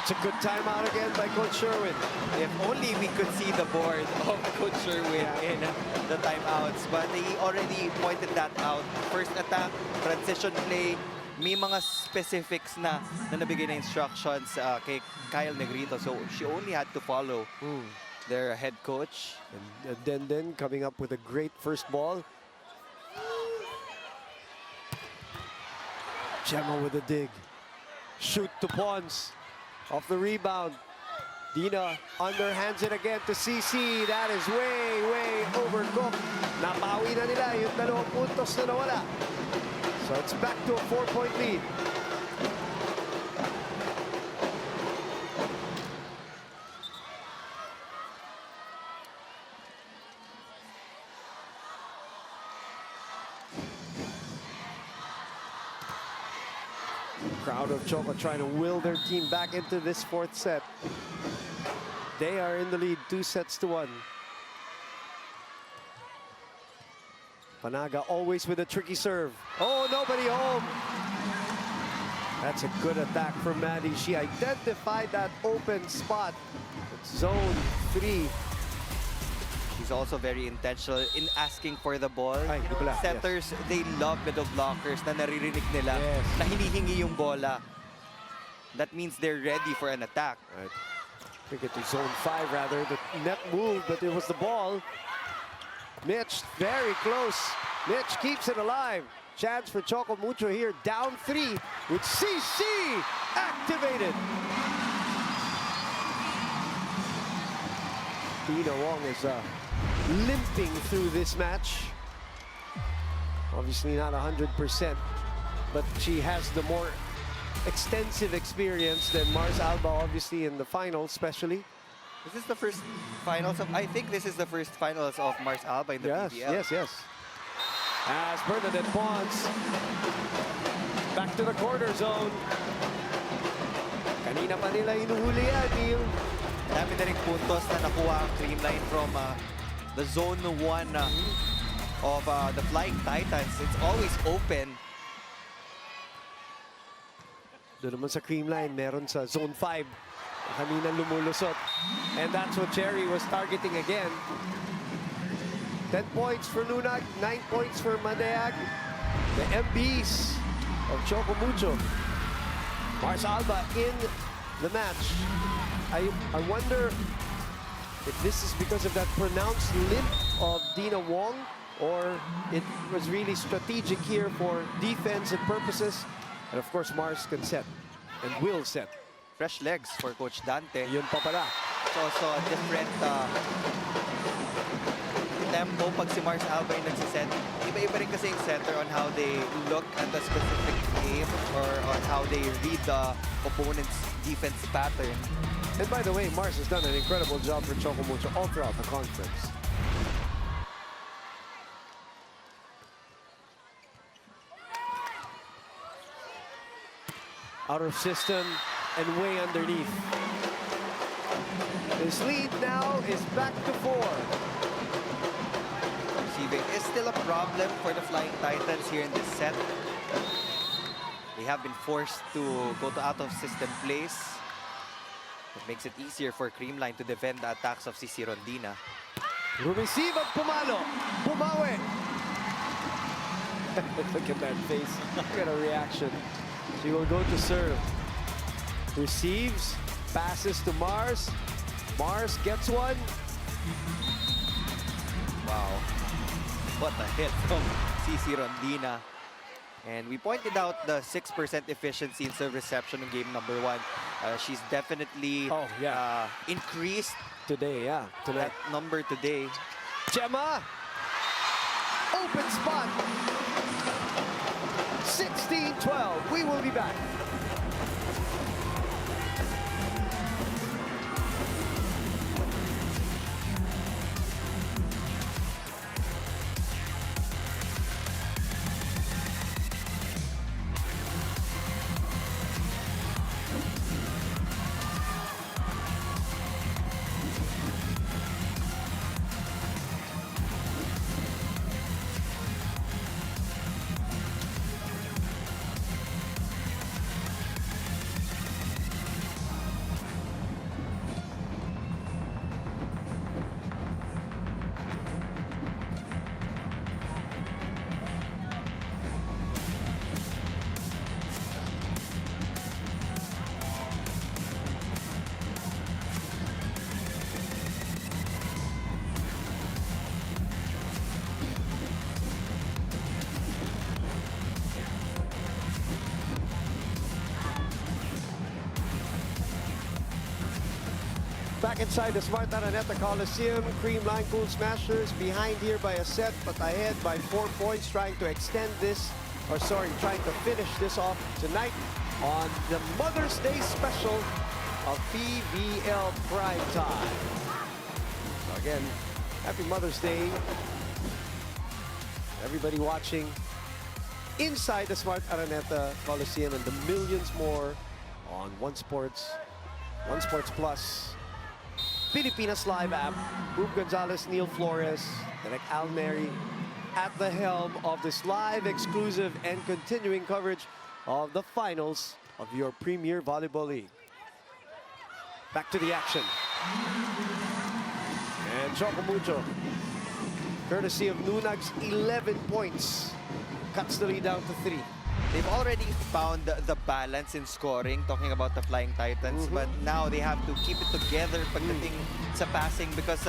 It's a good timeout again by Coach Sherwin. If only we could see the board of Coach Sherwin in the timeouts. But they already pointed that out. First attack, transition play, may mga specifics na nabigay na instructions kay Kyle Negrito. So she only had to follow their head coach. And then coming up with a great first ball. Gemma with a dig. Shoot to Pons. Off the rebound. Dina underhands it again to CC. That is way, way overcooked. Napawi na nila yung 2 puntos na nawala. So it's back to a 4-point lead. Crowd of Choco trying to will their team back into this 4th set. They are in the lead 2-1. Panaga always with a tricky serve. Oh, nobody home. That's a good attack from Maddie. She identified that open spot. It's zone 3. She's also very intentional in asking for the ball. Ay, di pala. Setters, they love middle blockers na naririnig nila na hinihingi yung bola. That means they're ready for an attack. Right. I think it was zone 5 rather. The net moved, but it was the ball. Mitch very close. Mitch keeps it alive. Chance for Choco Mucho here. Down 3 with CC activated. Dina Wong is limping through this match. Obviously not 100%, but she has the more extensive experience than Mars Alba, obviously, in the finals, especially. This is the first finals of, I think this is the first finals of Mars Alba in the PVL. Yes. As Bernadette Pons back to the corner zone. Kanina pa nila inuhuli yan, Neil. Dami na rin puntos na nakuha ang Creamline from the zone 1 of the Flying Titans. It's always open. Doon naman sa Creamline, meron sa zone 5. Kanina lumulusot. And that's what Cherry was targeting again. 10 points for Nunag, 9 points for Madeag. The MBs of Choco Mucho. Mars Alba in the match. I wonder if this is because of that pronounced limp of Dina Wong, or it was really strategic here for defensive purposes. And of course, Mars can set and will set. Fresh legs for Coach Dante. Yun pa pala. It's also a different tempo pag si Mars Alba yung nagsiset. Iba-iba rin kasi yung center on how they look at the specific game or on how they read the opponent's defense pattern. And by the way, Mars has done an incredible job for Choco Mucho all throughout the conference. Out of system and way underneath. His lead now is back to 4. Receiving is still a problem for the Flying Titans here in this set. They have been forced to go to out-of-system plays. It makes it easier for Creamline to defend the attacks of CC Rondina. Rumeceive at pumalo. Bumawi. Look at that face. Look at her reaction. She will go to serve. Receives. Passes to Mars. Mars gets one. Wow. What a hit from CC Rondina. And we pointed out the 6% efficiency in serve reception in game number 1. She's definitely increased today, that number today. Gemma! Open spot! 16-12. We will be back. Back inside the Smart Araneta Coliseum, Creamline Cool Smashers behind here by a set, but ahead by 4 points, trying to extend this, trying to finish this off tonight on the Mother's Day special of PVL Prime Time. So again, happy Mother's Day. Everybody watching inside the Smart Araneta Coliseum and the millions more on One Sports Plus, Pilipinas Live app. Boop Gonzalez, Neil Flores, Derek Almeri at the helm of this live, exclusive, and continuing coverage of the finals of your Premier Volleyball League. Back to the action. And Choco Mucho, courtesy of Nunag's 11 points, cuts the lead down to 3. they've already found the balance in scoring, talking about the Flying Titans, but now they have to keep it together pagdating sa passing because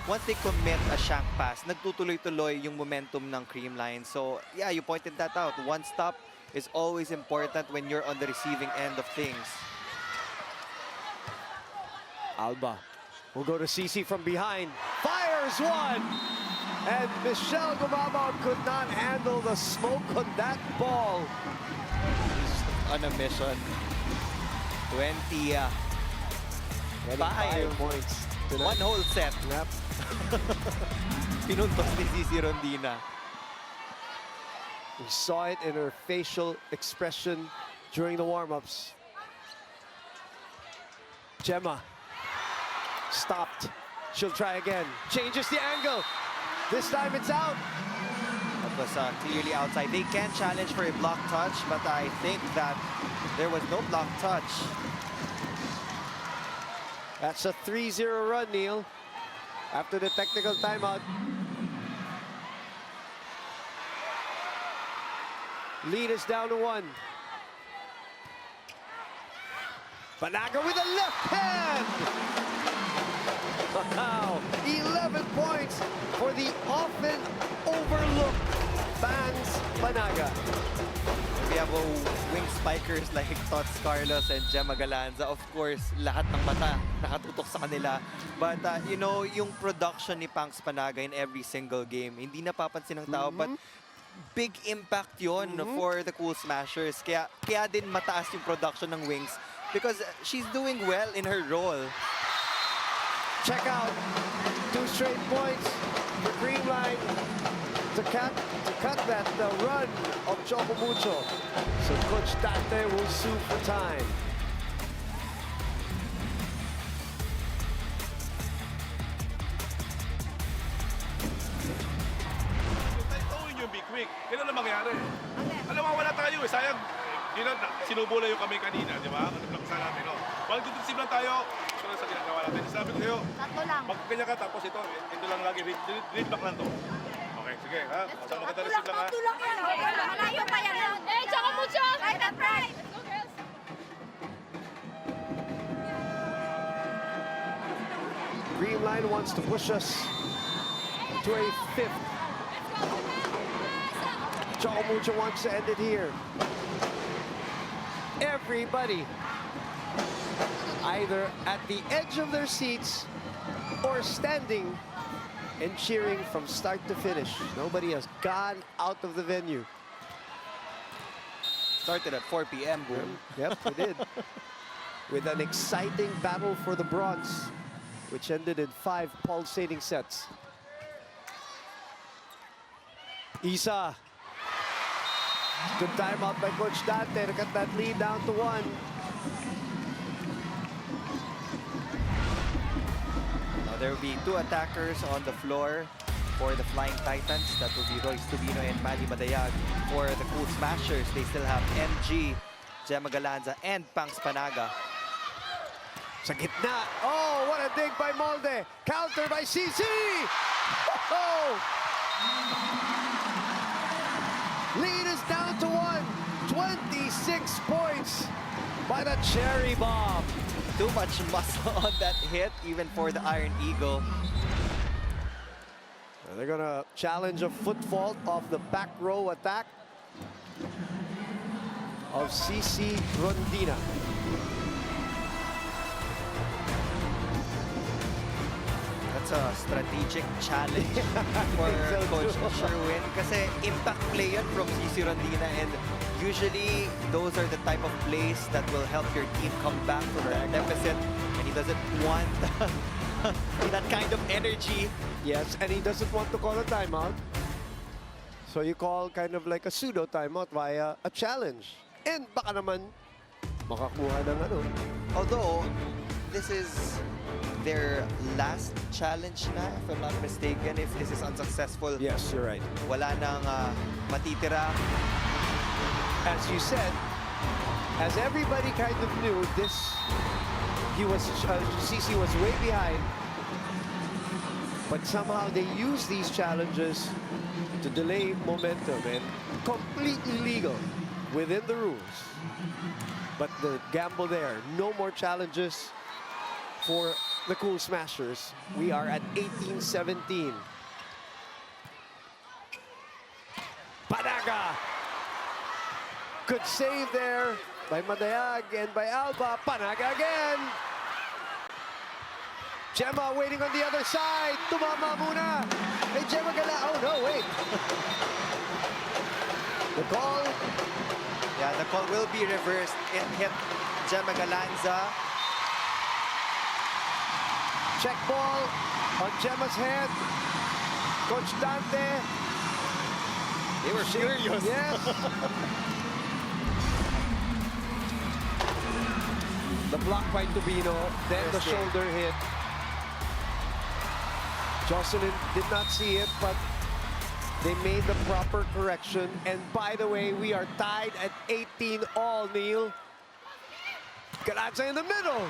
once they commit a shank pass, nagtutuloy-tuloy yung momentum ng Creamline. So, yeah, you pointed that out. One stop is always important when you're on the receiving end of things. Alba will go to CC from behind. Fires one! And Michelle Gumabao could not handle the smoke on that ball. He's on a mission. 25 points tonight. One whole set. Yep. Pinuntos ni Cici Rondina. We saw it in her facial expression during the warm-ups. Gemma stopped. She'll try again. Changes the angle. This time it's out. That was clearly outside. They can challenge for a block touch, but I think that there was no block touch. That's a 3-0 run, Neil. After the technical timeout. Lead is down to 1. Panaga with a left hand! Wow, 11 points for the often overlooked Bangs Panaga. We have wing spikers like Tots Carlos and Gemma Galanza. Of course, lahat ng mata nakatutok sa kanila. But you know, yung production ni Pangs Panaga in every single game, hindi napapansin ng tao, but big impact yon for the Cool Smashers. Kaya din mataas yung production ng wings because she's doing well in her role. Check out 2 straight points for Creamline to cut that run of Choco Mucho. So Coach Dante will sue for time. Tawin yung be quick. Yan ang mangyari. Alam mo, wala tayo eh. Sayang. Sinubo lang yung kami kanina, di ba? Nagplaksa natin, no? While tutupsib lang tayo, ito lang sa ginagawa natin. Sabi ko sa'yo, magkakanya ka, tapos ito lang lagi, read back lang to. Okay, sige, ha? Sa maganda receive lang, ha? Malayo pa yan. Eh, Choco Mucho! Right and right! Let's go, girls! Creamline wants to push us to a 5th. Choco Mucho wants to end it here. Everybody either at the edge of their seats or standing and cheering from start to finish. Nobody has gone out of the venue. Started at 4 p.m. Boom. Yep, we did. With an exciting battle for the bronze, which ended in 5 pulsating sets. Isa. Good timeout by Coach Dante to cut that lead down to 1. Now there will be 2 attackers on the floor for the Flying Titans. That will be Royce Tubino and Manny Madayag. For the Cool Smashers, they still have MG, Gemma Galanza, and Pangs Panaga. Sa gitna. Oh, what a dig by Molde. Counter by CC. Oh! Lead is down to 1. 26 points by the Cherry Bomb. Too much muscle on that hit, even for the Iron Eagle. They're gonna challenge a foot fault off the back row attack of CC Rondina. That's a strategic challenge for Coach Sherwin. Kasi impact play yun from CC Rondina, and usually those are the type of plays that will help your team come back from that deficit, and he doesn't want that kind of energy. Yes, and he doesn't want to call a timeout. So you call kind of like a pseudo timeout via a challenge. And baka naman makakuha ng ano. Although, this is their last challenge na, if I'm not mistaken, if this is unsuccessful. Yes, you're right. Wala nang matitira. As you said, as everybody kind of knew, CC was way behind. But somehow they use these challenges to delay momentum, and completely legal. within the rules. But the gamble there, no more challenges for the Cool Smashers. We are at 18-17. Panaga! Good save there by Madayag and by Alba. Panaga again! Gemma waiting on the other side. Tumama muna. Hey, Gemma Gala. Oh, no, wait. The call. Yeah, the call will be reversed. It hit Gemma Galanza. Check ball on Gemma's head. Coach Dante. They were furious. Yes. The block by Tubino. Then the shoulder hit. Jocelyn did not see it, but they made the proper correction. And by the way, we are tied at 18 all, Neil. Galanza in the middle.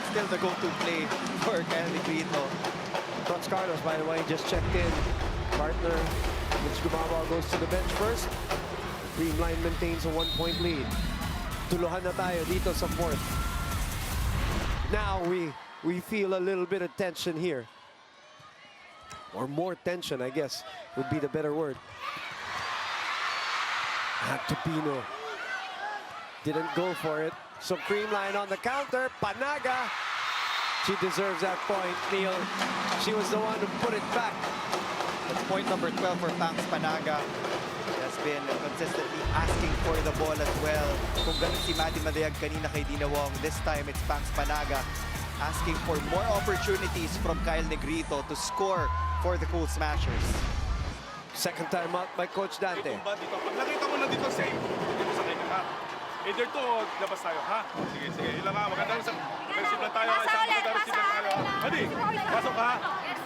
Still the go-to play for Kyle Negrito. Franz Carlos, by the way, just checked in. Partner, Mitch Gumabao goes to the bench first. Creamline maintains a 1-point lead. Tuluhan na tayo dito sa fourth. Now we feel a little bit of tension here. Or more tension, I guess, would be the better word. Tupino didn't go for it. So Creamline on the counter. Panaga. She deserves that point, Neil. She was the one who put it back. That's point number 12 for Pangs Panaga. He has been consistently asking for the ball as well. Kung ganun si Maddie Madayag kanina kay Dina Wong, this time it's Pangs Panaga asking for more opportunities from Kyle Negrito to score for the Cool Smashers. Second time out by Coach Dante. Tumba dito. Pag nakita mo na dito, save. Dito sa kanya, ha? Either to, labas tayo, ha? Sige, sige. Yun lang ha. Maganda rin sa receive lang tayo. Isang maganda receive lang tayo, ha? Hadi, pasok ka, ha? Yes.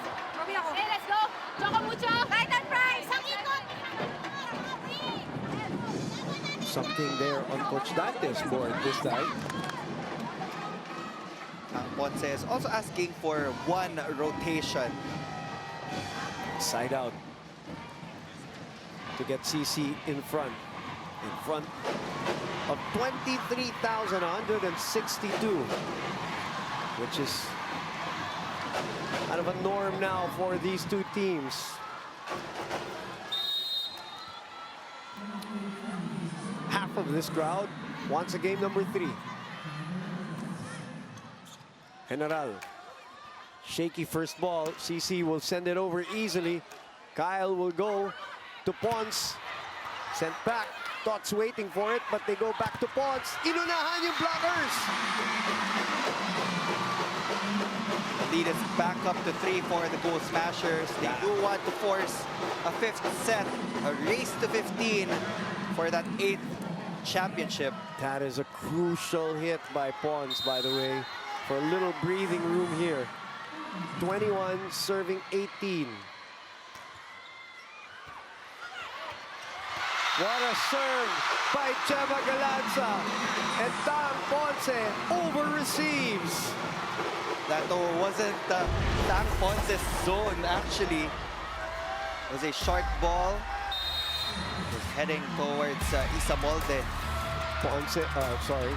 Hey, let's go. Choco Mucho. Titan Prize. Ang ikot. Something there on Coach Dante's board this time. Ponce is also asking for one rotation. Side out to get CC in front of 23,162, which is kind of a norm now for these two teams. Half of this crowd wants a game number 3. General, shaky first ball. CC will send it over easily. Kyle will go to Ponce. Sent back. Tots waiting for it, but they go back to Ponce. Inunahan yung blockers. The lead is back up to 3 for the Cool Smashers. They do want to force a 5th set, a race to 15 for that 8th championship. That is a crucial hit by Ponce, by the way, for a little breathing room here. 21 serving 18. What a serve by Gemma Galanza. And Tang Ponce over-receives. That wasn't Tang Ponce's zone, actually. It was a short ball. It was heading towards Isamolde. Ponce, sorry.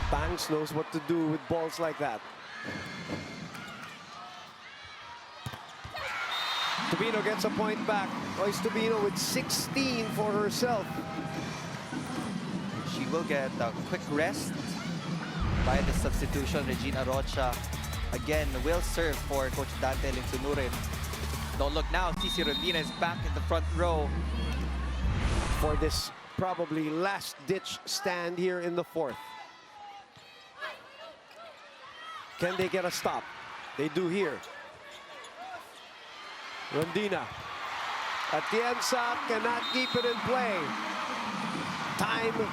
Banks knows what to do with balls like that. Tubino gets a point back. Royce Tubino with 16 for herself. She will get a quick rest by the substitution. Regina Rocha again will serve for Coach Dante Linsunurin. Don't look now, Cici Rondina is back in the front row for this probably last-ditch stand here in the fourth. Can they get a stop? They do here. Rondina. Atienza cannot keep it in play. Time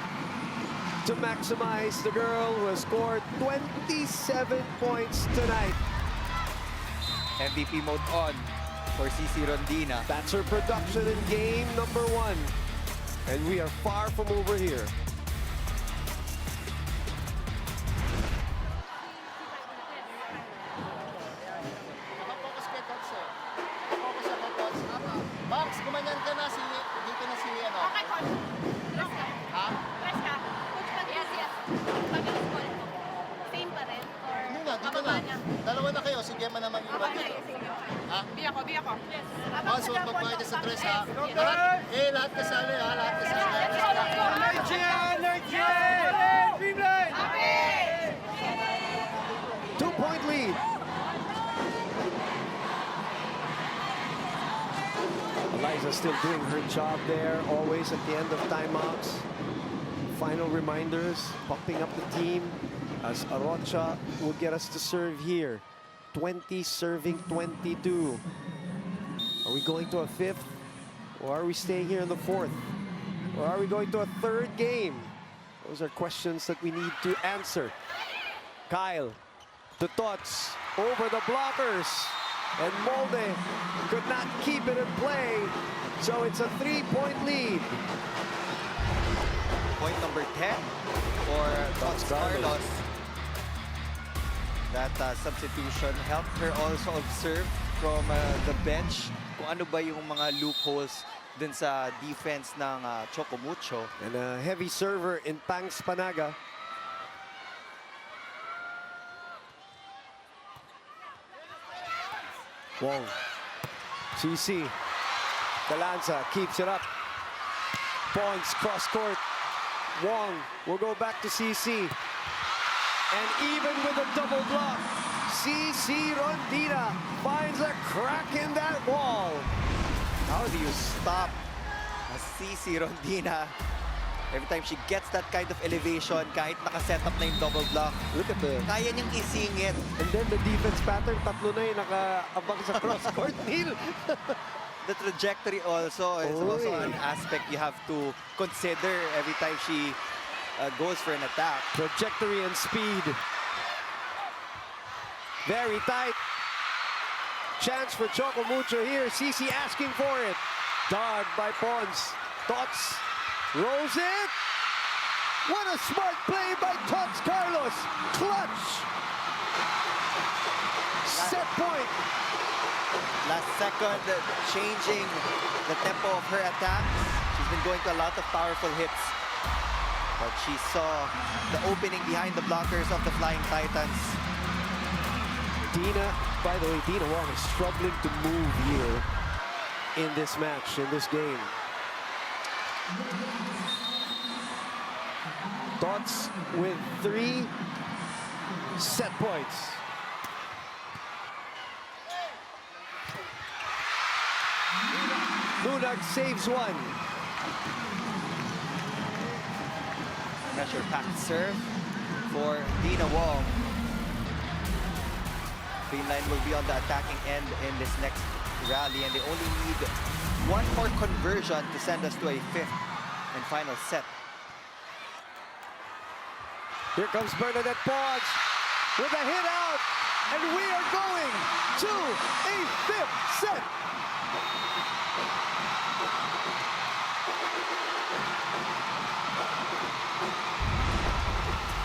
to maximize the girl who has scored 27 points tonight. MVP mode on for Cici Rondina. That's her production in game number 1. And we are far from over here. Focus kay Coach. Focus ako, Coach. Max, gumanyan ka na. Dito na si Same pa rin? Or Hindi na, dito na. Dalawa na kayo, si Gemma naman yung iba dito. Ha? Di ako. Yes. So, magbayad sa dress ha. Lahat kasali ha, lahat kasali. Creamline! 2-point lead. Eliza still doing her job there, always at the end of timeouts. Final reminders, pumping up the team as Arocha will get us to serve here. 20 serving 22. Are we going to a fifth? Or are we staying here in the fourth? Or are we going to a third game? Those are questions that we need to answer. Kyle, the Tots over the blockers. And Molde could not keep it in play. So it's a 3-point lead. Point number 10 for Tots Carlos. That substitution helped her also observe from the bench kung ano ba yung mga loopholes dun sa defense ng Choco Mucho. And a heavy server in Pangs Panaga. Wong. CC. Galanza keeps it up. Pons cross court. Wong will go back to CC. And even with a double block, CC Rondina finds a crack in that wall. How do you stop CC Rondina every time she gets that kind of elevation kahit nakaset up na yung double block? Look at the... Kaya niyang isingit. And then the defense pattern, tatlo na yung nakaabang sa cross court, Neil. The trajectory also is also an aspect you have to consider every time she goes for an attack. Trajectory and speed. Very tight. Chance for Choco Mucho here. CC asking for it. Dodged by Pons. Tots rolls it. What a smart play by Tots Carlos. Clutch. Set point. Last second, changing the tempo of her attack. She's been going to a lot of powerful hits. But she saw the opening behind the blockers of the Flying Titans. Dina, by the way, Dina Wong is struggling to move here in this match, in this game. Tots with 3 set points. Lunag saves one. Pressure-packed serve for Dina Wong. Creamline will be on the attacking end in this next rally, and they only need one more conversion to send us to a fifth and final set. Here comes Bernadette Pons with a hit out, and we are going to a fifth set.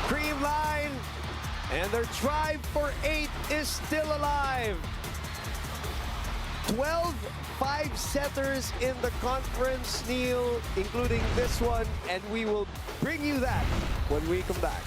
Creamline, and their drive for 8 is still alive. 12 5-setters in the conference, Neil, including this one, and we will bring you that when we come back.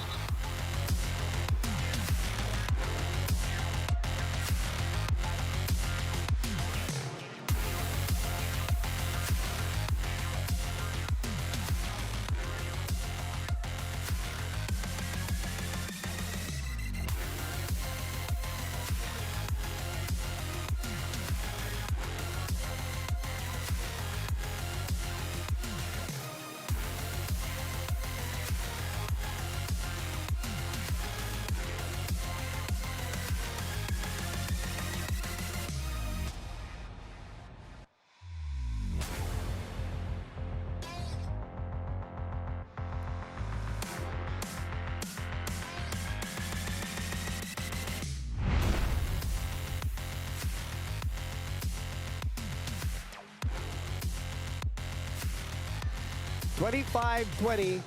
$25-20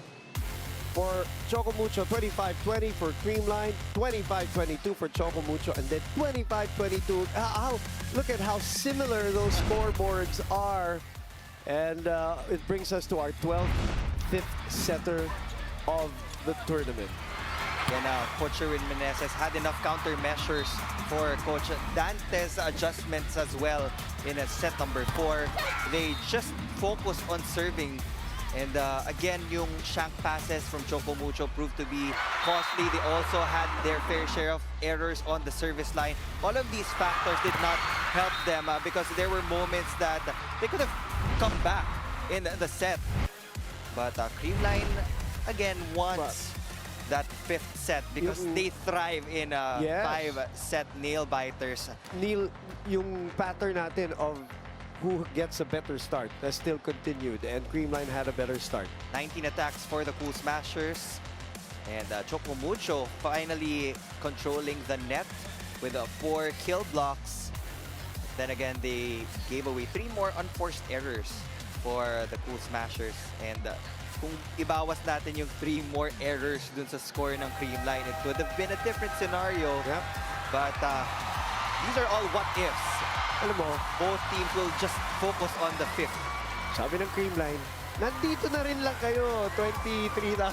for Choco Mucho, 25-20 for Creamline, 25-22 for Choco Mucho, and then 25-22. Look at how similar those scoreboards are. And it brings us to our 12th fifth setter of the tournament. And Coach Sherwin Meneses had enough countermeasures for Coach Dante's adjustments as well in set number 4. They just focus on serving. And again, yung shank passes from Choco Mucho proved to be costly. They also had their fair share of errors on the service line. All of these factors did not help them because there were moments that they could have come back in the set. But Creamline, again, wants that 5th set because they thrive in 5-set nail-biters. Neil, yung pattern natin of who gets a better start has still continued, and Creamline had a better start. 19 attacks for the Cool Smashers. And Choco Mucho finally controlling the net with 4 kill blocks. Then again, they gave away 3 more unforced errors for the Cool Smashers. And kung ibawas natin yung 3 more errors dun sa score ng Creamline, it would have been a different scenario. Yep. But these are all what-ifs. Alam mo, both teams will just focus on the 5th. Sabi ng Creamline, nandito na rin lang kayo, 23,000.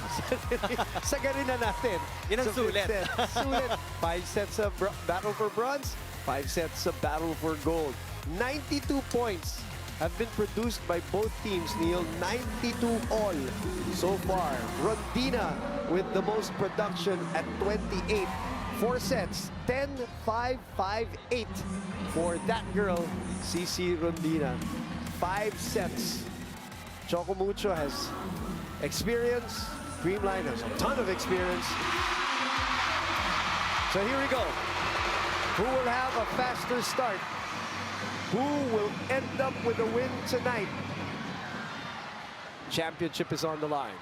Sagarin na natin. Yun ang sulit. Sulit. 5 sets of battle for bronze, 5 sets of battle for gold. 92 points have been produced by both teams, Neil. 92 all so far. Rondina with the most production at 28. 4 sets, 10, 5, 5, 8 for that girl, CC Rondina. 5 sets. Choco Mucho has experience. Creamline has a ton of experience. So here we go. Who will have a faster start? Who will end up with a win tonight? Championship is on the line.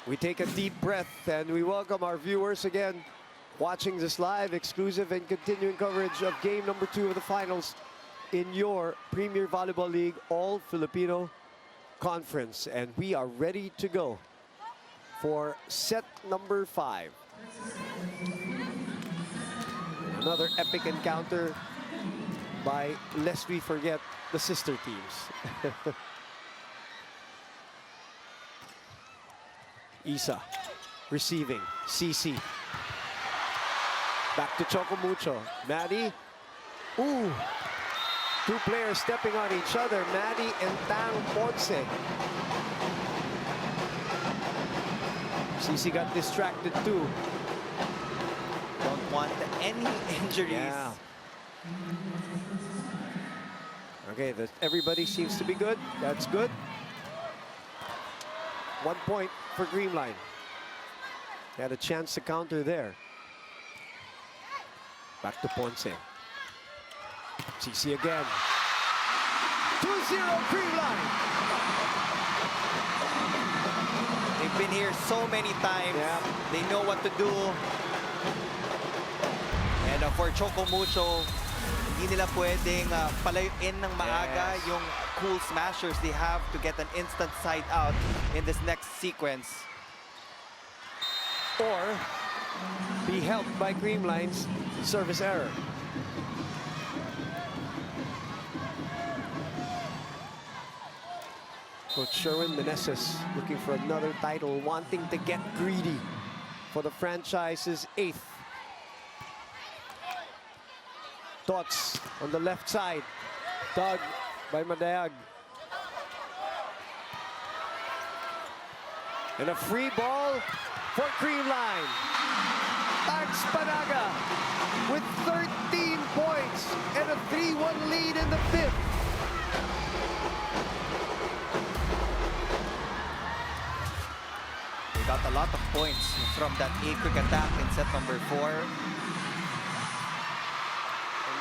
We take a deep breath and we welcome our viewers again watching this live, exclusive and continuing coverage of game number 2 of the finals in your Premier Volleyball League All-Filipino Conference. And we are ready to go for set number 5. Another epic encounter by, lest we forget, the sister teams. Isa receiving, CC. Back to Choco Mucho. Maddie. Ooh. 2 players stepping on each other. Maddie and Tang Ponce. CC got distracted too. Don't want any injuries. Yeah. Okay, everybody seems to be good. That's good. 1 point for Creamline. They had a chance to counter there. Back to Ponce. CC again. 2-0 Creamline. They've been here so many times. Yeah. They know what to do. And for Choco Mucho, hindi nila pwedeng palayuin ng maaga yung Cool Smashers. They have to get an instant side out in this next sequence. Or be helped by Creamline's service error. Coach Sherwin Meneses looking for another title, wanting to get greedy for the franchise's 8th. Thoughts on the left side. Dug by Madayag. And a free ball for Creamline. Tags Panaga with 13 points and a 3-1 lead in the 5th. They got a lot of points from that quick attack in set number 4.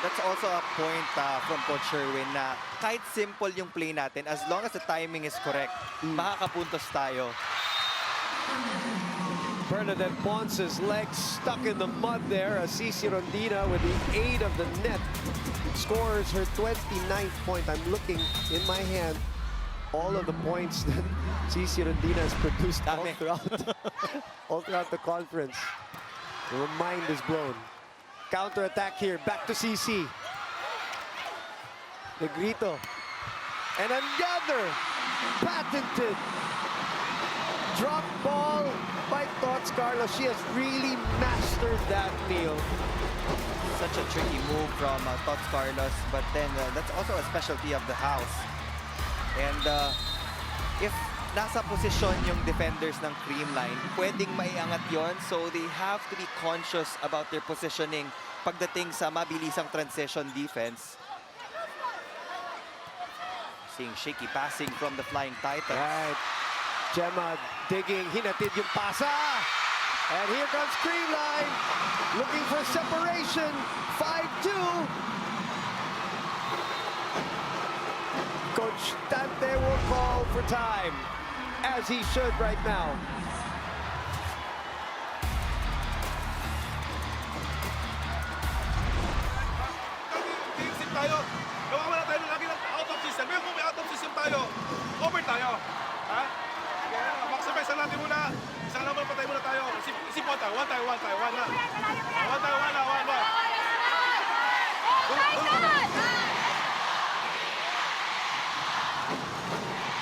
That's also a point from Coach Sherwin na kahit simple yung play natin, as long as the timing is correct, makakapuntos tayo. Bernadette Ponce's legs stuck in the mud there as CC Rondina with the aid of the net scores her 29th point. I'm looking in my hand all of the points that CC Rondina has produced all throughout the conference. Her mind is blown. counter-attack here. Back to CC. Negrito. And another patented drop ball by Tots Carlos. She has really mastered that, Neil. Such a tricky move from Tots Carlos, but then that's also a specialty of the house. And if nasa posisyon yung defenders ng Creamline, pwedeng maiangat yon, so they have to be conscious about their positioning pagdating sa mabilisang transition defense. Seeing shaky passing from the Flying Titans. Right. Gemma digging, hinatid yung pasa. And here comes Creamline, looking for separation. 5-2. Coach Dante will call for time, as he should right now. Team tayo. Nawawala tayo lagi ng out of system. Ngayon kung may out of system tayo, over tayo. Ha? Maximize natin muna. Isang laban patay muna tayo. Isip mo tayo. One na. One na.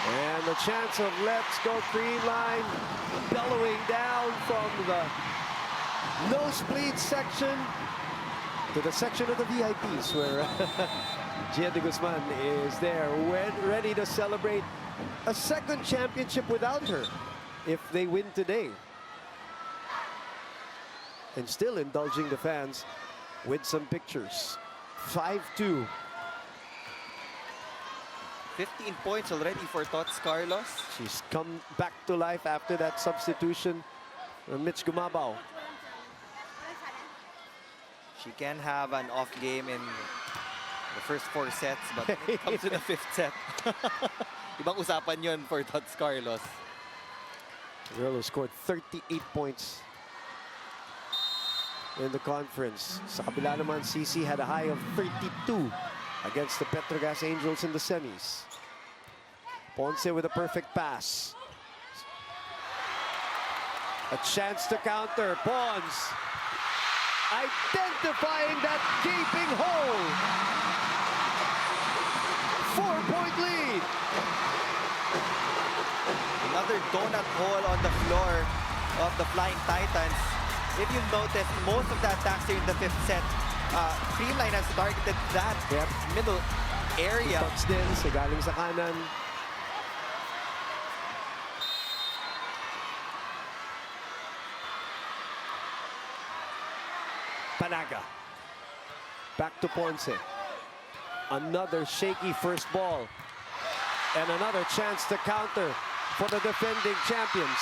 And the chance of Let's Go Creamline bellowing down from the nosebleed section to the section of the VIPs where Gia de Guzman is there, ready to celebrate a second championship without her if they win today. And still indulging the fans with some pictures. 5-2. 15 points already for Tots Carlos. She's come back to life after that substitution from Mitch Gumabao. She can have an off game in the first 4 sets, but when it comes to the 5th set, ibang usapan yun for Tots Carlos. The girl who scored 38 points in the conference. Sa kabila naman, CC had a high of 32 against the Petrogas Angels in the semis. Ponce with a perfect pass. A chance to counter. Ponce identifying that gaping hole. 4-point lead. Another donut hole on the floor of the Flying Titans. If you notice, most of the attacks here in the 5th set, Creamline has targeted that middle area. Touch din sa galing sa kanan. Panaga. Back to Ponce. Another shaky first ball. And another chance to counter for the defending champions.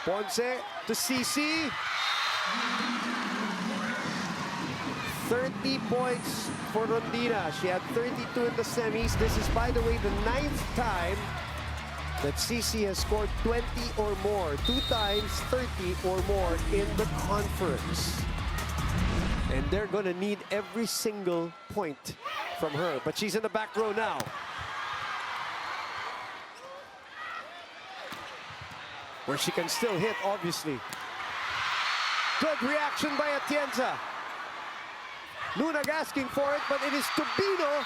Ponce to CC. 30 points for Rondina. She had 32 in the semis. This is, by the way, the 9th time that CC has scored 20 or more. 2 times 30 or more in the conference. And they're going to need every single point from her. But she's in the back row now. Where she can still hit, obviously. Good reaction by Atienza. Nunag asking for it, but it is Tubino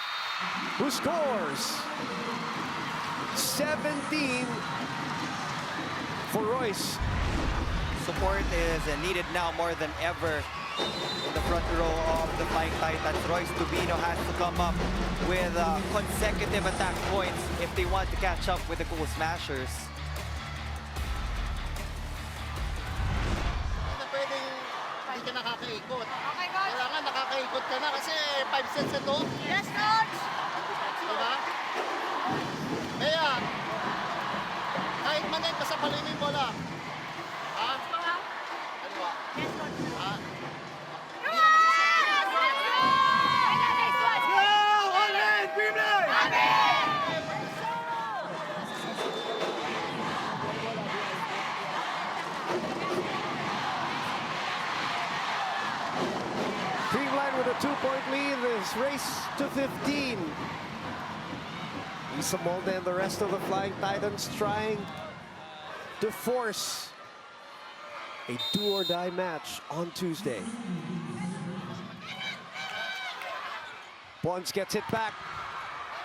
who scores. 17 for Royce. Support is needed now more than ever in the front row of the Flying Titans. Royce Tubino has to come up with consecutive attack points if they want to catch up with the Cool Smashers. Hindi ka nakakaikot. Okay, coach. Kailangan nakakaikot ka na kasi 5 sets ito. Yes, coach! Diba? Kaya, kahit manay, pasapalin mo yung bola. Ha? Kaliwa. Yes, coach. Ha? Creamline with a 2-point lead. This race to 15. Lisa Molde and the rest of the Flying Titans trying to force a do-or-die match on Tuesday. Pons gets it back.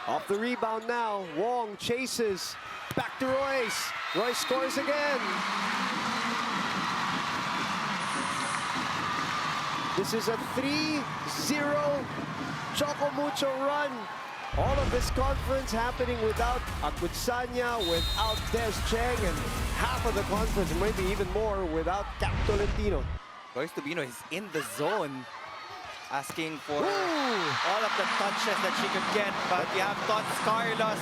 Off the rebound now. Wong chases. Back to Royce. Royce scores again. This is a 3-0 Choco Mucho run. All of this conference happening without Agudsanya, without Des Cheng, and half of the conference, maybe even more, without Cap Tolentino. Royce Tubino is in the zone, asking for all of the touches that she could get, but you have Tots Carlos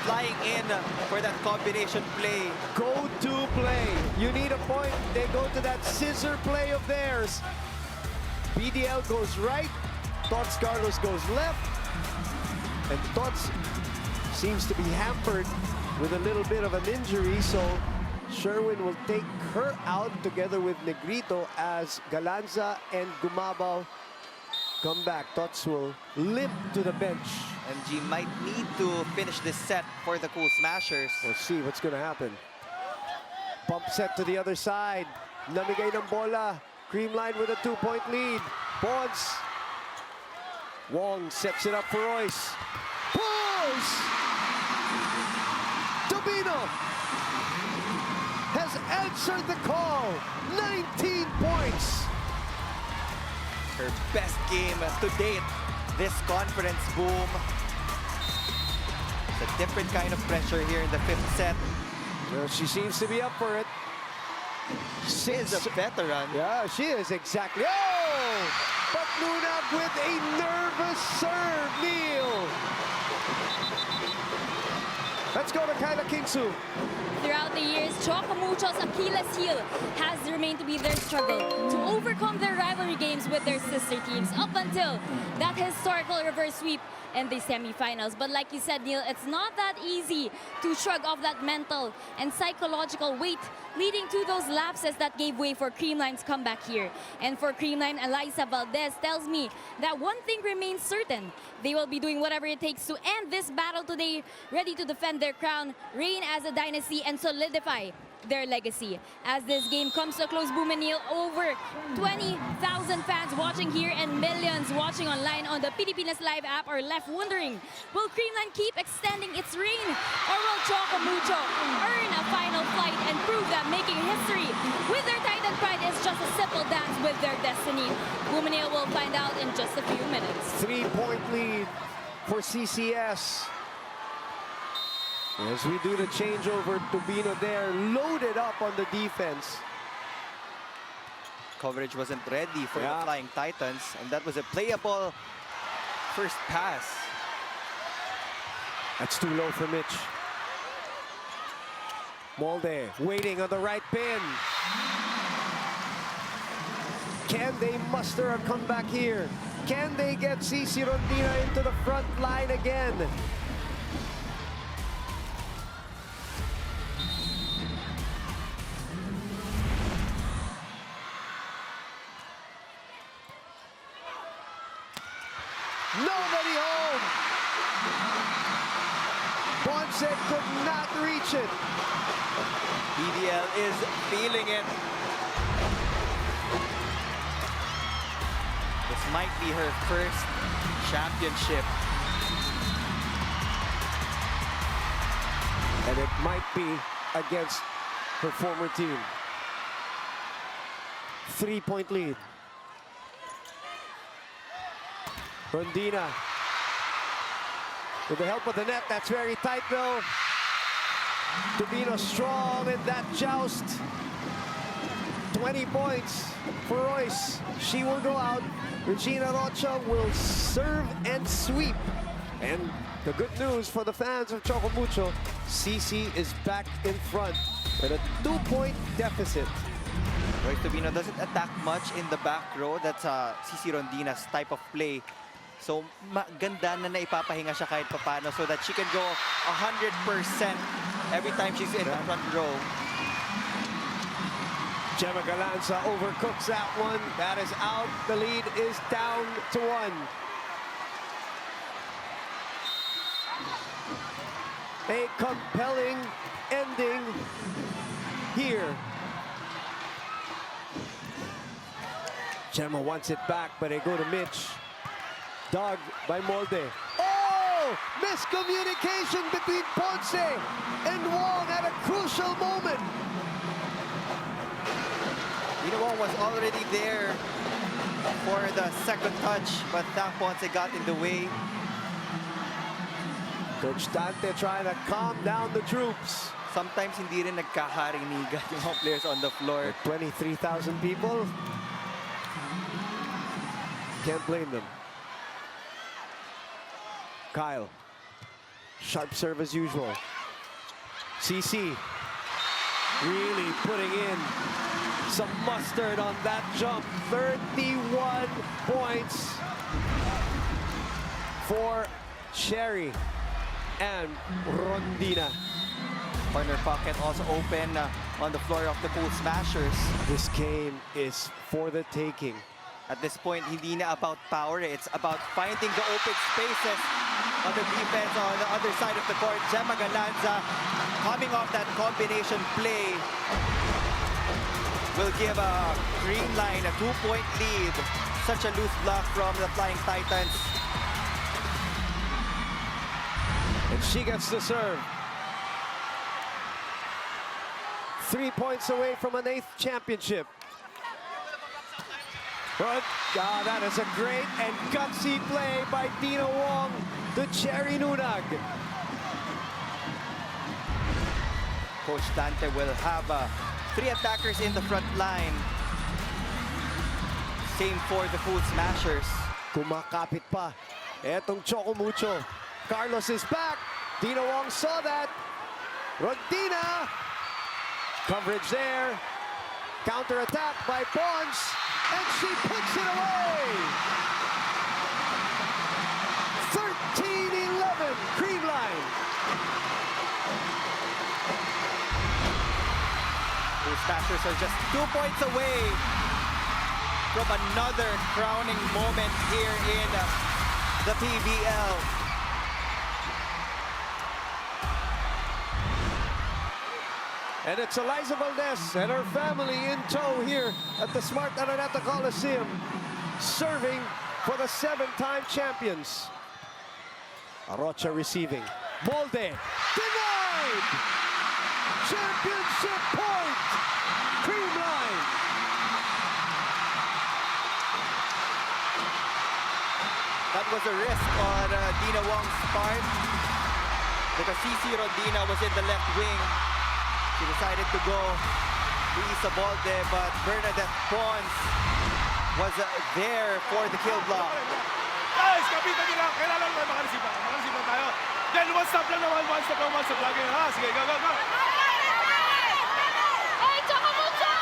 flying in for that combination play. Go-to play. You need a point, they go to that scissor play of theirs. PVL goes right, Tots Carlos goes left, and Tots seems to be hampered with a little bit of an injury, so Sherwin will take her out together with Negrito as Galanza and Gumabaw come back. Tots will limp to the bench. MG might need to finish this set for the Cool Smashers. We'll see what's going to happen. Pump set to the other side. Namigay ng bola. Creamline with a 2-point lead. Pons. Wong sets it up for Royce. Pulls! Tubino has answered the call. 19 points. Her best game to date. This conference boom. It's a different kind of pressure here in the 5th set. Well, she seems to be up for it. She is a veteran. Yeah, she is exactly. Oh! But Nunag with a nervous serve, Neil. Let's go to Kyla Kingsu. Throughout the years, Choco Mucho's Achilles heel has remained to be their struggle to overcome their rivalry games with their sister teams up until that historical reverse sweep in the semifinals. But like you said, Neil, it's not that easy to shrug off that mental and psychological weight leading to those lapses that gave way for Creamline's comeback here. And for Creamline, Eliza Valdez tells me that one thing remains certain. They will be doing whatever it takes to end this battle today, ready to defend their crown, reign as a dynasty, and solidify their legacy. As this game comes to a close, Boom and Neil, over 20,000 fans watching here and millions watching online on the Pilipinas Live app are left wondering, will Creamline keep extending its reign, or will Choco Mucho earn a final flight and prove that making history with their Titan pride is just a simple dance with their destiny? Boom and Neil will find out in just a few minutes. 3-point lead for CCS. As we do the changeover, Tubino there, loaded up on the defense. Coverage wasn't ready for the Flying Titans, and that was a playable first pass. That's too low for Mitch. Molde waiting on the right pin. Can they muster a comeback here? Can they get CC Rondina into the front line again? Nobody home. Ponce could not reach it. PVL is feeling it. This might be her first championship. And it might be against her former team. 3-point lead. Rondina. With the help of the net, that's very tight though. Tubino strong in that joust. 20 points for Royce. She will go out. Regina Rocha will serve and sweep. And the good news for the fans of Choco Mucho, CC is back in front with a 2-point deficit. Royce Tubino doesn't attack much in the back row. That's CC Rondina's type of play. So, maganda na naipapahinga siya kahit papano so that she can go 100% every time she's in the front row. Gemma Galanza overcooks that one. That is out. The lead is down to 1. A compelling ending here. Gemma wants it back, but they go to Mitch. Dug by Molde. Oh! Miscommunication between Ponce and Wong at a crucial moment. Wong was already there for the second touch, but Tang Ponce got in the way. Coach Dante trying to calm down the troops. Sometimes hindi rin nagkaharinigan yung mga players on the floor. 23,000 people. Can't blame them. Kyle. Sharp serve as usual. CC really putting in some mustard on that jump. 31 points for Sherry and Rondina. Corner pocket also open on the floor of the Cool Smashers. This game is for the taking. At this point, hindi na about power. It's about finding the open spaces on the defense on the other side of the court. Gemma Galanza coming off that combination play will give Creamline a 2-point lead. Such a loose block from the Flying Titans. And she gets the serve. 3 points away from an 8th championship. But that is a great and gutsy play by Dina Wong, the Cherry Nunag. Coach Dante will have 3 attackers in the front line. Same for the Cool Smashers. Kumakapit pa. Etong Choco Mucho. Carlos is back. Dina Wong saw that. Rodina. Coverage there. Counter attack by Pons. And she puts it away. 13-11. Creamline. Cool Smashers are just 2 points away from another crowning moment here in the PVL. And it's Eliza Valdez and her family in tow here at the Smart Araneta Coliseum, serving for the 7-time champions. Arocha receiving. Molde denied! Championship point! Creamline! That was a risk on Dina Wong's part because CC Rodina was in the left wing. She decided to go to Isabolde, but Bernadette Pons was there for the kill block. Guys, kapitan nyo lang. Kailangan lang tayo makalisipan. Makalisipan tayo. Then one stop lang naman. One stop lang. One stop lang. Ha? Sige, go, go, go. Hey, Choco Mucho!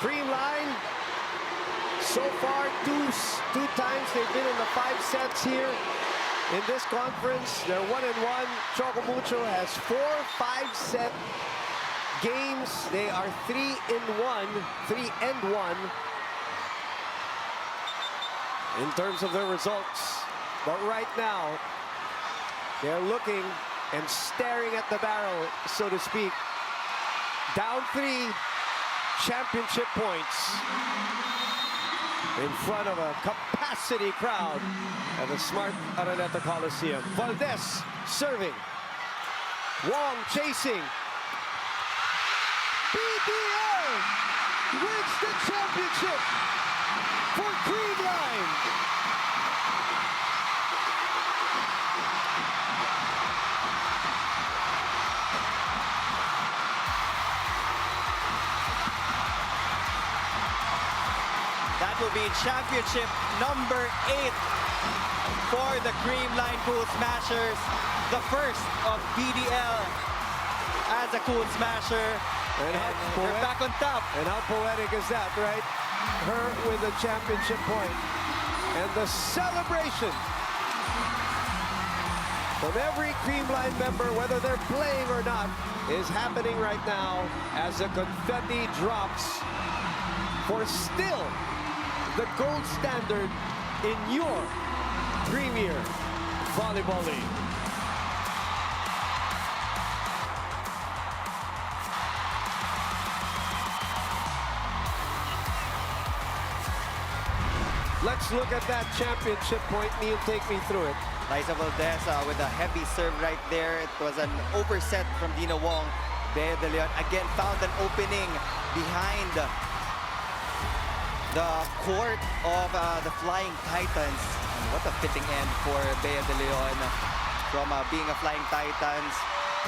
Creamline, so far, two times they've been in the 5 sets here. In this conference, they're 1-1. Choco Mucho has 4 5-set games. They are 3-1, 3-1 in terms of their results. But right now, they're looking and staring at the barrel, so to speak. Down 3 championship points in front of a capacity crowd at the Smart Araneta Coliseum. Valdez serving. Wong chasing. PVL wins the championship for Creamline. That will be championship number 8 for the Creamline Cool Smashers. The first of PVL as a Cool Smasher. And they're back on top. And how poetic is that, right? Her with a championship point. And the celebration from every Creamline member, whether they're playing or not, is happening right now as the confetti drops for still the gold standard in your Premier Volleyball League. Let's look at that championship point. Neil, take me through it. Liza Valdez with a heavy serve right there. It was an overset from Dina Wong. Bea De Leon again found an opening behind the court of the Flying Titans. And what a fitting end for Bea De Leon from being a Flying Titans.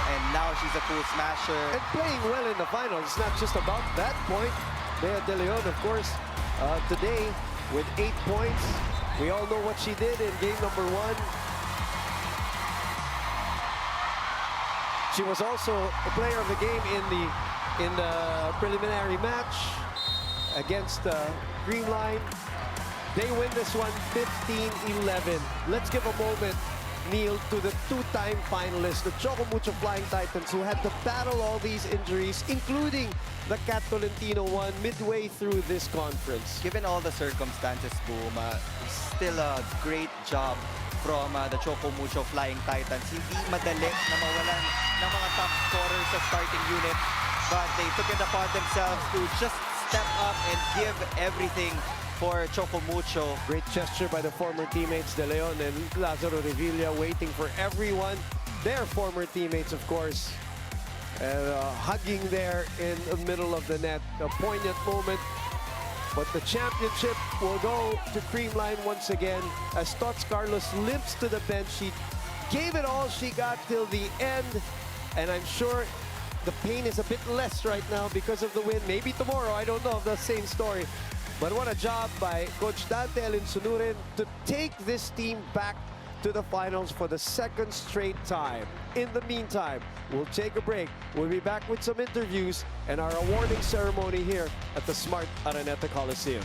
And now she's a Cool Smasher. And playing well in the finals. It's not just about that point. Bea De Leon, of course, today with 8 points. We all know what she did in game number 1. She was also a player of the game in the preliminary match against Creamline. They win this one 15-11. Let's give a moment, Neil, to the 2-time finalists, the Choco Mucho Flying Titans, who had to battle all these injuries, including the Cat Tolentino one midway through this conference. Given all the circumstances, Boom, still a great job from the Choco Mucho Flying Titans. Hindi madali na mawalan ng mga top scorers sa starting unit, but they took it upon themselves to just step up and give everything for Choco Mucho. Great gesture by the former teammates De Leon and Lazaro Revilla, waiting for everyone, their former teammates, of course, hugging there in the middle of the net. A poignant moment. But the championship will go to Creamline once again as Tots Carlos limps to the bench. She gave it all she got till the end, and I'm sure the pain is a bit less right now because of the win. Maybe tomorrow, I don't know, the same story. But what a job by Coach Dante Alinsunurin to take this team back to the finals for the 2nd straight time. In the meantime, we'll take a break. We'll be back with some interviews and our awarding ceremony here at the Smart Araneta Coliseum.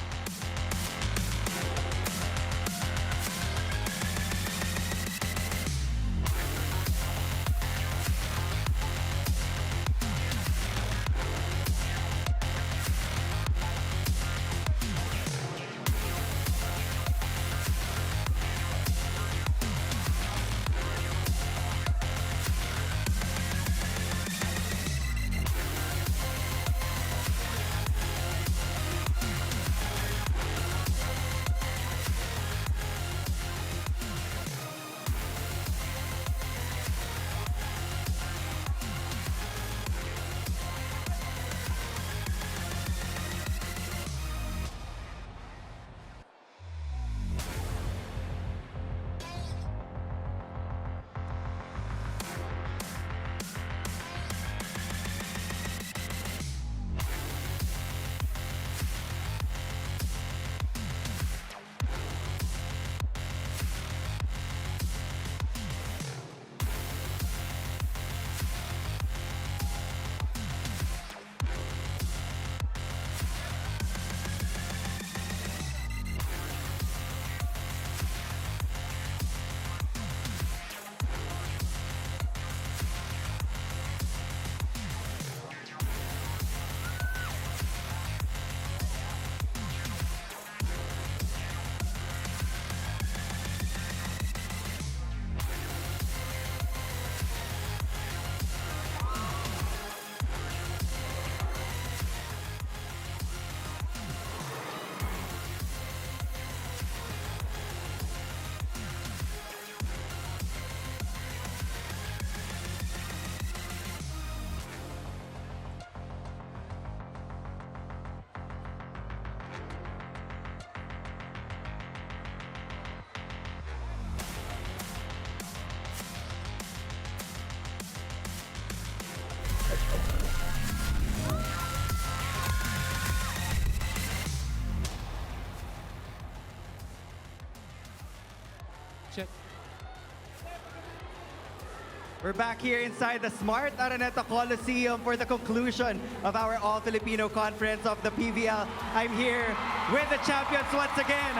We're back here inside the Smart Araneta Coliseum for the conclusion of our All-Filipino Conference of the PVL. I'm here with the champions once again,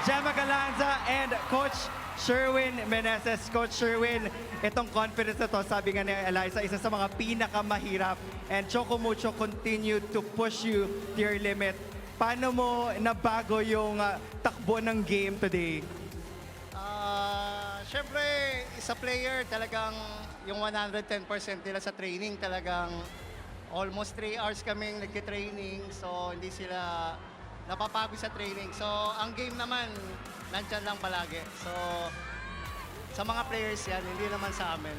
Gemma Galanza and Coach Sherwin Meneses. Coach Sherwin, itong conference na to, sabi nga ni Eliza, isa sa mga pinakamahirap. And Choco Mucho continued to push you to your limit. Paano mo nabago yung takbo ng game today? Siyempre, isa player, talagang yung 110% nila sa training, talagang almost 3 hours kaming nagki-training. So, hindi sila napapagod sa training. So, ang game naman, nandyan lang palagi. So, sa mga players yan, hindi naman sa amin.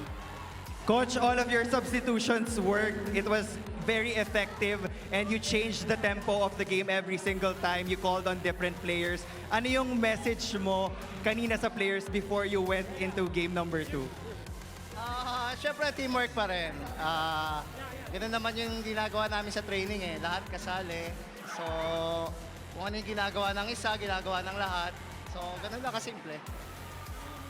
Coach, all of your substitutions worked. It was very effective and you changed the tempo of the game every single time. You called on different players. Ano yung message mo kanina sa players before you went into game number 2? Siyempre, teamwork pa rin. Ganun naman yung ginagawa namin sa training eh. Lahat kasali. So, kung ano yung ginagawa ng isa, ginagawa ng lahat. So, ganun lang kasimple.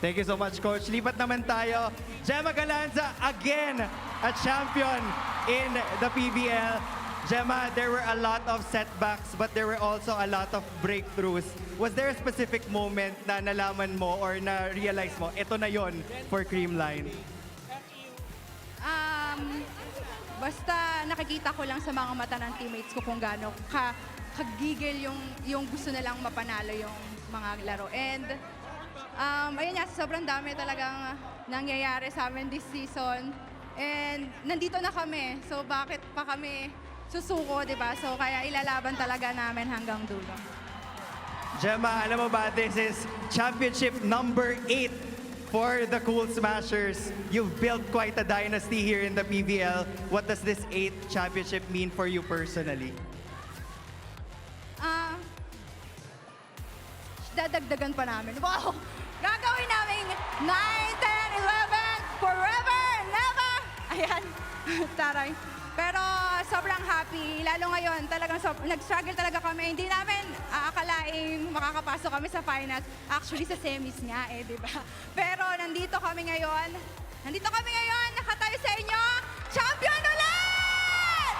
Thank you so much, Coach. Lipat naman tayo. Gemma Galanza, again, a champion in the PVL. Gemma, there were a lot of setbacks, but there were also a lot of breakthroughs. Was there a specific moment na nalaman mo or na-realize mo, ito na yon for Creamline? Basta nakikita ko lang sa mga mata ng teammates ko kung gaano kagigil yung gusto nilang mapanalo yung mga laro. And ayun nga, sobrang dami talagang nangyayari sa amin this season. And nandito na kami, so bakit pa kami susuko, di ba? So kaya ilalaban talaga namin hanggang dulo. Gemma, alam mo ba, this is championship number 8 for the Cool Smashers. You've built quite a dynasty here in the PVL. What does this 8th championship mean for you personally? Dadagdagan pa namin. Wow! Gagawin namin 9, 10, 11, forever, never! Ayan, taray. Pero sobrang happy. Lalo ngayon, talagang nag-struggle talaga kami. Hindi namin aakalaing makakapasok kami sa finals. Actually, sa semis nga eh, di ba? Pero nandito kami ngayon. Nakatayo sa inyo. Champion ulit!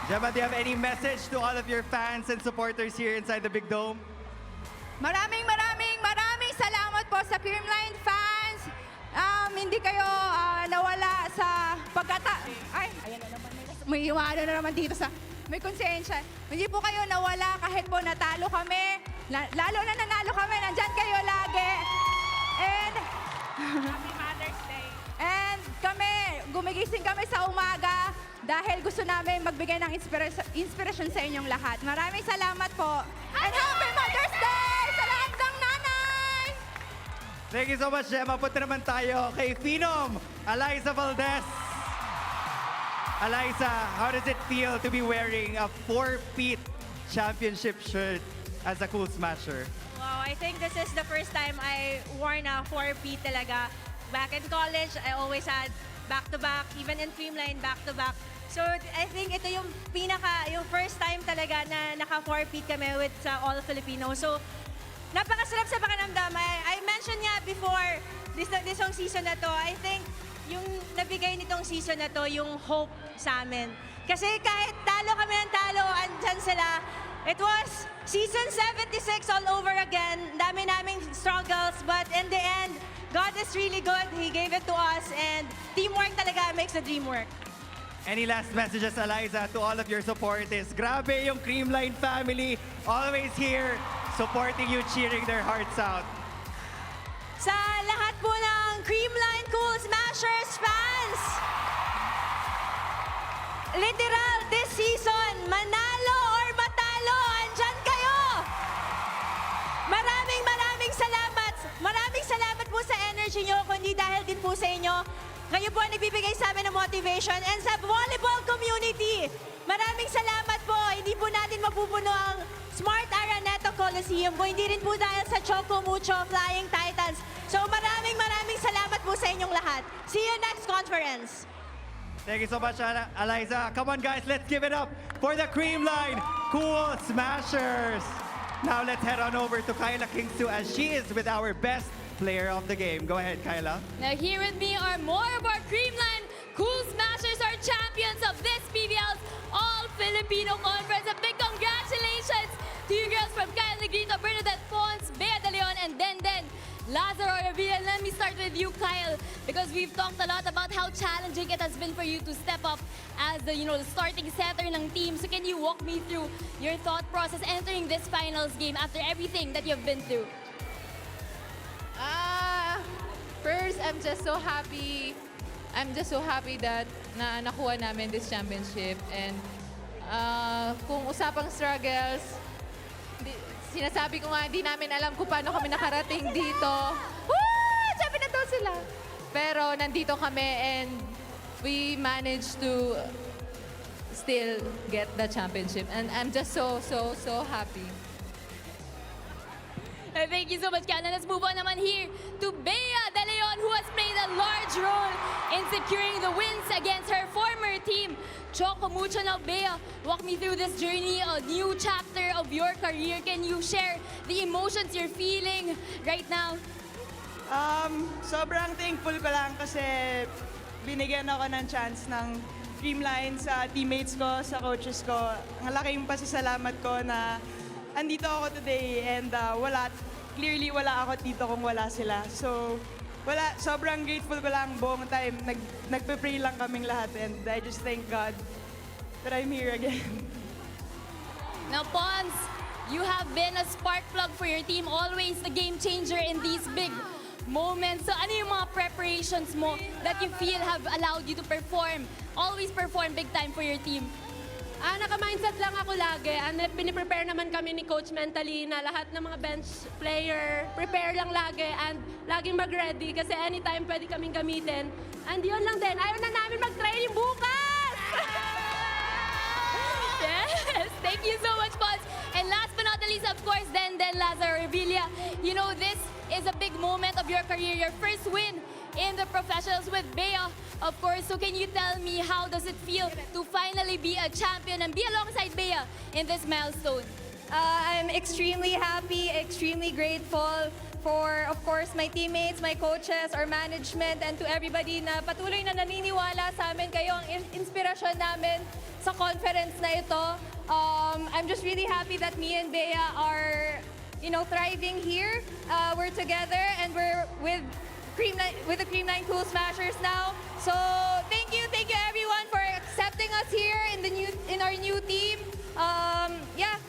Gemma, do you have any message to all of your fans and supporters here inside the Big Dome? Maraming salamat po sa Creamline fans. Hindi kayo nawala sa Ay, ayan na naman. May iwano na naman dito sa... May konsensya. Hindi po kayo nawala kahit po natalo kami. Lalo na nanalo kami, nandyan kayo lagi. And... Happy Mother's Day. And kami, gumigising kami sa umaga dahil gusto namin magbigay ng inspirasyon sa inyong lahat. Maraming salamat po. And Happy Mother's Day sa lahat ng nanay! Thank you so much, Gemma. Punta naman tayo kay Phenom, Eliza Valdez. Eliza, how does it feel to be wearing a 4-peat championship shirt as a Cool Smasher? Wow, I think this is the first time I worn a 4-peat talaga. Back in college, I always had back-to-back, even in Creamline, back-to-back. So I think ito yung first time talaga na naka-4-peat kami with sa All-Filipino. So napakasarap sa pakiramdam. I mentioned nga before, this season na to, I think yung nabigay nitong season na to, yung hope sa amin. Kasi kahit talo kami ng talo, andyan sila. It was season 76 all over again. Dami naming struggles, but in the end, God is really good. He gave it to us, and teamwork talaga makes the dream work. Any last messages, Eliza, to all of your supporters? Grabe yung Creamline family, always here, supporting you, cheering their hearts out. Sa lahat po ng Creamline Cool Smashers fans, literal, this season, manalo or matalo, andyan kayo! Maraming salamat. Maraming salamat po sa energy nyo, kundi dahil din po sa inyo. Kayo po ang nagbibigay sa amin ng motivation. And sa volleyball community, maraming salamat po. Hindi po natin mapupuno ang Smart Araneta Coliseum kung hindi rin po dahil sa Choco Mucho Flying Titans. So maraming salamat po sa inyong lahat. See you next conference. Thank you so much, Eliza. Come on, guys, let's give it up for the Creamline Cool Smashers. Now let's head on over to Kyla Kingsu as she is with our best player of the game. Go ahead, Kyla. Now here with me are more of our Creamline Cool Smashers, our champions of this PVL's All-Filipino Conference. A big congratulations to you girls from Kyle Negrito, Bernadette Pons, Bea De Leon, and then Lazaro Revilla. Let me start with you, Kyle, because we've talked a lot about how challenging it has been for you to step up as the starting setter ng team. So can you walk me through your thought process entering this finals game after everything that you've been through? First, I'm just so happy that nakuha namin this championship, and Kung usapang struggles, sinasabi ko nga, hindi namin alam kung paano kami nakarating dito. Woo! Sabi na daw sila. Pero nandito kami and we managed to still get the championship. And I'm just so happy. Thank you so much, Kiana. Let's move on naman here to Bea De Leon, who has played a large role in securing the wins against her former team, Choco Mucho. Now, Bea, walk me through this journey, a new chapter of your career. Can you share the emotions you're feeling right now? Sobrang thankful ko lang kasi binigyan ako ng chance ng Creamline sa teammates ko, sa coaches ko. Ang laking pasasalamat ko na andito ako today and clearly wala ako dito kung wala sila. So, sobrang grateful ko lang buong time. Nagpe-pray lang kaming lahat and I just thank God that I'm here again. Now, Pons, you have been a spark plug for your team, always the game changer in these big moments. So, ano yung mga preparations mo that you feel have allowed you to always perform big time for your team? Naka-mindset lang ako lagi. Piniprepare naman kami ni Coach mentally na lahat ng mga bench player, prepare lang lagi and laging mag-ready kasi anytime pwede kaming gamitin. And yun lang din, ayaw na namin mag-training bukas! Yes, thank you so much, Pons. And last but not the least, of course, then Lazaro Revilla. You know, this is a big moment of your career, your first win in the professionals with Bea, of course. So can you tell me how does it feel to finally be a champion and be alongside Bea in this milestone? I'm extremely happy, extremely grateful for, of course, my teammates, my coaches, our management, and to everybody na patuloy na naniniwala sa amin. Kayo ang inspirasyon namin sa conference na ito. I'm just really happy that me and Bea are, thriving here. We're together and we're with the Creamline Cool Smashers now. So thank you everyone for accepting us here in our new team.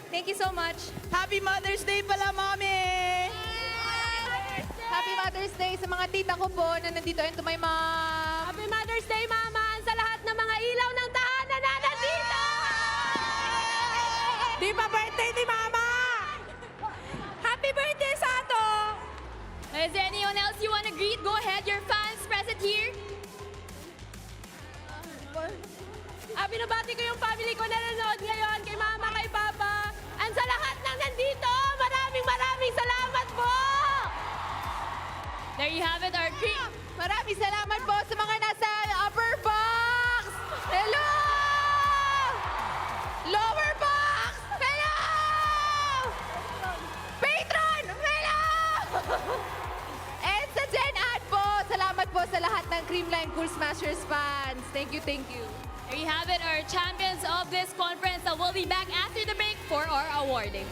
Thank you so much. Happy Mother's Day pala, Mommy! Happy Mother's Day sa mga tita ko po na nandito and to my mom. Happy Mother's Day, Mama! Sa lahat ng mga ilaw ng tahanan na nandito! Di ba birthday ni Mama? Happy birthday, Sato! Is there anyone else you want to greet? Go ahead, your fans present here. Binabati ko yung family ko na nanonood ngayon, kay Mama, kay Papa, and sa lahat ng nandito, maraming salamat po! There you have it, our cream. Maraming salamat po sa mga nasa upper box! Hello! Lower box! Hello! Patron! Hello! And sa Gen Ad po, salamat po sa lahat ng Creamline Cool Smashers fans. Thank you. There you have it, our champions of this conference. So we'll be back after the break for our awarding.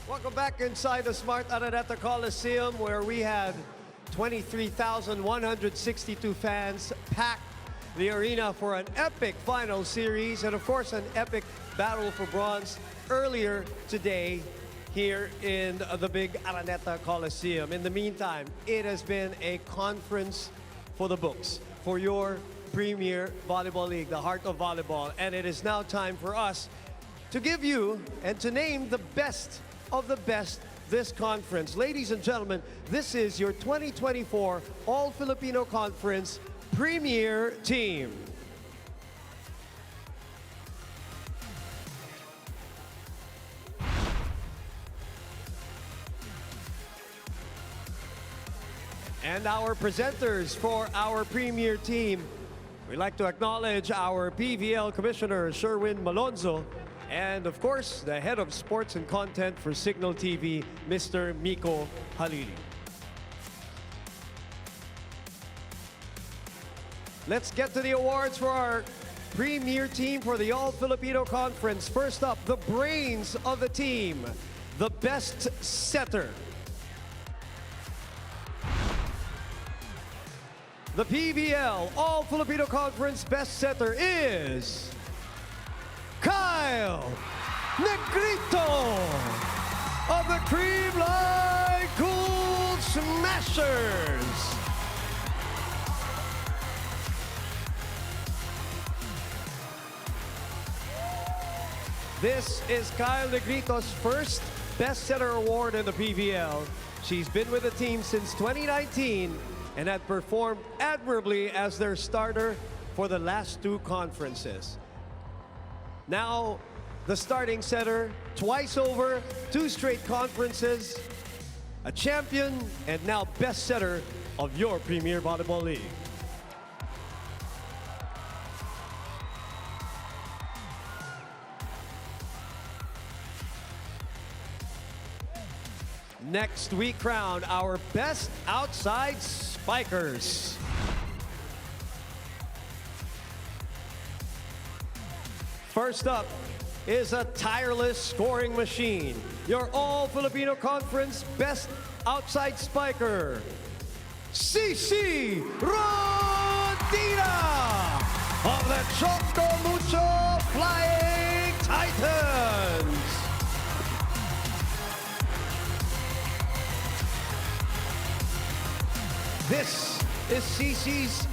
Welcome back inside the Smart Araneta Coliseum, where we had 23,162 fans pack the arena for an epic final series and, of course, an epic battle for bronze earlier today here in the big Araneta Coliseum. In the meantime, it has been a conference for the books, for your premier volleyball league, the heart of volleyball. And it is now time for us to give you and to name the best of the best this conference. Ladies and gentlemen, this is your 2024 All-Filipino Conference Premier Team. And our presenters for our Premier Team. We'd like to acknowledge our PVL Commissioner, Sherwin Malonzo, and of course, the head of sports and content for Signal TV, Mr. Miko Halili. Let's get to the awards for our premier team for the All-Filipino Conference. First up, the brains of the team, the best setter. The PVL All-Filipino Conference best setter is Kyle Negrito of the Creamline Cool Smashers. This is Kyle Negrito's first Best Setter Award in the PVL. She's been with the team since 2019 and had performed admirably as their starter for the last two conferences. Now, the starting setter, twice over, 2 straight conferences, a champion, and now best setter of your Premier Volleyball League. Next, we crown our best outside spikers. First up is a tireless scoring machine, your All-Filipino Conference best outside spiker, CC Rodina of the Choco Mucho Flying Titans. This is CC's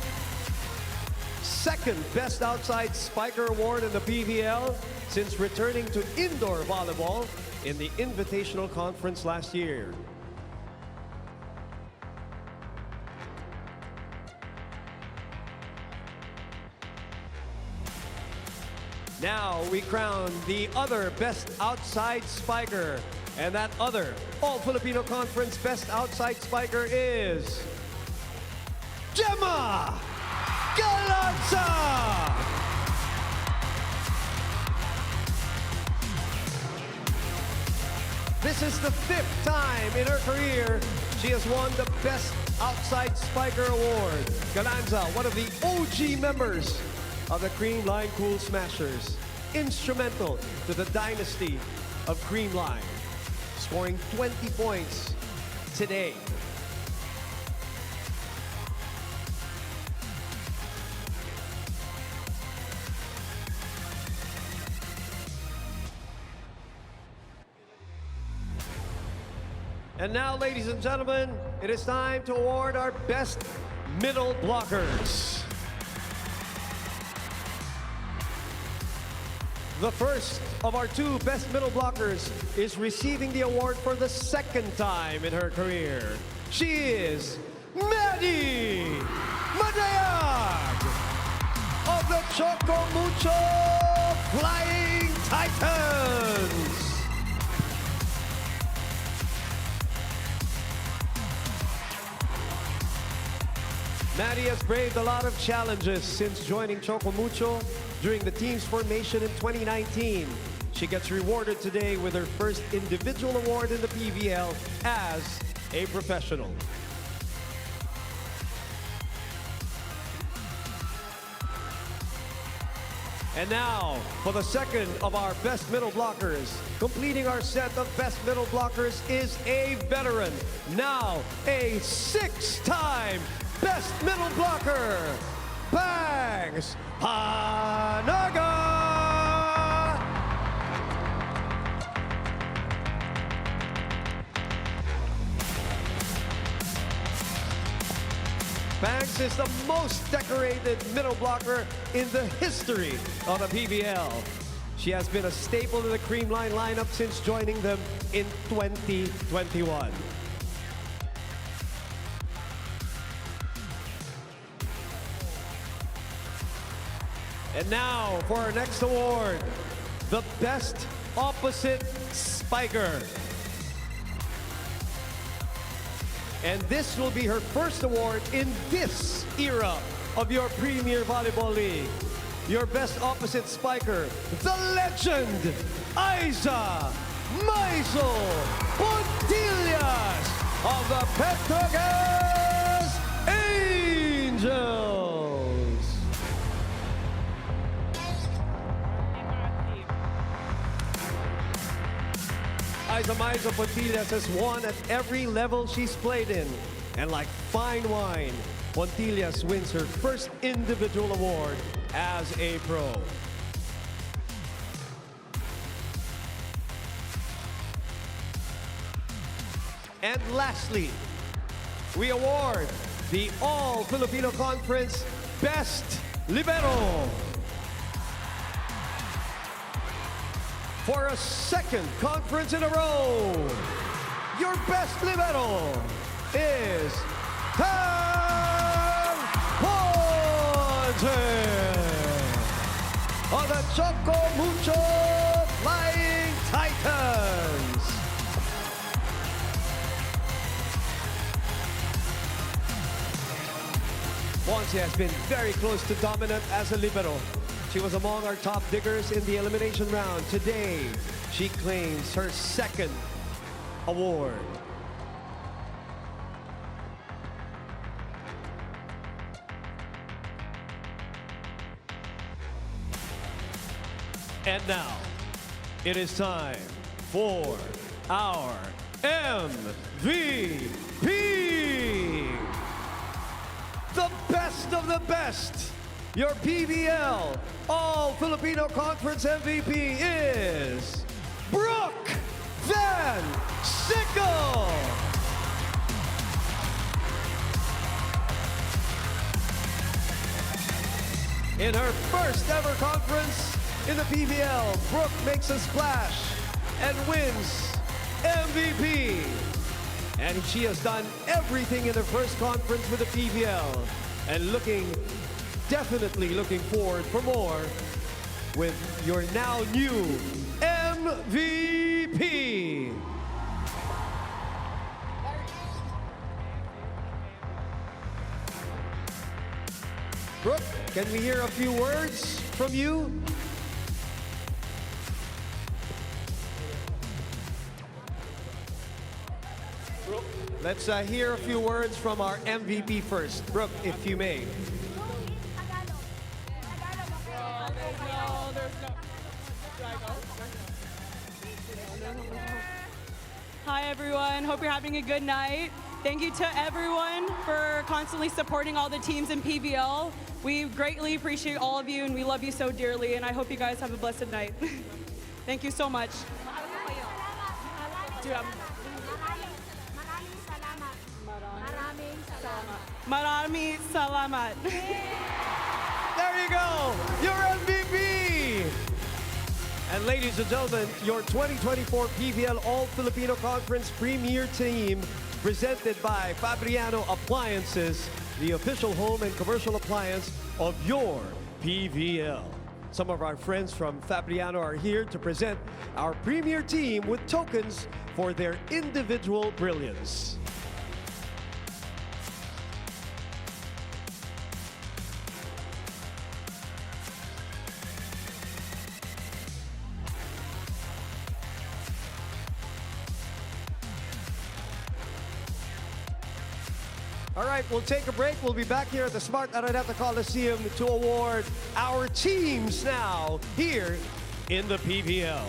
second Best Outside Spiker Award in the PVL since returning to indoor volleyball in the Invitational Conference last year. Now we crown the other Best Outside Spiker, and that other All-Filipino Conference Best Outside Spiker is Gemma Galanza! This is the 5th time in her career she has won the Best Outside Spiker Award. Galanza, one of the OG members of the Creamline Cool Smashers, instrumental to the dynasty of Creamline, scoring 20 points today. And now, ladies and gentlemen, it is time to award our best middle blockers. The first of our 2 best middle blockers is receiving the award for the 2nd time in her career. She is Maddie Madayag of the Choco Mucho Flying Titans. Maddie has braved a lot of challenges since joining Choco Mucho during the team's formation in 2019. She gets rewarded today with her first individual award in the PVL as a professional. And now, for the second of our best middle blockers, completing our set of best middle blockers is a veteran, now a 6-time best middle blocker, Bangs Panaga! Banks is the most decorated middle blocker in the history of the PVL. She has been a staple in the Creamline lineup since joining them in 2021. And now for our next award, the Best Opposite Spiker. And this will be her first award in this era of your Premier Volleyball League. Your best opposite spiker, the legend, Aiza Maisel Pontillas of the Petrogas Angels. Aiza Maisel Pontillas has won at every level she's played in. And like fine wine, Pontillas wins her first individual award as a pro. And lastly, we award the All-Filipino Conference Best Libero. For a second conference in a row, your best libero is Tan Ponce of the Choco Mucho Flying Titans. Ponce has been very close to dominant as a libero. She was among our top diggers in the elimination round. Today, she claims her second award. And now, it is time for our MVP. The best of the best. Your PVL All-Filipino Conference MVP is Brooke Van Sickle. In her first ever conference in the PVL, Brooke makes a splash and wins MVP. And she has done everything in her first conference with the PVL and definitely looking forward for more with your now new MVP. Brooke, can we hear a few words from you? Brooke, let's hear a few words from our MVP first. Brooke, if you may. Hi everyone, hope you're having a good night. Thank you to everyone for constantly supporting all the teams in PVL. We greatly appreciate all of you and we love you so dearly and I hope you guys have a blessed night. Thank you so much. Maraming salamat. There you go, your MVP. And ladies and gentlemen, your 2024 PVL All-Filipino Conference Premier Team presented by Fabriano Appliances, the official home and commercial appliance of your PVL. Some of our friends from Fabriano are here to present our Premier Team with tokens for their individual brilliance. All right, we'll take a break. We'll be back here at the Smart Araneta Coliseum to award our teams now here in the PVL.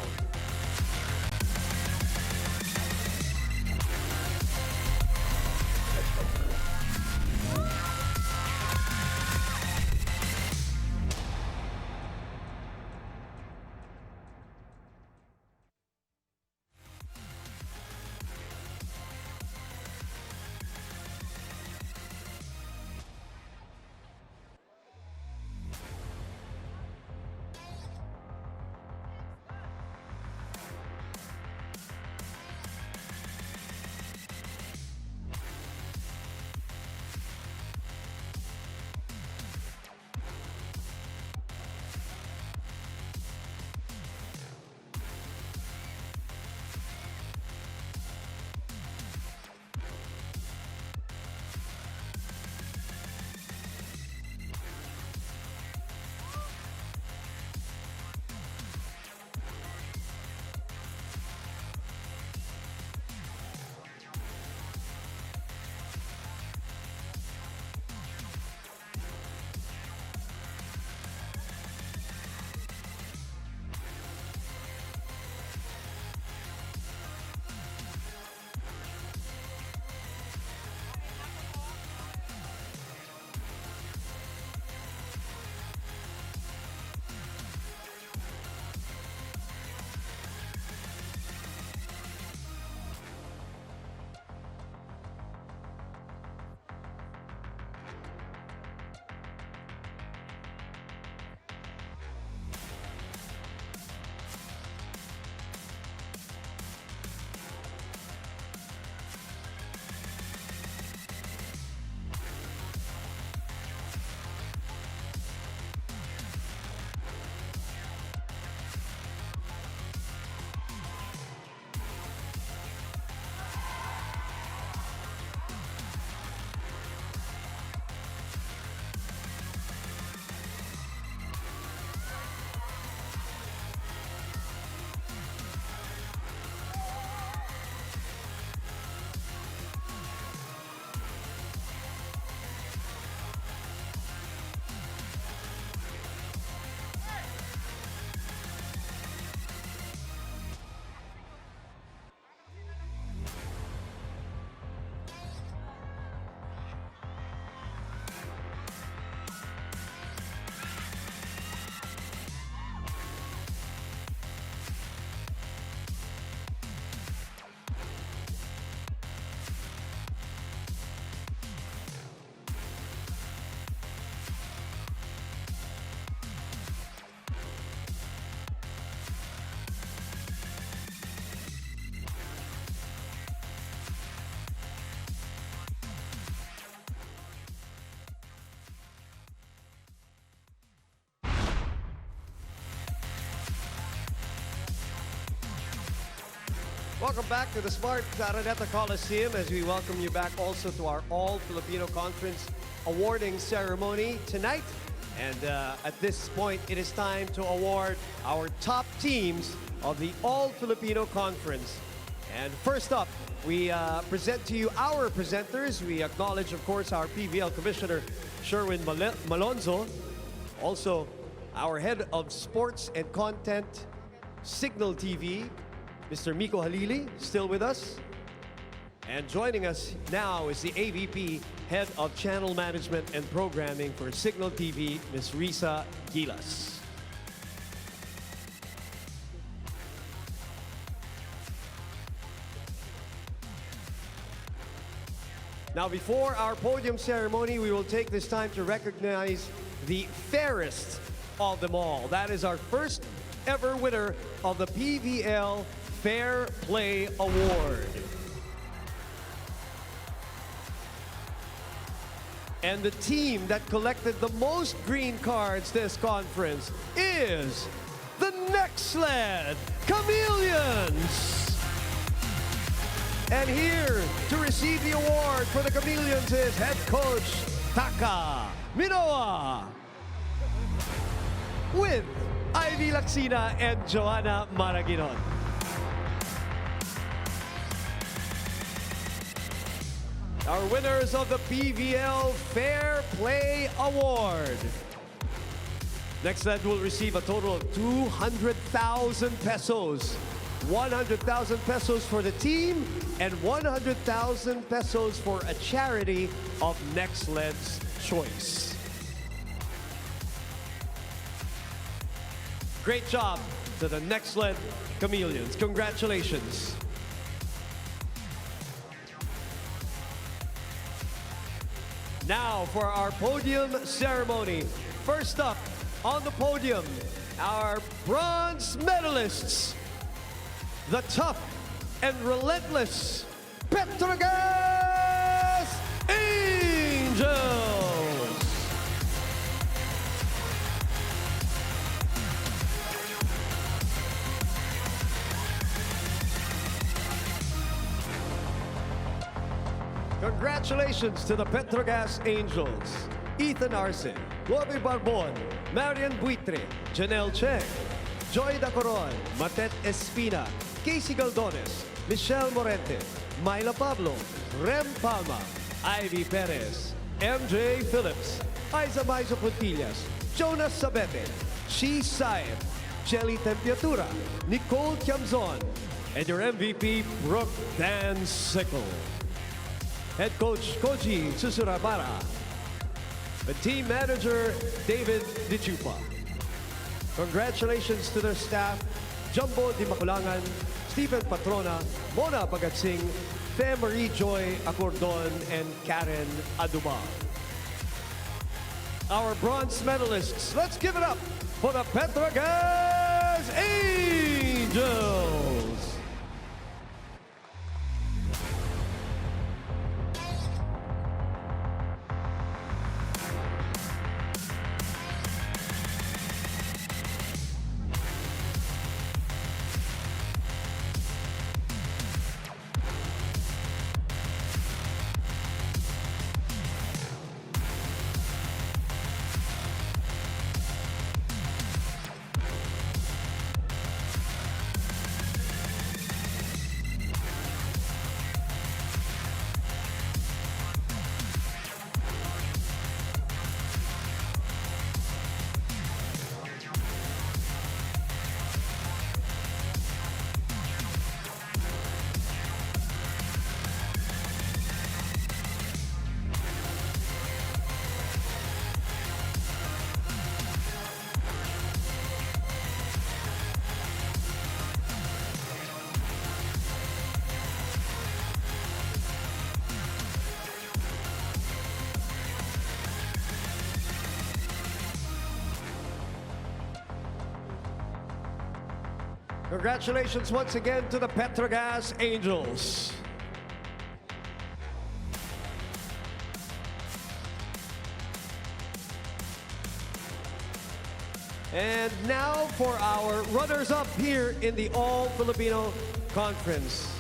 Welcome back to the Smart Araneta Coliseum as we welcome you back also to our All-Filipino Conference awarding ceremony tonight. And at this point, it is time to award our top teams of the All-Filipino Conference. And first up, we present to you our presenters. We acknowledge, of course, our PVL Commissioner, Sherwin Malonzo. Also, our Head of Sports and Content, Signal TV, Mr. Miko Halili, still with us. And joining us now is the AVP, Head of Channel Management and Programming for Signal TV, Ms. Risa Gilas. Now, before our podium ceremony, we will take this time to recognize the fairest of them all. That is our first ever winner of the PVL Fair Play Award. And the team that collected the most green cards this conference is the Next Sled Chameleons. And here to receive the award for the Chameleons is head coach Taka Minoa, with Ivy Laxina and Joanna our winners of the PVL Fair Play Award. Next sled will receive a total of 200,000 pesos. 100,000 pesos for the team and 100,000 pesos for a charity of next sled's choice. Great job to the next sled chameleons. Congratulations. Now for our podium ceremony. First up on the podium, our bronze medalists, the tough and relentless Petrogas Angels. Congratulations to the Petrogas Angels. Ethan Arce, Bobby Barbon, Marian Buitre, Janelle Cheng, Joy Dacoron, Matet Espina, Casey Galdones, Michelle Morente, Myla Pablo, Rem Palma, Ivy Perez, MJ Phillips, Aiza Maizo Puntillas, Jonas Sabete, Shi Saib, Jelly Tempiatura, Nicole Tiamzon, and your MVP, Brooke Dan Sickle. Head coach Koji Susurabara, the team manager David Dichupa. Congratulations to their staff, Jumbo Di Maculangan, Stephen Patrona, Mona Pagatsing, Fe Marie Joy Acordon, and Karen Aduma. Our bronze medalists, let's give it up for the Petrogas Angels. Congratulations once again to the Petrogas Angels. And now for our runners-up here in the All-Filipino Conference.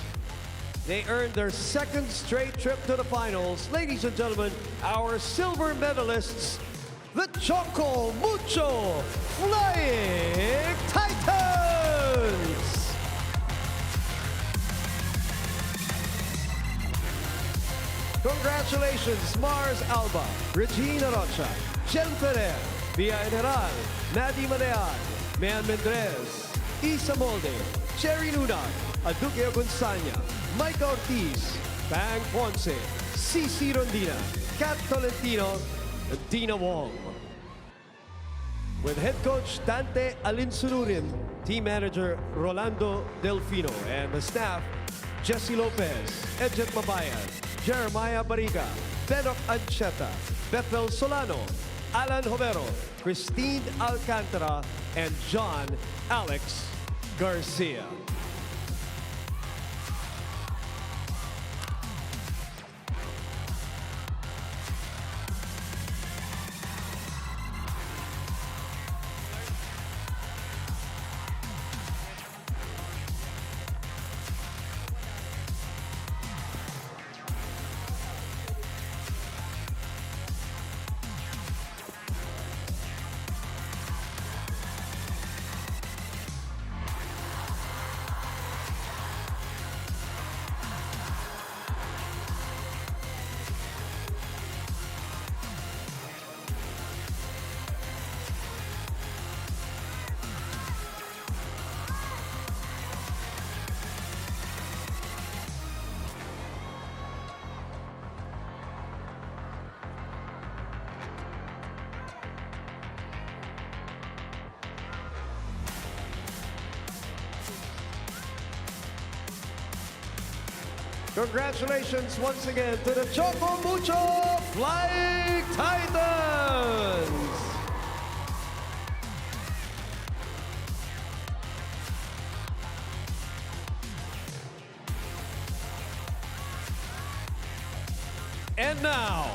They earned their second straight trip to the finals. Ladies and gentlemen, our silver medalists, the Choco Mucho Flying Titans! Congratulations, Mars Alba, Regina Rocha, Jen Ferrer, Via General, Nadi Manean, Mean Mendrez, Isa Molde, Cherry Luna, Aduque Gonzanya, Mike Ortiz, Bang Ponce, Cici Rondina, Kat Tolentino, and Dina Wong. With head coach Dante Alinsunurin, team manager Rolando Delfino, and the staff, Jesse Lopez, Edjet Mabayan, Jeremiah Bariga, Benok Ancheta, Bethel Solano, Alan Homero, Christine Alcantara, and John Alex Garcia. Congratulations once again to the Choco Mucho Flying Titans! And now,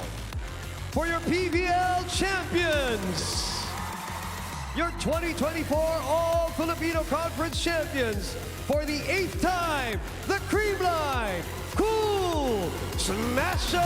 for your PVL champions, your 2024 All-Filipino Conference champions for the 8th time, the Creamline Cool Smashers!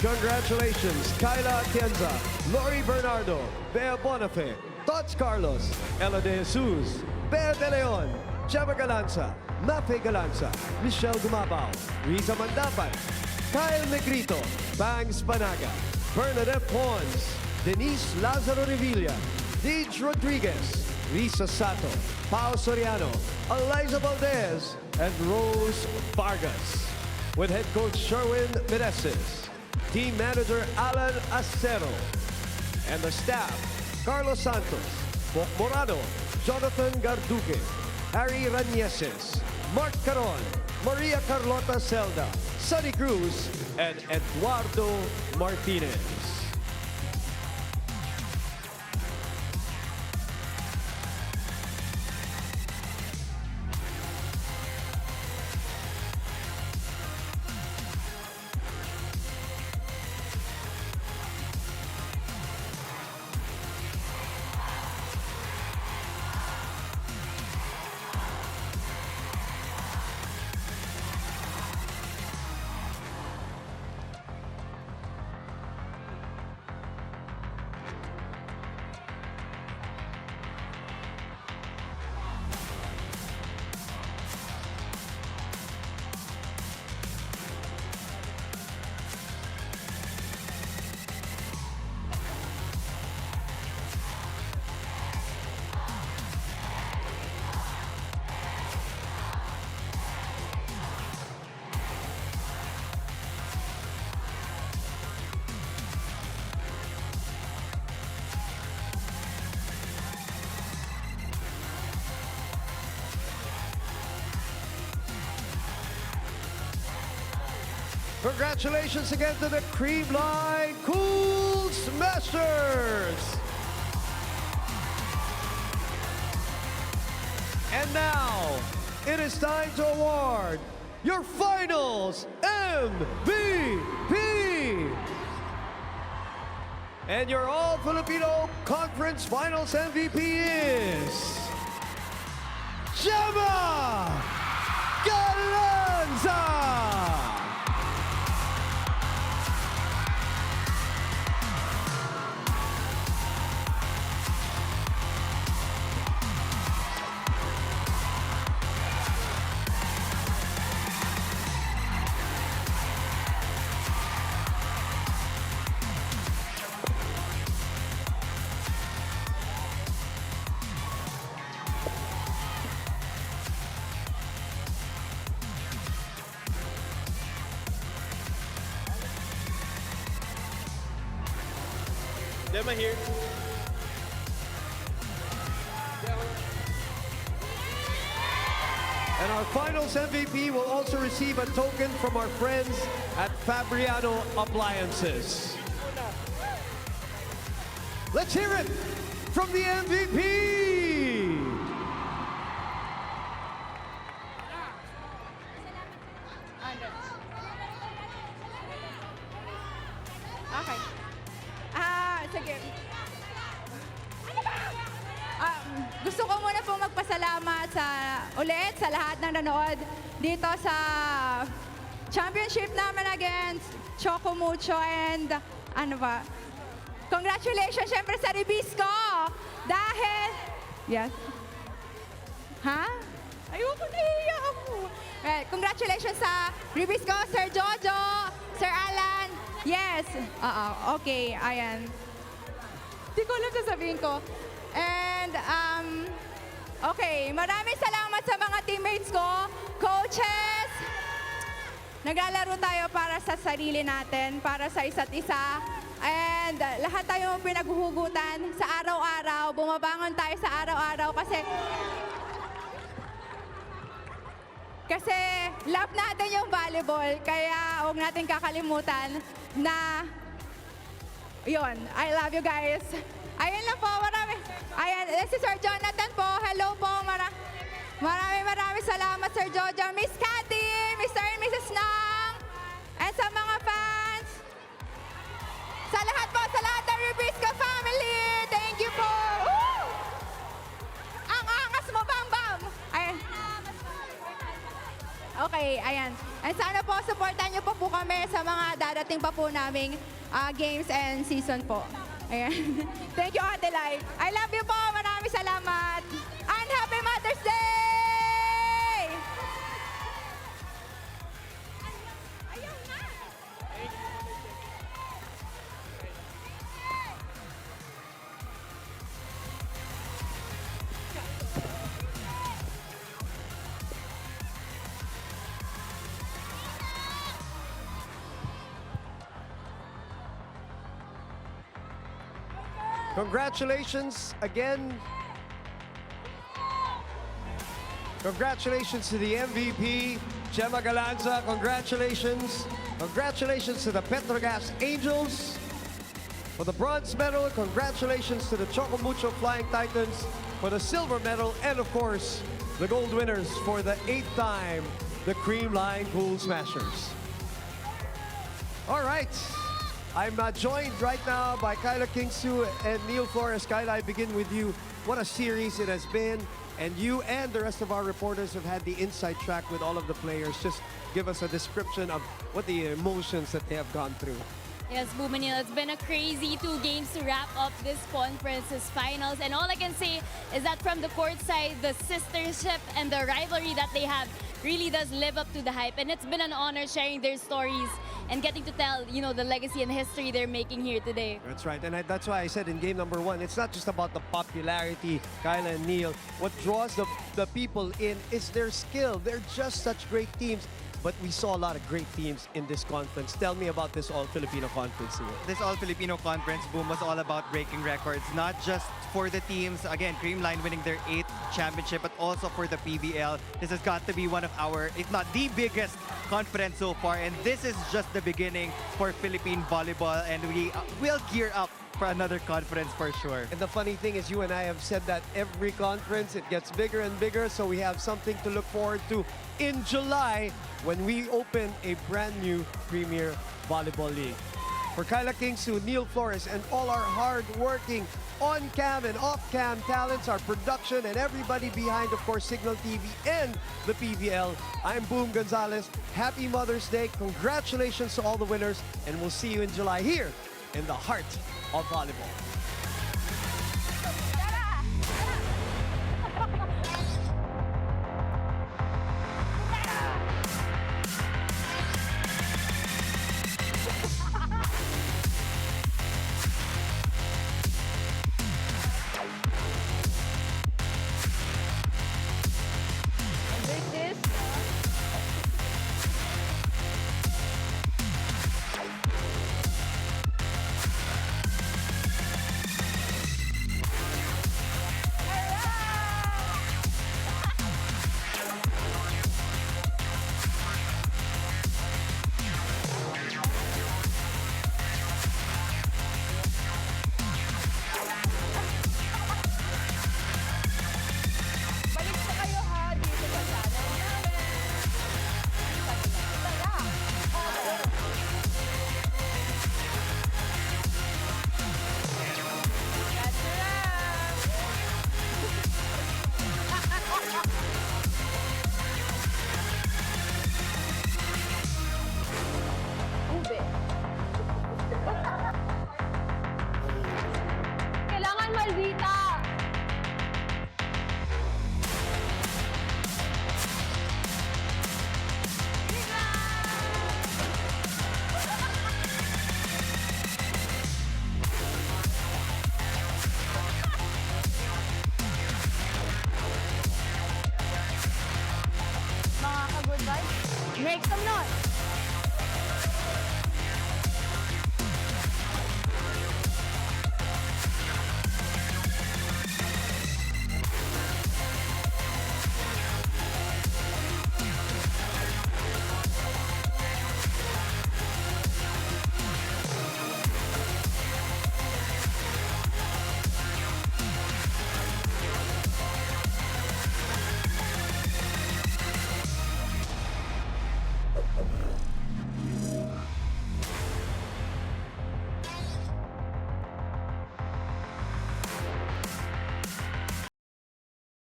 Congratulations, Kyla Atienza, Lori Bernardo, Bea Bonafe, Tots Carlos, Ella De Jesus, Bea De Leon, Chava Galanza, Mafe Galanza, Michelle Gumabao, Riza Mandapan, Kyle Negrito, Bangs Panaga, Bernadette Pons, Denise Lazaro Revilla, Deej Rodriguez, Risa Sato, Pao Soriano, Eliza Valdez, and Rose Vargas. With head coach Sherwin Meneses, team manager Alan Acero, and the staff, Carlos Santos, Bok Morado, Jonathan Garduque, Harry Ranieses, Mark Caron, Maria Carlota Celda, Sunny Cruz, and Eduardo Martinez. Congratulations again to the Creamline Cool Smashers! And now, it is time to award your finals MVP! And your All-Filipino Conference Finals MVP is... Gemma Galanza! Gemma here. And our finals MVP will also receive a token from our friends at Fabriano Appliances. Let's hear it from the MVP! Okay. Sige. Gusto ko muna pong magpasalamat ulit sa lahat ng nanood dito sa championship namin against Choco Mucho and congratulations syempre sa Ribisco dahil ayoko nahiya ako. Well, congratulations sa Ribisco, Sir Jojo, Sir Alan. Yes. Okay, ayan. Hindi ko alam sasabihin ko. And, okay, maraming salamat sa mga teammates ko, coaches. Naglalaro tayo para sa sarili natin, para sa isa't isa. And And lahat tayo pinaghuhugutan sa araw-araw. Bumabangon tayo sa araw-araw kasi love natin yung volleyball. Kaya huwag natin kakalimutan na yun, I love you guys. Ayun lang po, marami. Ayan, si Sir Jonathan po. Hello po, maraming salamat, Sir Jojo. Miss Cathy, Mr. and Mrs. Nang, and sa mga fans. Sa lahat po, sa lahat ng Rubisco family. Thank you po. Woo! Ang angas mo, Bam Bam. Ayan. Okay, ayan. And sana po, supportan niyo po kami sa mga darating pa po naming games and season po. Ayan. Thank you, Ate Lai. I love you po. Maraming salamat. And Happy Mother's Day! Ayaw na! Congratulations again. Congratulations to the MVP, Gemma Galanza. Congratulations. Congratulations to the Petrogas Angels for the bronze medal. Congratulations to the Choco Mucho Flying Titans for the silver medal. And of course, the gold winners for the 8th time, the Creamline Cool Smashers. All right. I'm joined right now by Kyla Kingsu and Neil Flores. Kyla, I begin with you. What a series it has been. And you and the rest of our reporters have had the inside track with all of the players. Just give us a description of what the emotions that they have gone through. Yes, Bumanil, it's been a crazy 2 games to wrap up this conference's finals. And all I can say is that from the court side, the sistership and the rivalry that they have really does live up to the hype. And it's been an honor sharing their stories and getting to tell, you know, the legacy and history they're making here today. That's right, and that's why I said in game number 1, it's not just about the popularity, Kyla and Neil. What draws the people in is their skill. They're just such great teams. But we saw a lot of great teams in this conference. Tell me about this All-Filipino conference here. This All-Filipino conference, boom, was all about breaking records, not just for the teams, again, Creamline winning their 8th championship, but also for the PVL. This has got to be one of our, if not the biggest conference so far, and this is just the beginning for Philippine volleyball, and we will gear up for another conference for sure. And the funny thing is, you and I have said that every conference, it gets bigger and bigger, so we have something to look forward to in July when we open a brand new Premier Volleyball League. For Kyla Kingsu, Neil Flores, and all our hard-working on-cam and off-cam talents, our production, and everybody behind, of course, Signal TV and the PVL, I'm Boom Gonzalez. Happy Mother's Day. Congratulations to all the winners, and we'll see you in July here in the heart of volleyball. Kailangan maldita! Mga ka-good vibes, make some noise!